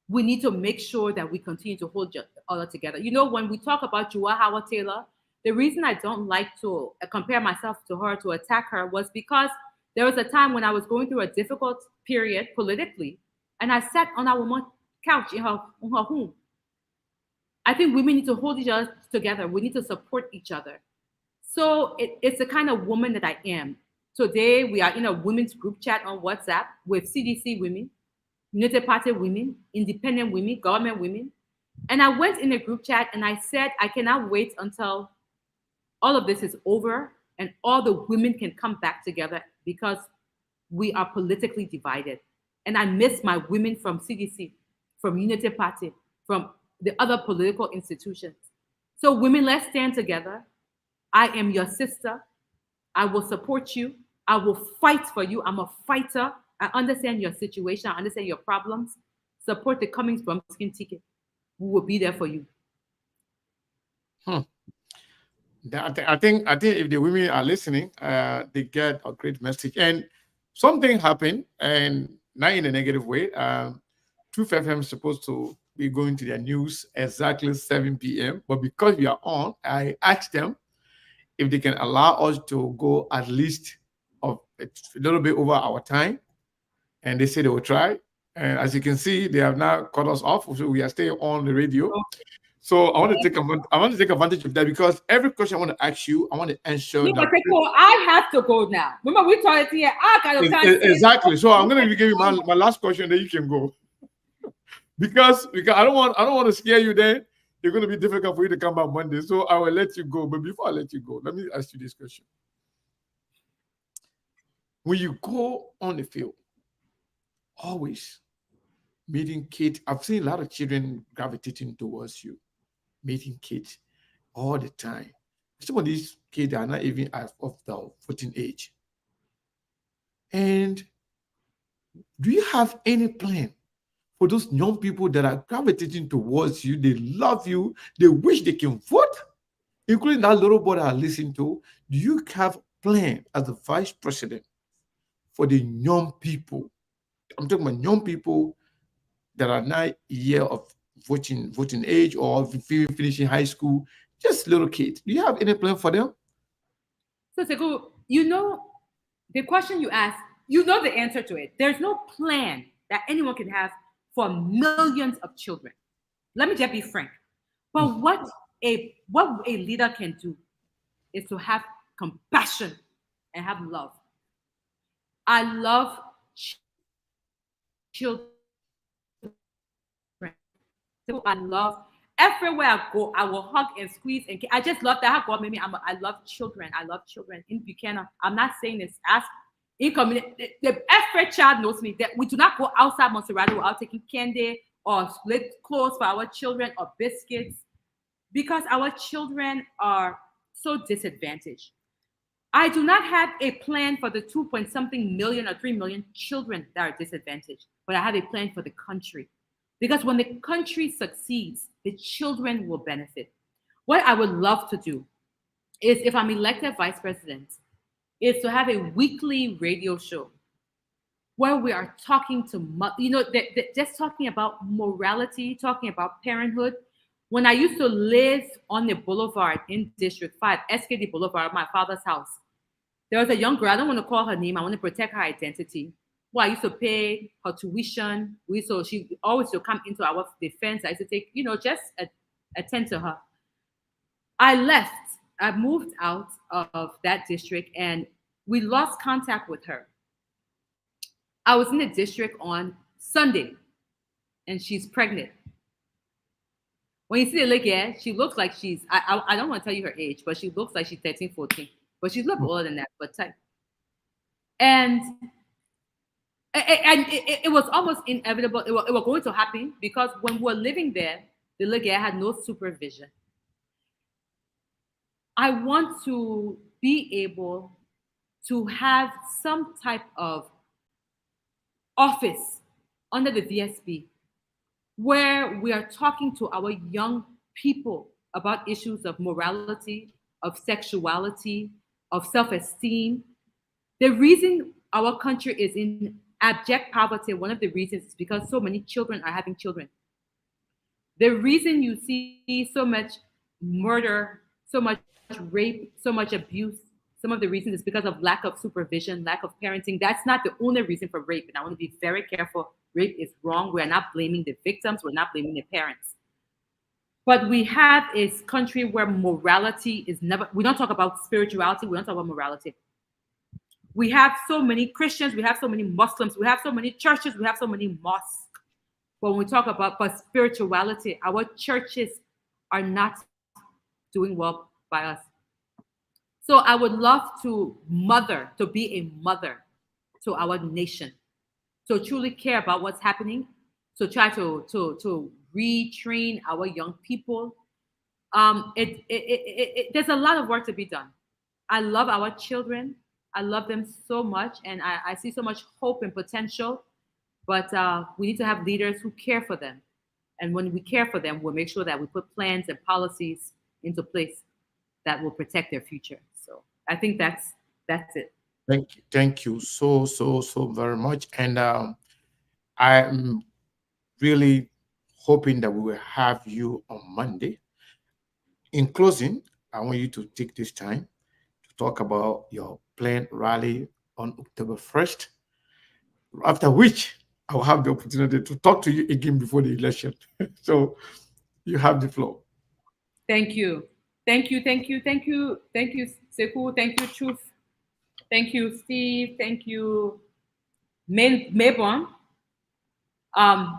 we need to make sure that we continue to hold other together. When we talk about Joa Howard Taylor, the reason I don't like to compare myself to her, to attack her, was because there was a time when I was going through a difficult period politically, and I sat on our woman's couch in her home. I think women need to hold each other together. We need to support each other. So it's the kind of woman that I am. Today, we are in a women's group chat on WhatsApp with CDC women, Unity Party women, independent women, government women. And I went in a group chat and I said, I cannot wait until all of this is over and all the women can come back together because we are politically divided. And I miss my women from CDC, from Unity Party, from the other political institutions. So women, let's stand together. I am your sister. I will support you. I will fight for you. I'm a fighter. I understand your situation. I understand your problems. Support the Cllr Brumskine ticket. We will be there for you. I think if the women are listening, they get a great message. And something happened, and not in a negative way. Truth FM is supposed to be going to their news exactly 7 p.m. But because we are on, I asked them if they can allow us to go at least a little bit over our time. And they said they will try. And as you can see, they have now cut us off. So we are still on the radio. So I want to take advantage of that because every question I want to ask you, I want to ensure that I have to go now. Remember, we talked here. I got to exactly. So I'm going to give you my last question, then you can go. because I don't want to scare you. Then it's going to be difficult for you to come back Monday. So I will let you go. But before I let you go, let me ask you this question: when you go on the field, always meeting kids. I've seen a lot of children gravitating towards you, meeting kids all the time. Some of these kids are not even of the 14 age. And Do you have any plan for those young people that are gravitating towards you? They love you. They wish they can vote, including that little boy that I listened to. Do you have a plan as the vice president for the young people? I'm talking about young people that are not a year of voting age or finishing high school, just little kids. Do you have any plan for them? So Sekou, you know, the question you asked, you know the answer to it. There's no plan that anyone can have for millions of children. Let me just be frank. But what a leader can do is to have compassion and have love. I love children. I love everywhere I go. I will hug and squeeze, and I just love that. God made me. I love children. I love children. In Buchanan, I'm not saying this. Ask in community. Every child knows me that we do not go outside Montserrat without taking candy or split clothes for our children or biscuits, because our children are so disadvantaged. I do not have a plan for the 2-point-something million or 3 million children that are disadvantaged, but I have a plan for the country. Because when the country succeeds, the children will benefit. What I would love to do is, if I'm elected vice president, is to have a weekly radio show where we are talking to, just talking about morality, talking about parenthood. When I used to live on the boulevard in District 5, SKD Boulevard, my father's house, there was a young girl, I don't want to call her name, I want to protect her identity. Well, I used to pay her tuition. She always used to come into our defense. I used to take, just attend to her. I left. I moved out of that district and we lost contact with her. I was in the district on Sunday and she's pregnant. When you see the lady, she looks like she's, I don't want to tell you her age, but she looks like she's 13, 14. But she's a little older than that, but tight. And it was almost inevitable. It was going to happen because when we were living there, the little girl had no supervision. I want to be able to have some type of office under the VSB where we are talking to our young people about issues of morality, of sexuality, of self-esteem. The reason our country is in abject poverty, one of the reasons is because so many children are having children. The reason you see so much murder, so much rape, so much abuse, some of the reasons is because of lack of supervision, lack of parenting. That's not the only reason for rape. And I want to be very careful. Rape is wrong. We're not blaming the victims. We're not blaming the parents. But we have a country where morality is never, we don't talk about spirituality. We don't talk about morality. We have so many Christians, we have so many Muslims, we have so many churches, we have so many mosques. But when we talk about spirituality, our churches are not doing well by us. So I would love to be a mother to our nation, to truly care about what's happening, to try to retrain our young people. There's a lot of work to be done. I love our children. I love them so much, and I see so much hope and potential, but we need to have leaders who care for them. And when we care for them, we'll make sure that we put plans and policies into place that will protect their future. So I think that's it. Thank you so very much. And I'm really hoping that we will have you on Monday. In closing, I want you to take this time to talk about your planned rally on October 1st, after which I will have the opportunity to talk to you again before the election. So you have the floor. Thank you. Thank you, Sekou. Thank you, Truth. Thank you, Steve. Thank you, Mabon.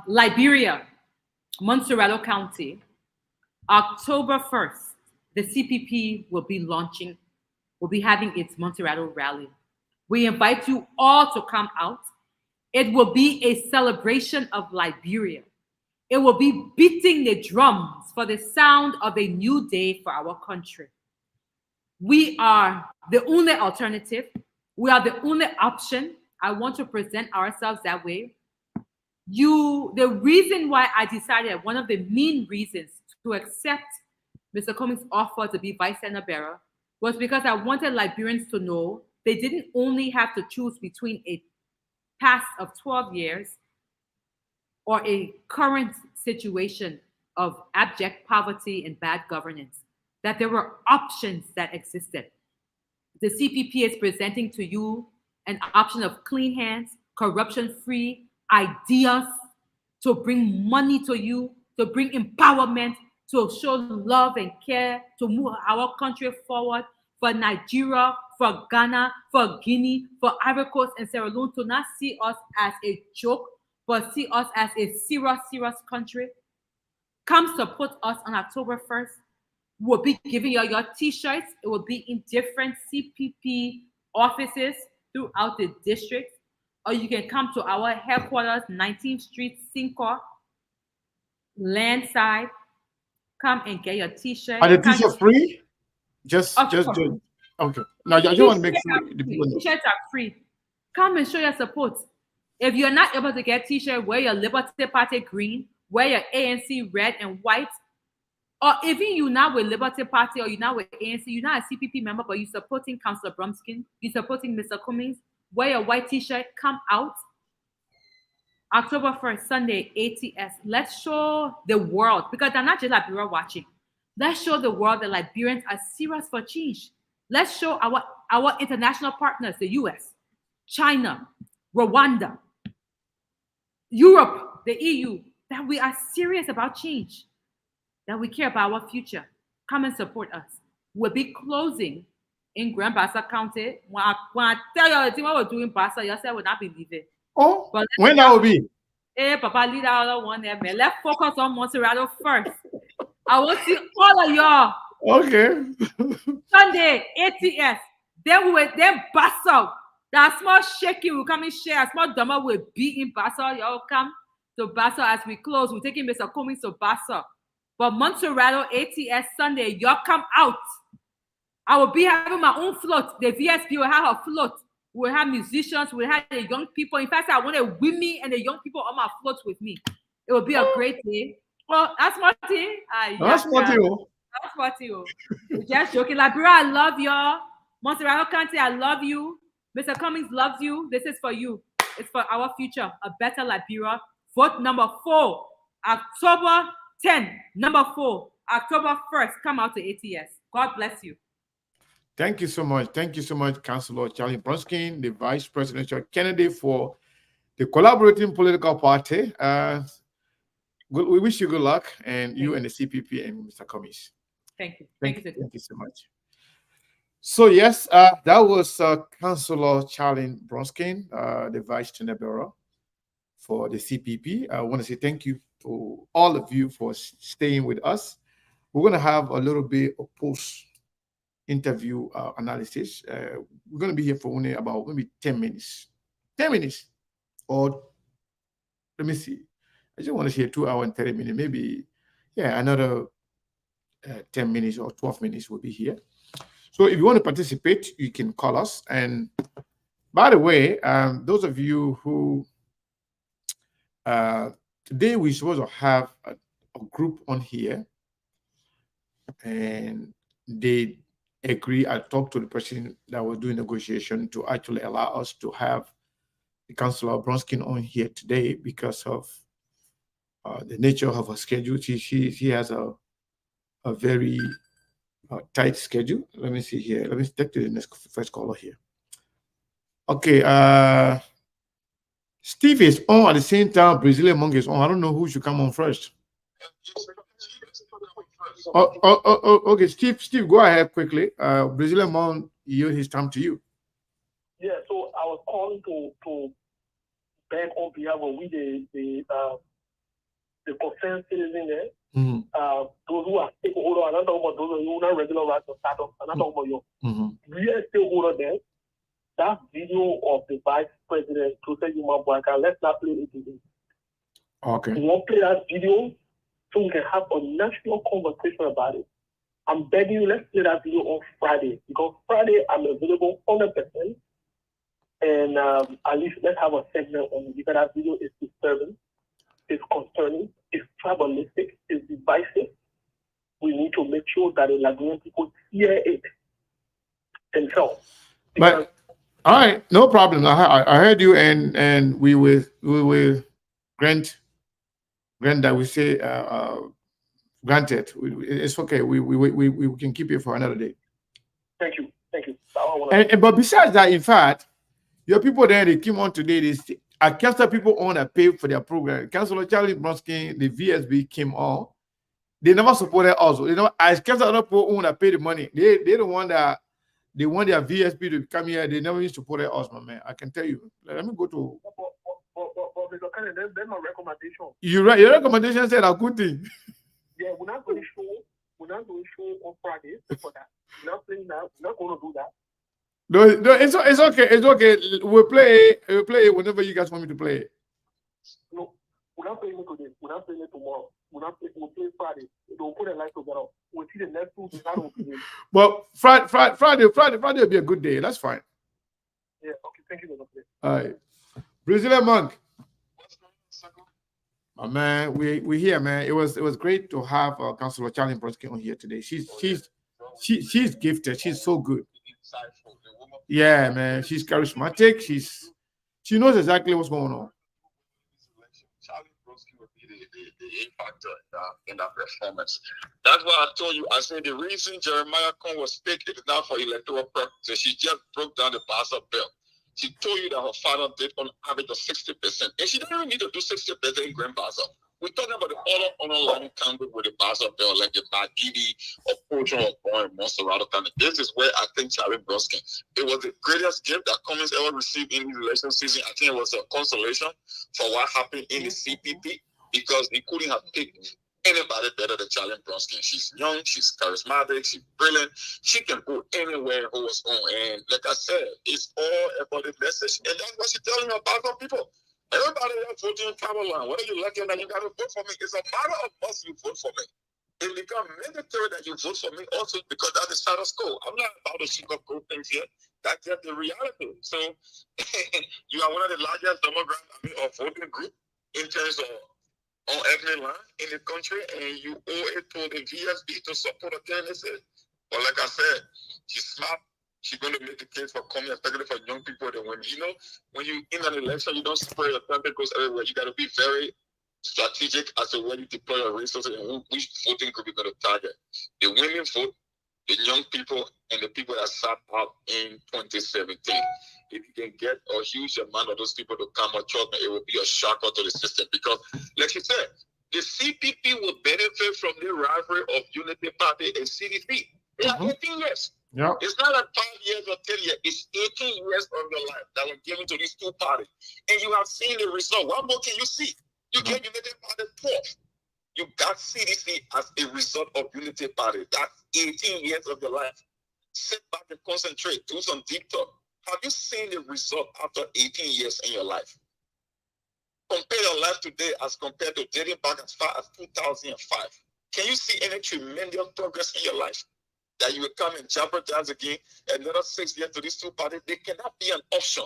Liberia, Montserrat County, October 1st, the CPP will be having its Montserrat rally. We invite you all to come out. It will be a celebration of Liberia. It will be beating the drums for the sound of a new day for our country. We are the only alternative. We are the only option. I want to present ourselves that way. The reason why I decided, one of the main reasons to accept Mr. Cummings' offer to be Vice Senate bearer was because I wanted Liberians to know they didn't only have to choose between a past of 12 years or a current situation of abject poverty and bad governance, that there were options that existed. The CPP is presenting to you an option of clean hands, corruption-free ideas to bring money to you, to bring empowerment, to show love and care, to move our country forward, for Nigeria, for Ghana, for Guinea, for Ivory Coast and Sierra Leone to not see us as a joke, but see us as a serious, serious country. Come support us on October 1st. We'll be giving you your t-shirts. It will be in different CPP offices throughout the district. Or you can come to our headquarters, 19th Street, Sincor, Landside. Come and get your t-shirt. Are the t-shirts free? Just okay. No, I just want to make sure the people know. T-shirts are free. Come and show your support. If you're not able to get t-shirt, wear your Liberty Party green, wear your ANC red and white. Or even you're not with Liberty Party or you're not with ANC, you're not a CPP member, but you're supporting Cllr Brumskine, you're supporting Mr. Cummings, wear your white t-shirt, come out. October 1st, Sunday, ATS. Let's show the world, because they're not just Liberia watching. Let's show the world that Liberians are serious for change. Let's show our international partners, the US, China, Rwanda, Europe, the EU, that we are serious about change, that we care about our future. Come and support us. We'll be closing in Grand Bassa County. When I tell you the thing what we're doing in Bassa, you will not believe it. Oh, but when that will be? Hey, Papa, lead out one there, man. Let's focus on Montserrat first. I want to see all of y'all. Okay. Sunday, ATS. Then Bassa. That small shaking will come and share. A small drummer will be in Bassa. Y'all come to Bassa as we close. We're taking Mr. Cummings to Bassa. But Montserrat ATS Sunday, y'all come out. I will be having my own float. The VSP will have a float. We'll have musicians. We'll have the young people. In fact, I wanted women and the young people on my float with me. It will be a great day. Well, that's my thing. That's my thing. That's what you. Just joking. Liberia, I love y'all. Montserrat County, I love you. Mr. Cummings loves you. This is for you. It's for our future. A better Liberia. Vote number 4. October 10. Number 4. October 1st. Come out to ATS. God bless you. Thank you so much. Thank you so much, Cllr Cllr Brumskine, the vice presidential candidate for the collaborating political party. We wish you good luck, and you and the CPP and Mr. Cummings. Thank you. Thank you so much. So yes, that was Cllr Cllr Brumskine, the vice chancellor bureau for the CPP. I want to say thank you to all of you for staying with us. We're going to have a little bit of post-interview analysis. We're going to be here for only about maybe 10 minutes. 10 minutes. Or let me see. I just want to say 2 hours and 30 minutes. Maybe, yeah, another 10 minutes or 12 minutes will be here. So if you want to participate, you can call us. And by the way, those of you who today we're supposed to have a group on here, and they agree. I talked to the person that was doing negotiation to actually allow us to have the Cllr Brumskine on here today because of the nature of her schedule. She has a very tight schedule. Let me see here. Let me take to the first caller here. Okay. Steve is on at the same time. Brazilian Monk is on. I don't know who should come on first. Okay, Steve, go ahead quickly. Brazilian Monk, yield his time to you. Yeah, so I was calling to beg on behalf of the concerned citizen there. Those who are stakeholders, I'm not talking about those who are not regular rights or startups, I'm not talking about you. Real stakeholder there. That video of the vice president to say you let's not play it today. Okay. We won't play that video so we can have a national conversation about it. I'm begging you, let's play that video on Friday, because Friday I'm available 100%. And at least let's have a segment on it because that video is disturbing, it's concerning, it's tribalistic, it's divisive. We need to make sure that the Liberian people hear it themselves. But all right, no problem. I heard you, and we will grant that. We say granted. It's okay. We can keep it for another day. Thank you. But besides that, in fact, your people there, they came on today. I Cllr people on a pay for their program. Councillor Cllr Brumskine, the VSB came on. They never supported us. You know, as Cllr other people own a pay the money. They don't want that. They want their VSB to come here. They never even supported us, my man. I can tell you. Let me go to. That's my recommendation. Your recommendation said a good thing. Yeah, we're not going to show on Friday for that. We're not saying that. We're not going to do that. No, it's okay. It's okay. We'll play it whenever you guys want me to play it. No, we're not playing it today. We're not playing it tomorrow. We'll play Friday. We'll put a light together. We'll see the next 2 days. Well, Friday will be a good day. That's fine. Yeah, okay. Thank you. All right. Brazilian Monk. Oh, man, we here, man. It was great to have Councillor Cllr Brumskine on here today. She's gifted. She's so good. Yeah, man. She's charismatic. She knows exactly what's going on. Cllr Brumskine would be the impact in that performance. That's why I told you. I said the reason Jeremiah Cohn was picked is not for electoral purposes. She just broke down the Basel bill. She told you that her father did on average of 60%. And she didn't even need to do 60% in Grand Basel. We're talking about the other online candidate with the Basel bill, like the Magidi or Portion or Boy Monserrato candidate. This is where I think Cllr Brumskine, it was the greatest gift that Cummins ever received in his election season. I think it was a consolation for what happened in the CPP because he couldn't have picked anybody better than Cllr Brumskine. She's young, she's charismatic, she's brilliant. She can go anywhere who was on. And like I said, it's all about the message. And that's what she's telling you about some people. Everybody that's voting in Caroline, whether you like it or not, you got to vote for me. It's a matter of must you vote for me. It becomes mandatory that you vote for me also because that's the status quo. I'm not about to sugarcoat things here. That's just the reality. So you are one of the largest demographics of voting group in terms of on every line in the country, and you owe it to the VSB to support a candidate. But like I said, she's smart. She's going to make the case for coming, especially for young people. That when when you in an election, you don't spread your tentacles everywhere. You got to be very strategic as to where you deploy your resources and which voting group you're going to target. The women vote, the young people, and the people that sat out in 2017. If you can get a huge amount of those people to come or trust me, it will be a shocker to the system. Because, like you said, the CPP will benefit from the rivalry of Unity Party and CDP. They are 18 years. Yeah. It's not like 5 years or 10 years. It's 18 years of your life that were given to these two parties. And you have seen the result. What more can you see? You get Unity Party 4th. You got CDC as a result of Unity Party. That's 18 years of your life. Sit back and concentrate. Do some deep thought. Have you seen the result after 18 years in your life? Compare your life today as compared to dating back as far as 2005. Can you see any tremendous progress in your life? That you will come and jeopardize again another 6 years to these two parties? They cannot be an option.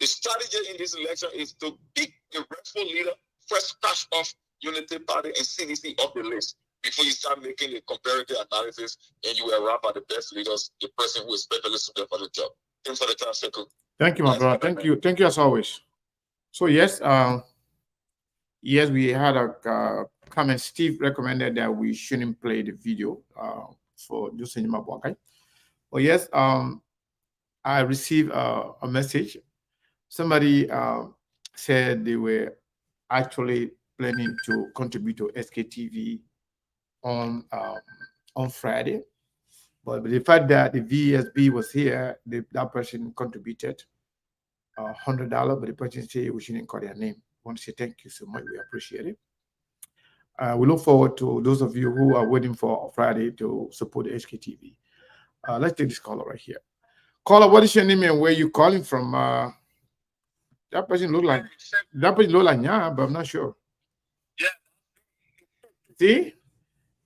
The strategy in this election is to pick the rightful leader, first crash off Unity Party and CDC off the list before you start making a comparative analysis and you arrive at the best leaders, the person who is specially suited for the job. Thanks for the time, Sekou. Thank you, my brother. Thank you. Thank you as always. So yes, yes, we had a comment. Steve recommended that we shouldn't play the video for just in my book. Okay? But yes, I received a message. Somebody said they were actually planning to contribute to SKTV on Friday. But the fact that the VSB was here, that person contributed $100, but the person said we shouldn't call their name. I want to say thank you so much. We appreciate it. We look forward to those of you who are waiting for Friday to support the HKTV. Let's take this caller right here. Caller, what is your name and where you calling from? That person look like yeah, but I'm not sure. Yeah. See?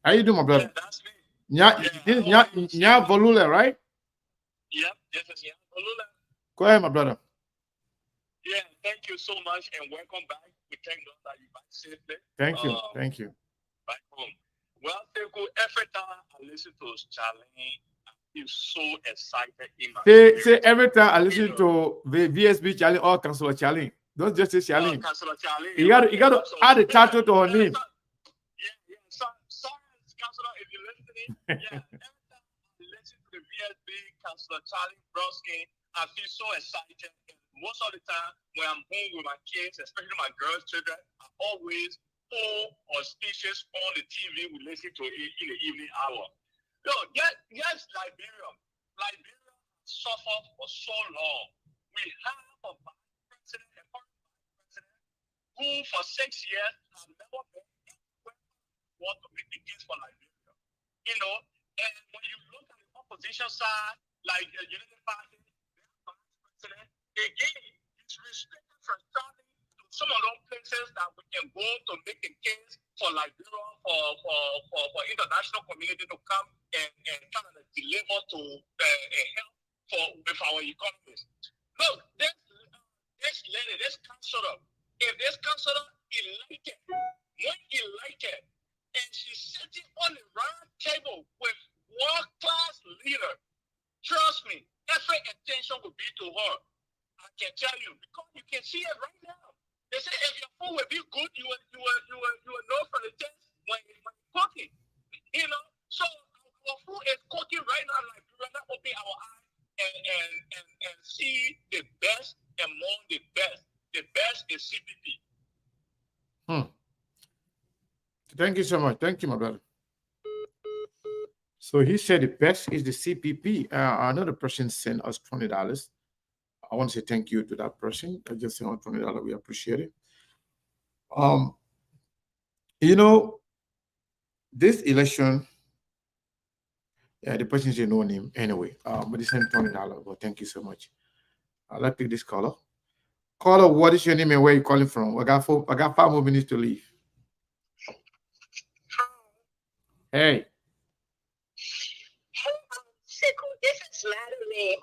How you doing, my brother? Yeah, that's me. This is Nya Volula, right? Yep, this is Nya Volula. Go ahead, my brother. thank you so much and welcome back. We thank God that you back safely. Thank you. Thank you. Back home. Well, every time I listen to Charlie, I feel so excited in my Say every time I listen to the VSB Charlie or Councilor Charlie, don't just say Charlie. Councilor Charlie. You got to add a title to her name. Sorry, Councilor, if you're listening. Yeah, every time I listen to the VSB Cllr Brumskine, I feel so excited. And most of the time when I'm home with my kids, especially my girls' children, I always pull or speeches on the TV we listen to it in the evening hour. Look, yes, Liberia suffered for so long. We have a vice president, a foreign vice president, who for 6 years has never been want to make the case for Liberia. You know, and when you look at the opposition side, like the United Party, their vice president, again, it's restricted from traveling to some of those places that we can go to make a case for Liberia, for international community to come and kind of deliver to help with our economies. Look, this lady, this councilor, if this councilor elected, when elected, and she's sitting on the round table with world-class leader, trust me, every attention will be to her. I can tell you, because you can see it right now. They say if your food will be good, you will know from the taste when it's cooking. You know, so our food is cooking right now. Like we rather open our eyes and see the best among the best. The best is CPP. Thank you so much. Thank you, my brother. So he said the best is the CPP. Another person sent us $20. I want to say thank you to that person. I just sent us $20. We appreciate it. You know, this election, the person said no name anyway. But he sent $20. But thank you so much. Let's take this caller. Caller, what is your name and where you calling from? I got 5 more minutes to leave. Hey. This is Madeline.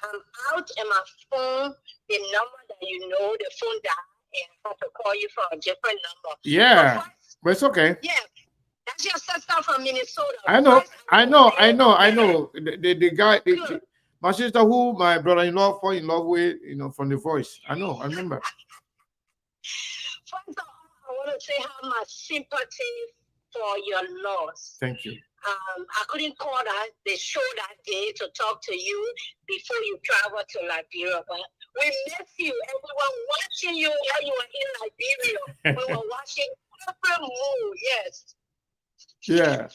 I'm out and my phone, the number that you know, the phone died, and I have to call you from a different number. Yeah, but it's okay. Yeah, that's your sister from Minnesota. I know. The guy, my sister, who my brother-in-law fall in love with, you know, from the voice. I know. I remember. First of all, I want to say how my sympathy for your loss. Thank you. I couldn't call the show that day to talk to you before you travel to Liberia, but we miss you and we were watching you while you were in Liberia. We were watching every move, yes. Yeah,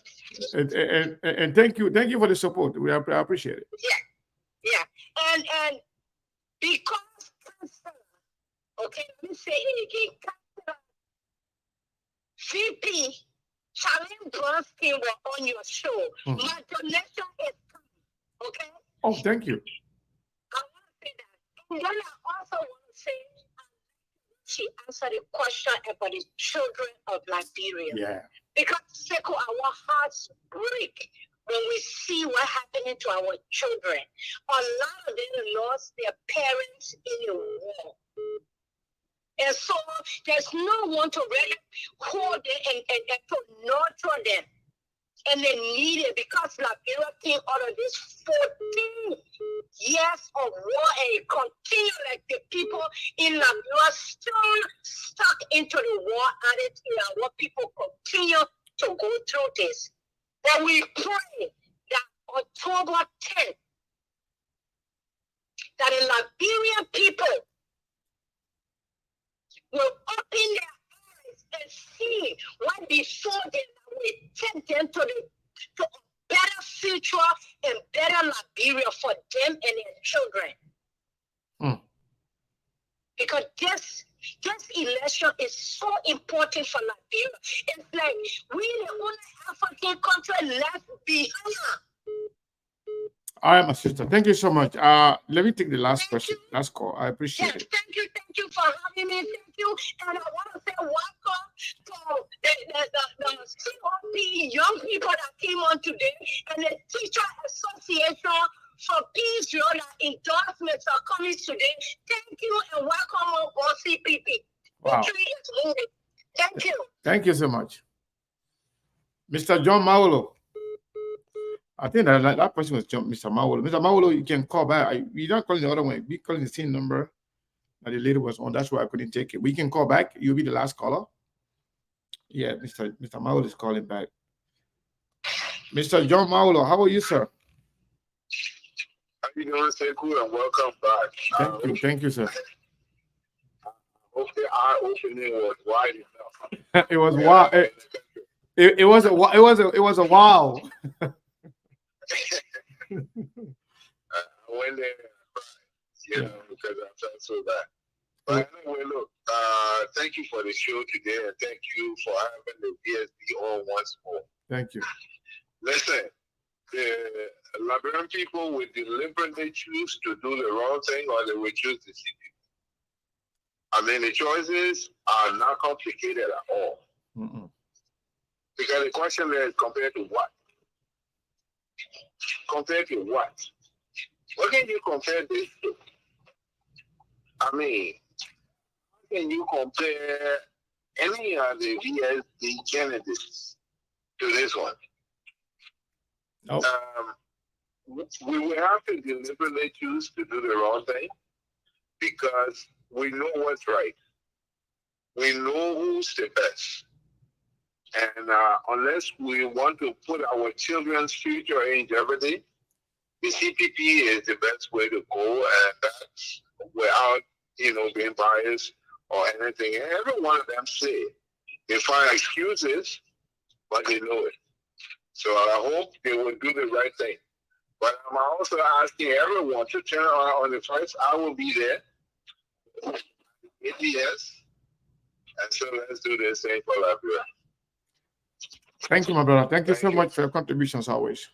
and thank you for the support. I appreciate it. Yeah, and because okay, let me say it again. VP Cllr Brumskine were on your show. My donation is coming, okay? Oh, thank you. I want to say that. And then I also want to say she answered a question about the children of Liberia. Yeah. Because Seko, our hearts break when we see what happening to our children. A lot of them lost their parents in the war. And so there's no one to really hold them and to nurture them. And they need it because Liberia came out of this 14 years of war and it continued like the people in Liberia still stuck into the war attitude and what people continue to go through this. But we pray that October 10th, that the Liberian people will open their eyes and see what before them will take them to a better future and better Liberia for them and their children. Because this election is so important for Liberia. It's like we the only African country left behind. All right, my sister. Thank you so much. Let me take the last question. Last call. I appreciate it. Thank you for having me. Thank you. And I want to say welcome to the CPP young people that came on today and the Teacher Association for Peace. Your endorsements are coming today. Thank you and welcome Thank you so much. Mr. John Maulo. I think that person was Mr. Maulo. Mr. Maulo, you can call back. We're not calling the other one. We're calling the same number that the lady was on. That's why I couldn't take it. We can call back. You'll be the last caller. Yeah, Mr. Maulo is calling back. Mr. John Maulo, how are you, sir? How you doing, Sekou? And welcome back. Thank you, sir. Hope the eye opening was wide enough. It was wow. It was a wow. I went there, because I felt so bad. But anyway, look, thank you for the show today, and thank you for having the VSB on once more. Thank you. Listen, the Liberian people will deliberately choose to do the wrong thing, or they will choose the CPP. I mean, the choices are not complicated at all. Because the question is, compared to what? Compared to what? What can you compare this to? I mean, how can you compare any of the VSD candidates to this one? Nope. We will have to deliberately choose to do the wrong thing because we know what's right. We know who's the best. And unless we want to put our children's future in jeopardy, the CPP is the best way to go, and that's without, being biased or anything. And every one of them say they find excuses, but they know it. So I hope they will do the right thing. But I'm also asking everyone to turn on the first. I will be there. Yes. And so let's do the same for Liberia. Thank you, my brother. Thank you so much for your contributions always.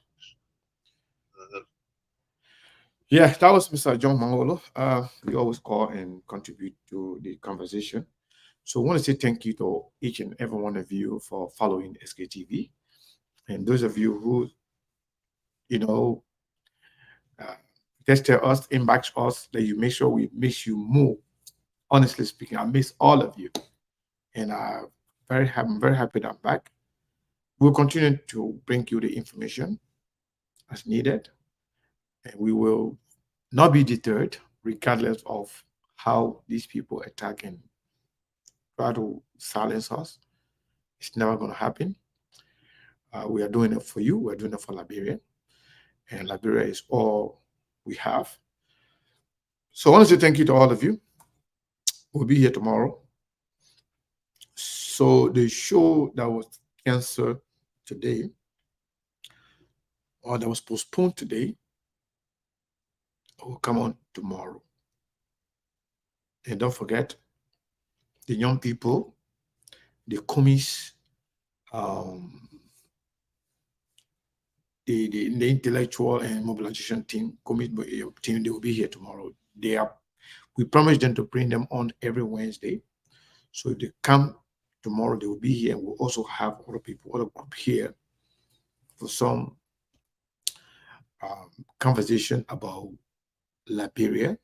Yeah, that was Mr. John Mangolo. We always call and contribute to the conversation. So I want to say thank you to each and every one of you for following SKTV. And those of you who, just tell us, inbox us, that you make sure we miss you more. Honestly speaking, I miss all of you. And I'm very happy that I'm back. We'll continue to bring you the information as needed. And we will not be deterred, regardless of how these people attack and try to silence us. It's never going to happen. We are doing it for you. We're doing it for Liberia. And Liberia is all we have. So I want to say thank you to all of you. We'll be here tomorrow. So the show that was canceled today, or that was postponed today, will come on tomorrow. And don't forget, the young people, the commies, the intellectual and mobilization team, team, they will be here tomorrow. We promised them to bring them on every Wednesday. So if they come tomorrow, they will be here. And we'll also have other people, other group here for some conversation about Liberia,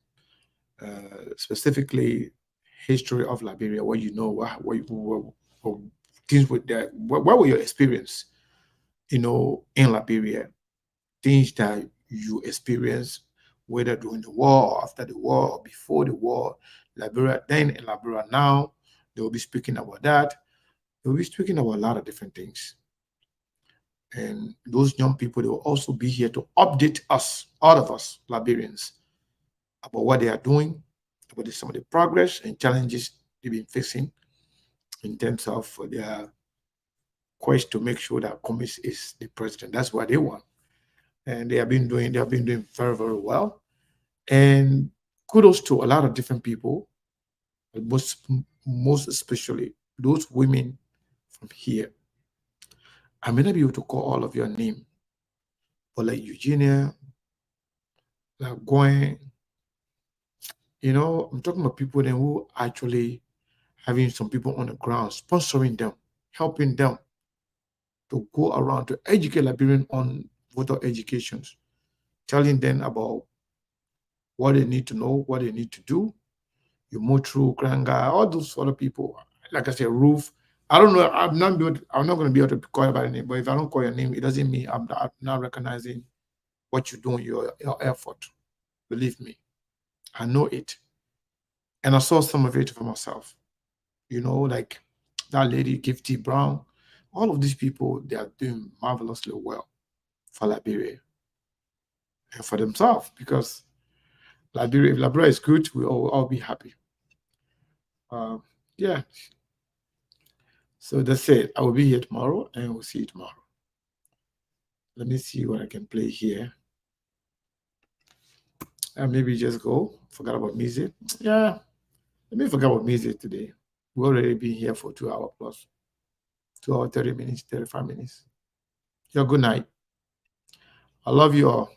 specifically history of Liberia, what you know, what things with that. What were your experience, in Liberia? Things that you experienced, whether during the war, or after the war, or before the war, Liberia then and Liberia now. They will be speaking about that. They will be speaking about a lot of different things. And those young people, they will also be here to update us, all of us, Liberians, about what they are doing, about some of the progress and challenges they've been facing in terms of their quest to make sure that Komis is the president. That's what they want. And they have been doing very, very well. And kudos to a lot of different people, most especially those women from here. I may not be able to call all of your name, but like Eugenia, like Gwen, I'm talking about people then who actually having some people on the ground, sponsoring them, helping them to go around to educate Liberians on voter educations, telling them about what they need to know, what they need to do. You move through Granga, all those other people, like I said, Ruth, I don't know. I'm not going to be able to call you by name, but if I don't call your name, it doesn't mean I'm not recognizing what you're doing, your effort. Believe me, I know it. And I saw some of it for myself. You know, like that lady, Gifty Brown, all of these people, they are doing marvelously well for Liberia and for themselves, because Liberia, if Liberia is good, we'll all be happy. Yeah. So that's it. I will be here tomorrow, and we'll see you tomorrow. Let me see what I can play here. And maybe just go. Forgot about music. Yeah. Let me forget about music today. We've already been here for 2 hours plus. 2 hours, 30 minutes, 35 minutes. Yeah, good night. I love you all.